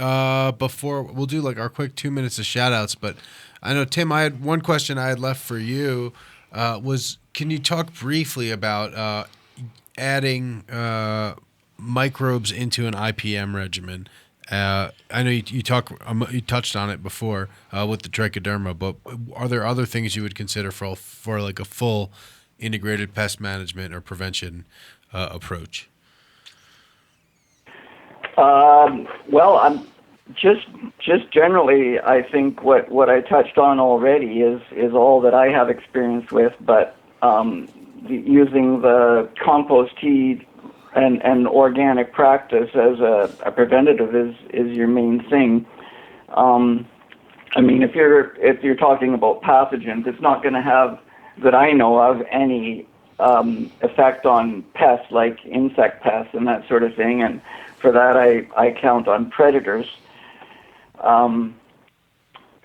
before we'll do like our quick 2 minutes of shout outs. But I know, Tim, I had one question I had left for you was, can you talk briefly about adding microbes into an IPM regimen? I know you touched on it before with the trichoderma, but are there other things you would consider for like a full integrated pest management or prevention approach? Well, I'm just generally, I think what I touched on already is all that I have experience with, but using the compost tea and organic practice as a preventative is your main thing. I mean, if you're talking about pathogens, it's not going to have, that I know of, any effect on pests like insect pests and that sort of thing. And for that, I count on predators.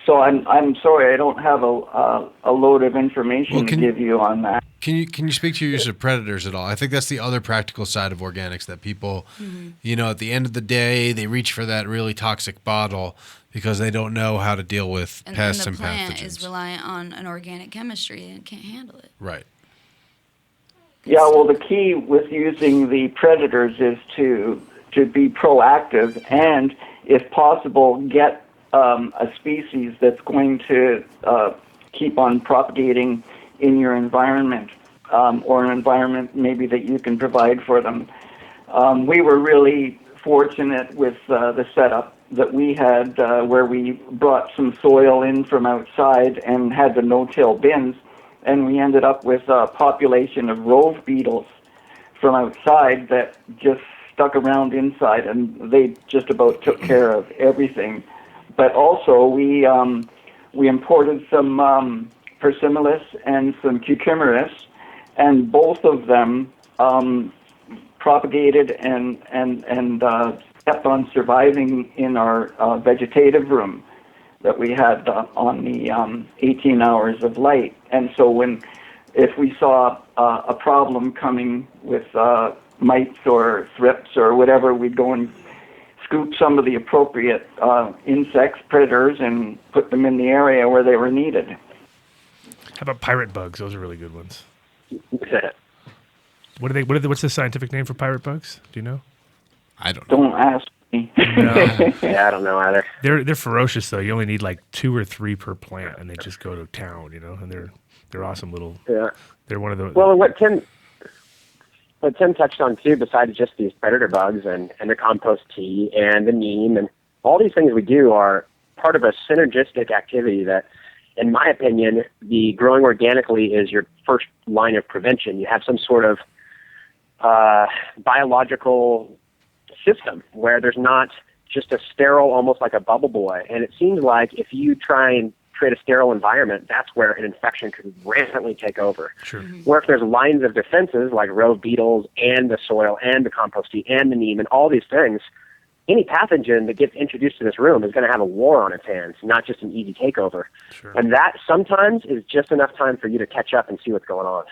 So I'm sorry, I don't have a load of information to give you on that. Can you speak to your use of predators at all? I think that's the other practical side of organics that people, at the end of the day, they reach for that really toxic bottle because they don't know how to deal with pests and the plant pathogens. is reliant on an organic chemistry and can't handle it. Right. Yeah, well, the key with using the predators is to be proactive and, if possible, get a species that's going to keep on propagating in your environment, or an environment maybe that you can provide for them. We were really fortunate with the setup that we had, where we brought some soil in from outside and had the no-till bins, and we ended up with a population of rove beetles from outside that just stuck around inside, and they just about took care of everything. But also, we imported some Persimilis and some Cucumeris, and both of them propagated and kept on surviving in our vegetative room that we had on the 18 hours of light. And so if we saw a problem coming with mites or thrips or whatever, we'd go and scoop some of the appropriate insects, predators, and put them in the area where they were needed. How about pirate bugs? Those are really good ones. What's the scientific name for pirate bugs? Do you know? I don't know. Don't ask me. No. Yeah, I don't know either. They're ferocious though. You only need like 2 or 3 per plant, and they just go to town. And they're awesome little. Yeah. They're one of the. Well, what Tim touched on too, besides just these predator bugs and the compost tea and the neem and all these things we do are part of a synergistic activity that, in my opinion, the growing organically is your first line of prevention. You have some sort of biological system where there's not just a sterile, almost like a bubble boy. And it seems like if you try and create a sterile environment, that's where an infection could rampantly take over. Sure. Where if there's lines of defenses like rove beetles and the soil and the compost tea and the neem and all these things, any pathogen that gets introduced to this room is going to have a war on its hands, not just an easy takeover. Sure. And that sometimes is just enough time for you to catch up and see what's going on.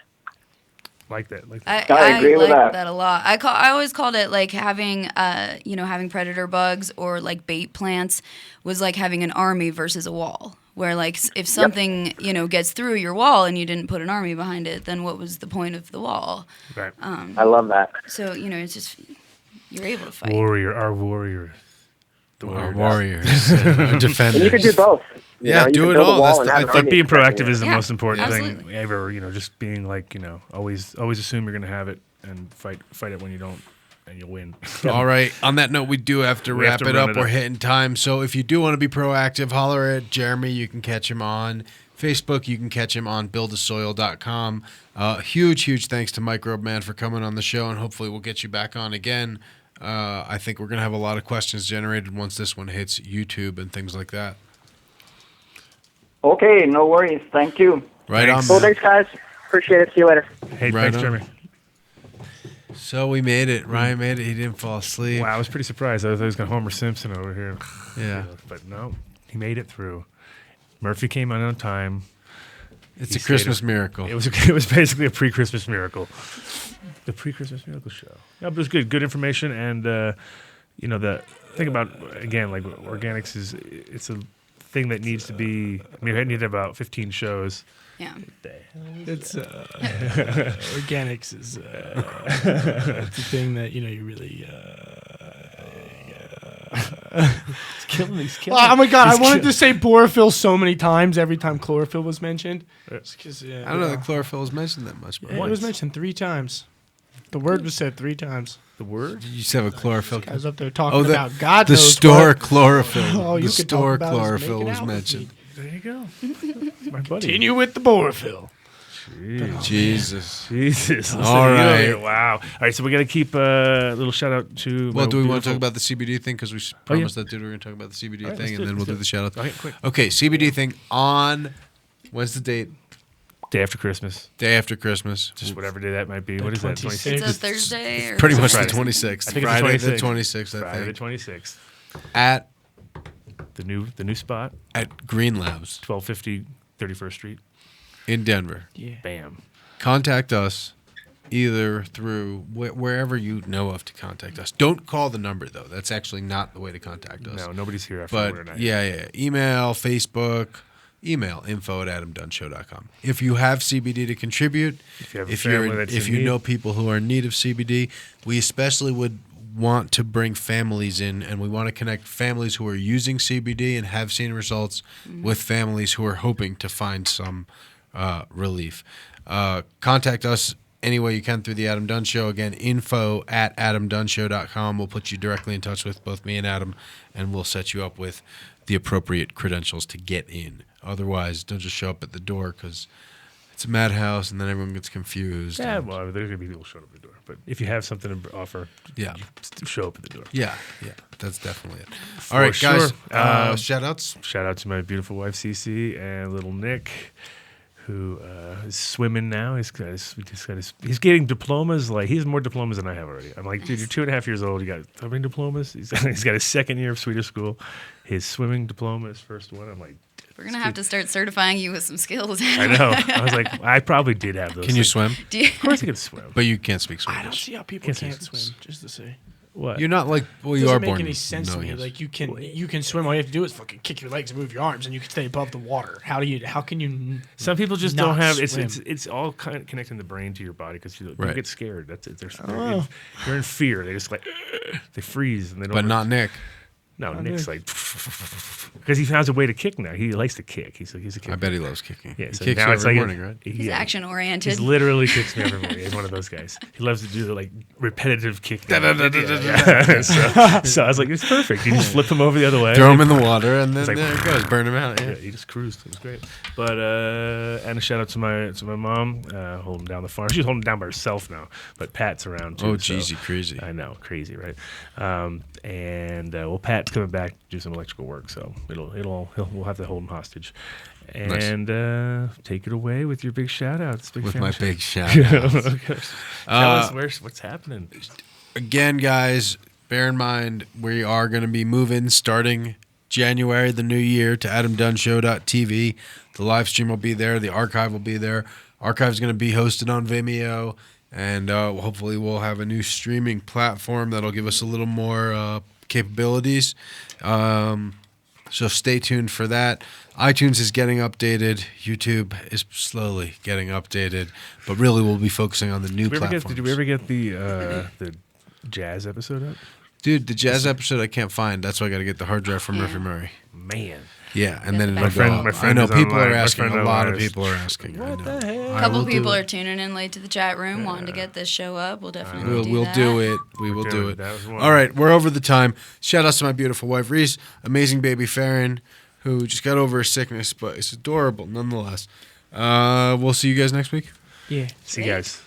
Like that. I agree with that. A lot. I always called it like having having predator bugs or like bait plants was like having an army versus a wall. Where like if something gets through your wall and you didn't put an army behind it, then what was the point of the wall? Right. I love that. So it's just you're able to fight. Our warrior. Our warriors. Defenders. And you can do both. Yeah, do it all. I think being proactive is the Yeah, most important absolutely. thing ever. Just being like, always assume you're going to have it and fight it when you don't, and you'll win. All right. On that note, we do have to wrap it up. We're hitting time. So if you do want to be proactive, holler at Jeremy. You can catch him on Facebook. You can catch him on buildasoil.com. Huge thanks to Microbe Man for coming on the show, and hopefully we'll get you back on again. I think we're going to have a lot of questions generated once this one hits YouTube and things like that. Okay, no worries. Thank you. Right on. Well, thanks, guys. Appreciate it. See you later. Hey, Right thanks, on. Jeremy. So we made it. Ryan made it. He didn't fall asleep. Wow, I was pretty surprised. I thought he was going to Homer Simpson over here. Yeah. But no, he made it through. Murphy came on time. It's a Christmas miracle. It was basically a pre-Christmas miracle. The pre-Christmas miracle show. Yeah, but it was good. Good information, and the thing about, again, like organics it's a thing that needs to be. I mean, we need about 15 shows. Yeah. It's organics is it's a thing that you really. He's killing me. Oh my god! I wanted to say chlorophyll so many times every time chlorophyll was mentioned. I don't know that chlorophyll was mentioned that much. It was mentioned 3 times. The word was said 3 times. The word? You just have a chlorophyll. I was up there talking about God the knows store what. chlorophyll. All you The could talk store about is chlorophyll making was out with mentioned. There you go. My buddy. Continue with the chlorophyll. Jesus. All right. Wow. All right, so we got to keep a little shout out to. Well, do we want to talk about the CBD thing? Because we promised that dude we were going to talk about the CBD All right, thing, let's and do then it, we'll do let's the shout out. Okay, quick. Okay, CBD thing on. When's the date? Day after Christmas. Day after Christmas. Just whatever day that might be. What is that? 26th. It's a Thursday. Or Pretty much Friday. the 26th. I think Friday it's the 26th. the 26th, I Friday the think. 26th. At The new spot. at Green Labs 1250 31st Street. in Denver. Yeah. Bam. Contact us either through wherever you know of to contact us. Don't call the number, though. That's actually not the way to contact us. No, nobody's here after But we're not. yeah. Email, Facebook, email info@adamdunnshow.com. If you have CBD to contribute, If you have a family that's if in you need. know people who are in need of CBD, we especially would want to bring families in, and we want to connect families who are using CBD and have seen results with families who are hoping to find some relief. Contact us any way you can through the Adam Dunn Show. Again, info@adamdunnshow.com. We'll put you directly in touch with both me and Adam, and we'll set you up with the appropriate credentials to get in. Otherwise, don't just show up at the door because it's a madhouse and then everyone gets confused. Yeah, and- well, there's going to be people showing up at the door. But if you have something to offer, Yeah. show up at the door. Yeah, that's definitely it. For All right, guys. sure. Shout outs. Shout out to my beautiful wife, Cece, and little Nick, who is swimming now. He's getting diplomas. Like, he has more diplomas than I have already. I'm like, dude, you're 2.5 years old. You got how many diplomas? He's got his second year of Swedish school. His swimming diploma, his first one. I'm like, we're gonna have to start certifying you with some skills. I know. I was like, I probably did have those. Can you swim? Of course I can swim. But you can't speak Swedish. I don't see how people can't swim. Just to say. What? You're not like, well, It you are doesn't born. make any sense to me. yes. Like you can swim. All you have to do is fucking kick your legs and move your arms, and you can stay above the water. How can you? Some people just not don't have. swim? It's all kind of connecting the brain to your body because you Right. get scared. That's it. They're in fear. They just like they freeze and they don't. But not Nick. No, Nick's like because he finds a way to kick now. He likes to kick. He's a kicker. I bet he loves kicking. Yeah, he so kicks now you it's every like morning, right? He's action oriented. He literally kicks me every morning. He's one of those guys. He loves to do the like repetitive kick. So I was like, it's perfect. You just flip him over the other way. Throw him in the water, and then like, there it goes. Burn him out. Yeah. He just cruised. It was great. But and a shout out to my mom holding down the farm. She's holding down by herself now, but Pat's around too. Oh, geez, crazy. I know, crazy, right? Well, Pat's coming back to do some electrical work, so we'll have to hold him hostage. And take it away with your big shout outs. With my big shout outs. Tell us what's happening. Again, guys, bear in mind we are going to be moving starting January, the new year, to AdamDunnShow.tv. The live stream will be there. The archive will be there. Archive is going to be hosted on Vimeo. And hopefully we'll have a new streaming platform that'll give us a little more capabilities. So stay tuned for that. iTunes is getting updated. YouTube is slowly getting updated. But really we'll be focusing on the new platforms. Did we ever get the jazz episode up? Dude, the jazz episode I can't find. That's why I got to get the hard drive from Murphy Murray. Man. Yeah, and then My friend I know is people online. are My asking. friend A lot online of is- people are asking. What the hell? A couple people are tuning in late to the chat room, wanting to get this show up. We'll definitely We'll do that. do it. We will do it. That was one. All right, we're over the time. Shout outs to my beautiful wife, Reese, amazing baby Farron, who just got over her sickness, but it's adorable nonetheless. We'll see you guys next week. Yeah. See you guys.